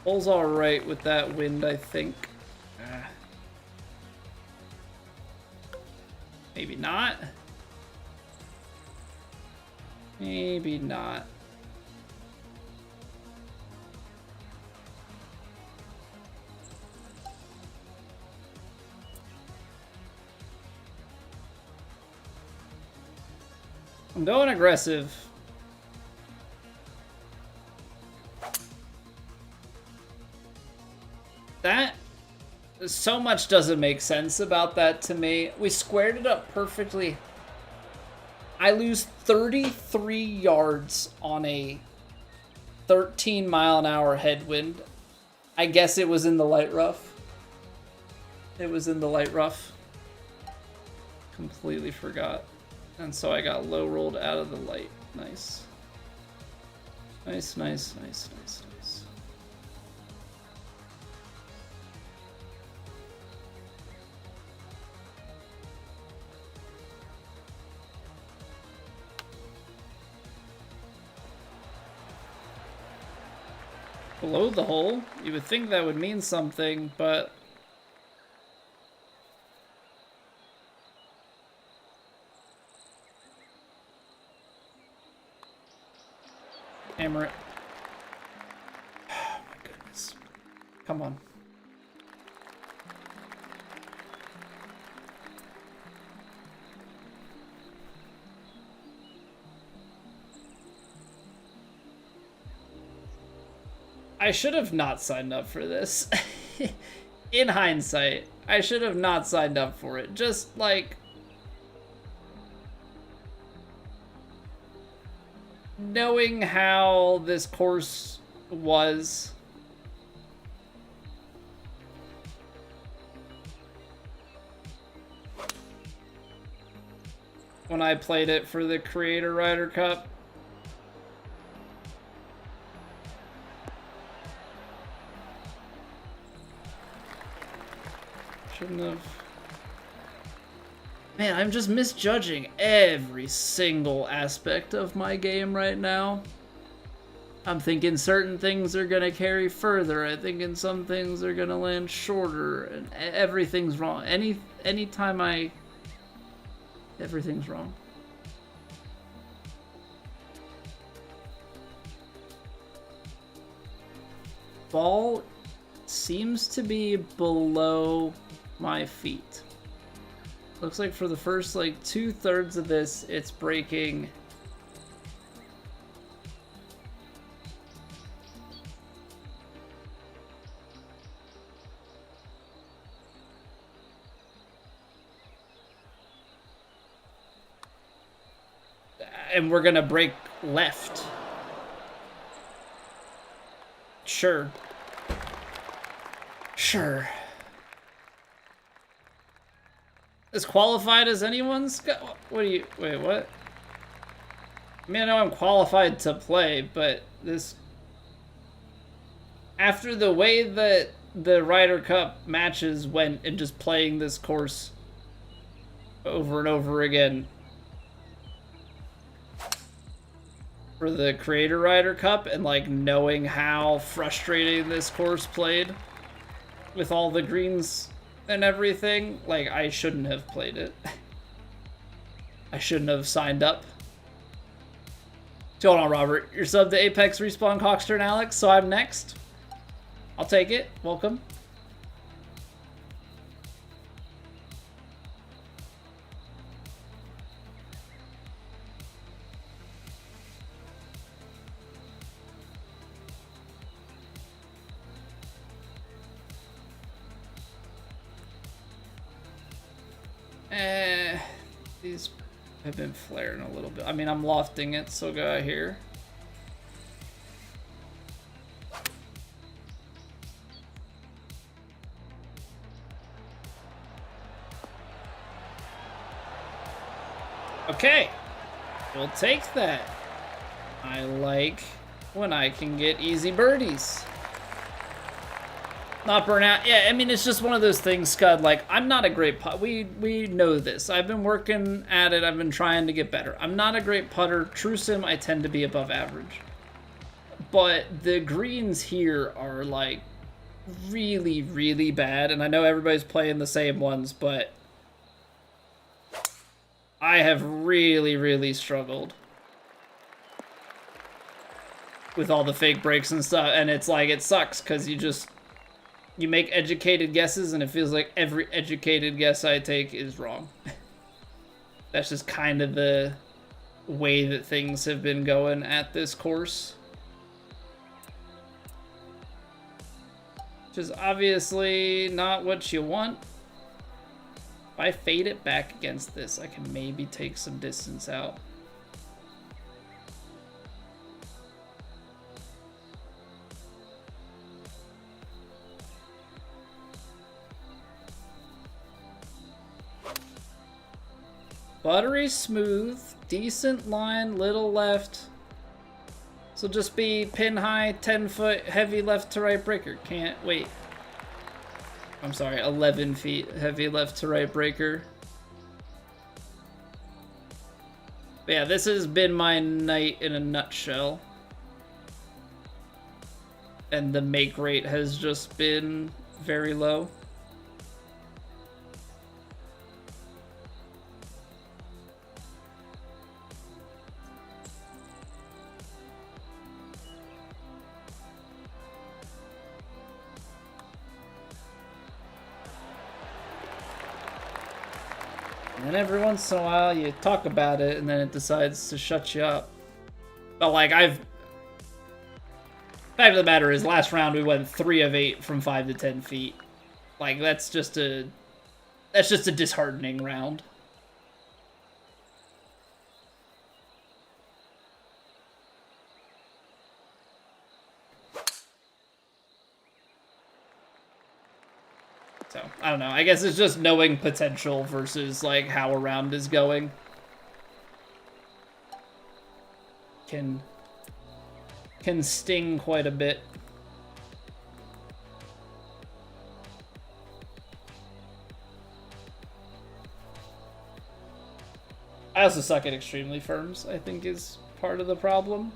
Hole's alright with that wind, I think. Maybe not. Maybe not. I'm going aggressive. That... So much doesn't make sense about that to me. We squared it up perfectly. I lose 33 yards on a 13-mile-an-hour headwind. I guess it was in the light rough. It was in the light rough. Completely forgot. And so I got low rolled out of the light. Nice. Nice, nice, nice, nice, nice. Below the hole? You would think that would mean something, but... Hammer it. Oh my goodness. Come on. I should have not signed up for this. In hindsight, I should have not signed up for it. Just like... knowing how this course was. When I played it for the Creator Ryder Cup. Shouldn't have. Man, I'm just misjudging every single aspect of my game right now. I'm thinking certain things are gonna carry further. I'm thinking some things are gonna land shorter, and everything's wrong. Anytime everything's wrong. Ball seems to be below my feet. Looks like for the first, like, 2/3 of this, it's breaking. And we're gonna break left. Sure. Sure. As qualified as anyone's got? What do you... Wait, what? I mean, I know I'm qualified to play, but this... After the way that the Ryder Cup matches went and just playing this course over and over again for the Creator Ryder Cup, and like knowing how frustrating this course played with all the greens and everything, like, I shouldn't have played it. I shouldn't have signed up. Hold on, Robert. You're sub to Apex Respawn Cockster and Alex, so I'm next. I'll take it. Welcome. these have been flaring a little bit. I mean, I'm lofting it, so go out here. Okay, we'll take that. I like when I can get easy birdies. Not burn out. Yeah, I mean, it's just one of those things, Scud. Like, I'm not a great putt. We know this. I've been working at it. I've been trying to get better. I'm not a great putter. TrueSim, I tend to be above average. But the greens here are, like, really, really bad. And I know everybody's playing the same ones, but I have really, really struggled with all the fake breaks and stuff. And it's like, it sucks because you make educated guesses, and it feels like every educated guess I take is wrong. That's just kind of the way that things have been going at this course. Which is obviously not what you want. If I fade it back against this, I can maybe take some distance out. Buttery smooth, decent line, little left. So just be pin high, 10-foot, heavy left to right breaker. Can't wait. I'm sorry, 11 feet, heavy left to right breaker. But yeah, this has been my night in a nutshell. And the make rate has just been very low. And every once in a while you talk about it and then it decides to shut you up. But like fact of the matter is last round we went 3 of 8 from 5 to 10 feet. Like that's just a disheartening round. So, I don't know. I guess it's just knowing potential versus, like, how a round is going. Can sting quite a bit. I also suck at extremely firms, I think is part of the problem.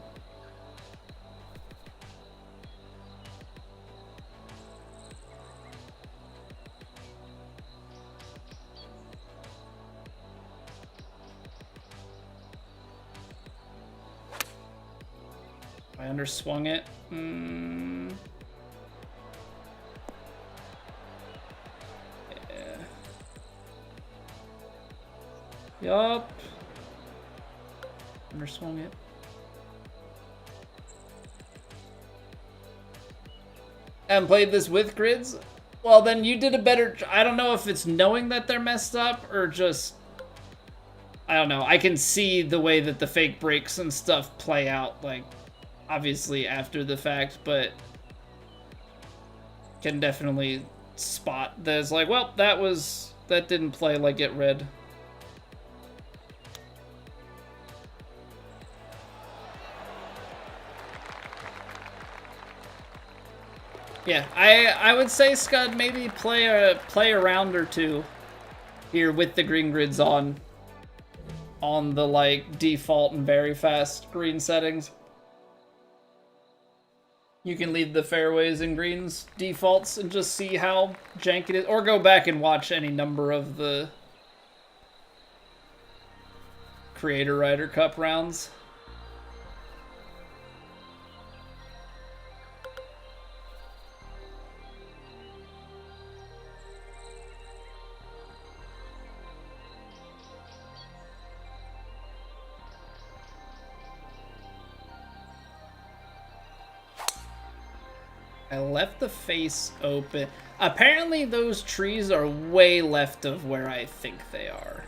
I underswung it. Yeah. Yup. Underswung it. Haven't played this with grids? Well, then you did a better... I don't know if it's knowing that they're messed up or just... I don't know. I can see the way that the fake breaks and stuff play out, like... obviously after the fact, but can definitely spot that it's like, well, that didn't play like it read. Yeah, I would say, Scud, maybe play a round or two here with the green grids on the like default and very fast green settings. You can leave the fairways and greens defaults and just see how jank it is. Or go back and watch any number of the Creator Ryder Cup rounds. I left the face open. Apparently those trees are way left of where I think they are.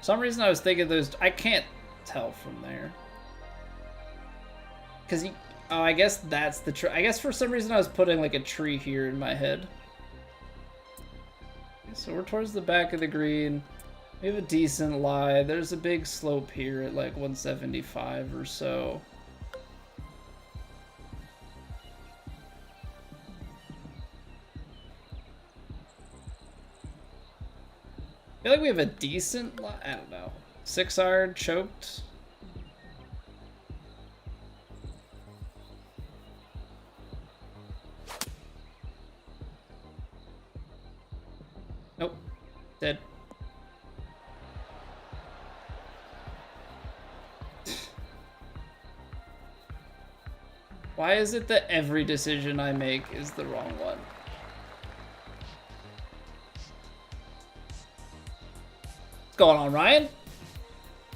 some reason I was thinking those... I can't tell from there. Because he... Oh, I guess that's the tree. I guess for some reason I was putting like a tree here in my head. Okay, so we're towards the back of the green. We have a decent lie. There's a big slope here at like 175 or so. I feel like we have a decent lie. I don't know. 6-iron choked. Nope. Dead. Why is it that every decision I make is the wrong one? What's going on, Ryan?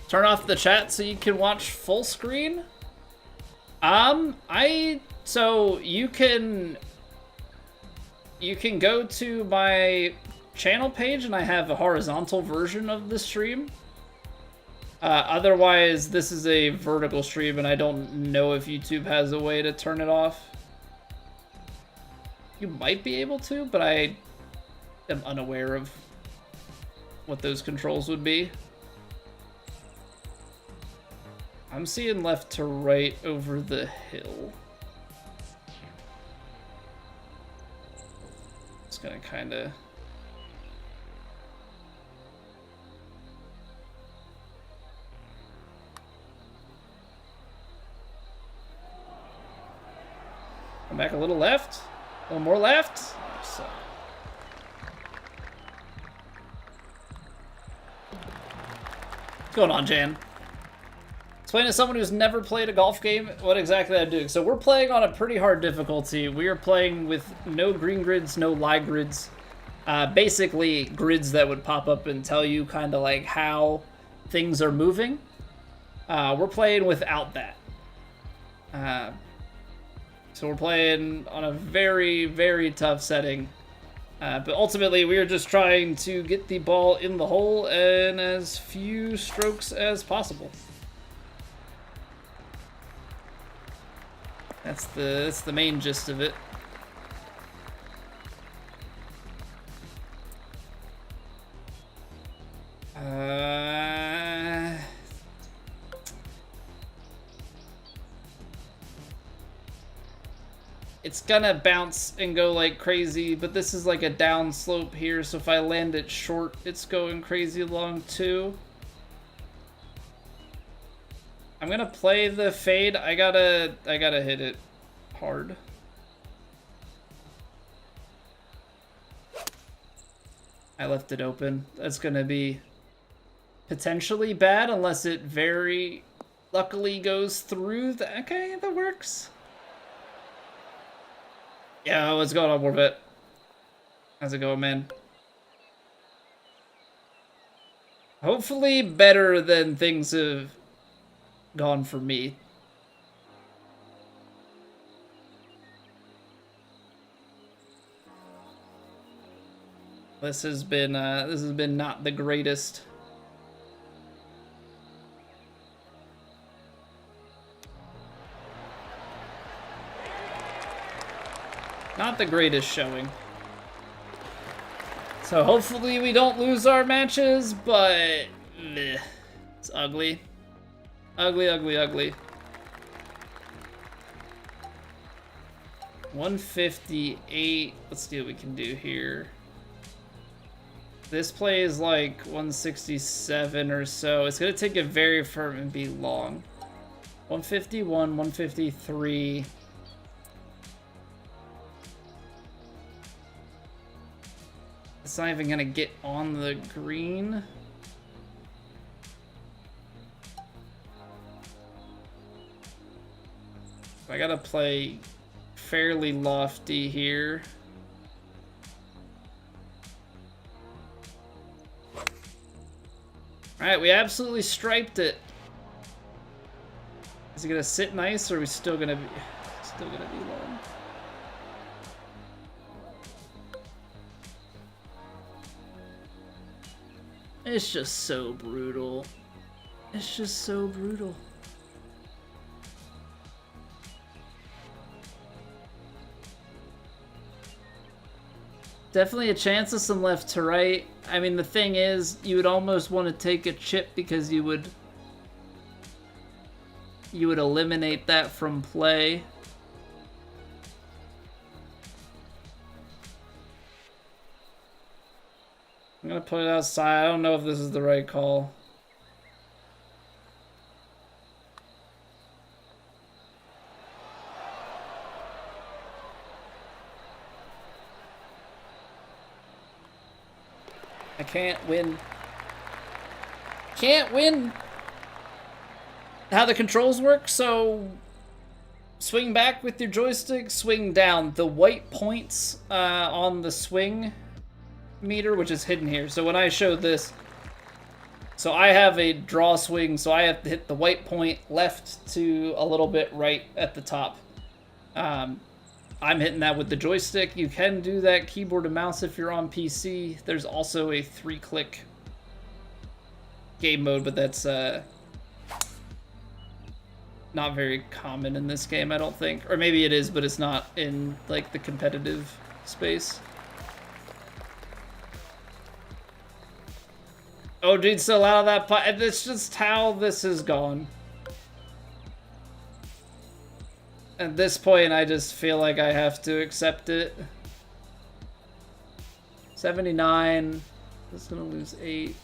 Turn off the chat so you can watch full screen? So you can go to my channel page and I have a horizontal version of the stream. Otherwise, this is a vertical stream and I don't know if YouTube has a way to turn it off. You might be able to, but I am unaware of what those controls would be. I'm seeing left to right over the hill. Just gonna kind of... Come back a little left. A little more left. So. What's going on, Jan? Explain to someone who's never played a golf game what exactly I'm doing. So we're playing on a pretty hard difficulty. We are playing with no green grids, no lie grids. Basically, grids that would pop up and tell you kind of like how things are moving. We're playing without that. So we're playing on a very, very tough setting. But ultimately, we are just trying to get the ball in the hole in as few strokes as possible. That's the main gist of it. It's gonna bounce and go like crazy, but this is like a down slope here, so if I land it short, it's going crazy long too. I'm gonna play the fade. I gotta hit it hard. I left it open. That's gonna be potentially bad unless it very luckily goes through the... Okay, that works. Yeah, what's going on, Warvet? How's it going, man? Hopefully better than things have gone for me. This has been not the greatest. Not the greatest showing. So hopefully we don't lose our matches, but it's ugly. Ugly, ugly, ugly. 158. Let's see what we can do here. This play is like 167 or so. It's gonna take it very firm and be long. 151, 153. It's not even gonna get on the green. I gotta play fairly lofty here. Alright, we absolutely striped it. Is it gonna sit nice, or are we still gonna be long? It's just so brutal. It's just so brutal. Definitely a chance of some left to right. I mean, the thing is, you would almost want to take a chip because you would eliminate that from play. I'm gonna put it outside. I don't know if this is the right call. I can't win. Can't win. How the controls work, so swing back with your joystick, swing down. The white points on the swing meter, which is hidden here. So when I show this, so I have a draw swing, so I have to hit the white point left to a little bit right at the top. I'm hitting that with the joystick. You can do that keyboard and mouse if you're on PC. There's also a 3-click game mode, but that's not very common in this game, I don't think. Or maybe it is, but it's not in like the competitive space. Oh, dude, still out of that pot. That's just how this has gone. At this point, I just feel like I have to accept it. 79. That's gonna lose 8.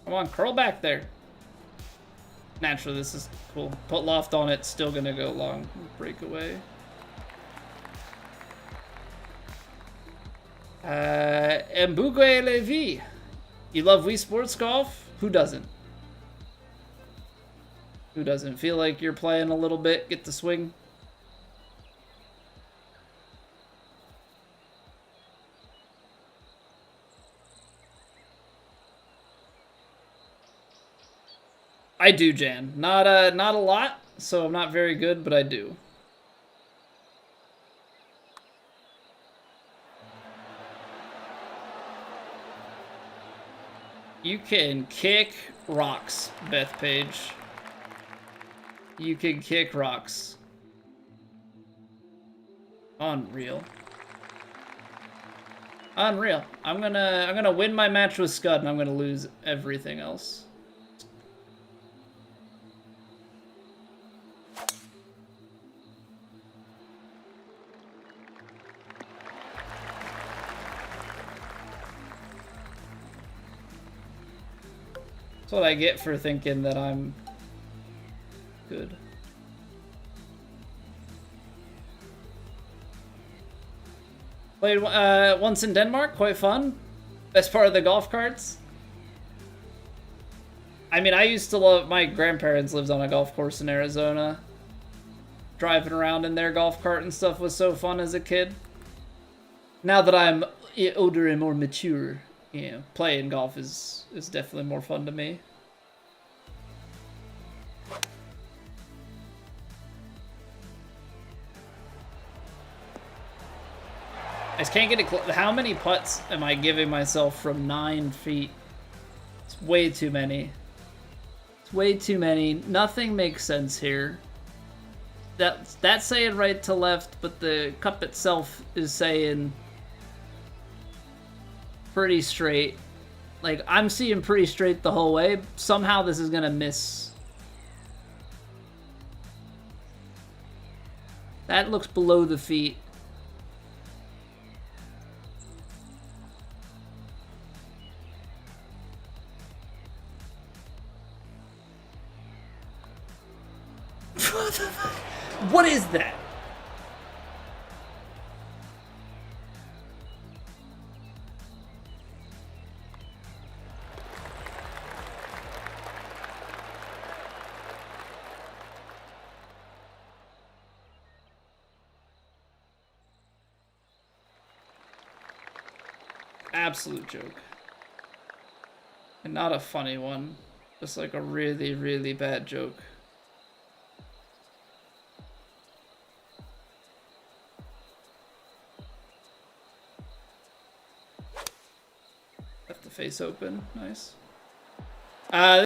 Come on, curl back there. Naturally, this is cool. Put loft on it, still gonna go long. Breakaway. Mbugwe Levi. You love Wii Sports Golf? Who doesn't? Who doesn't? Feel like you're playing a little bit, get the swing? I do, Jan. Not a lot, so I'm not very good, but I do. You can kick rocks, Beth Page. You can kick rocks. Unreal. Unreal. I'm gonna win my match with Scud and I'm gonna lose everything else. That's what I get for thinking that I'm good. Played once in Denmark, quite fun. Best part of the golf carts. I mean, I used to love, my grandparents lived on a golf course in Arizona. Driving around in their golf cart and stuff was so fun as a kid. Now that I'm older and more mature, you know, playing golf is definitely more fun to me. I just can't get it close. How many putts am I giving myself from 9 feet? It's way too many. It's way too many. Nothing makes sense here. That's saying right to left, but the cup itself is saying pretty straight. Like, I'm seeing pretty straight the whole way. Somehow this is gonna miss. That looks below the feet. What is that? Absolute joke. And not a funny one. Just like a really, really bad joke. face open. Nice.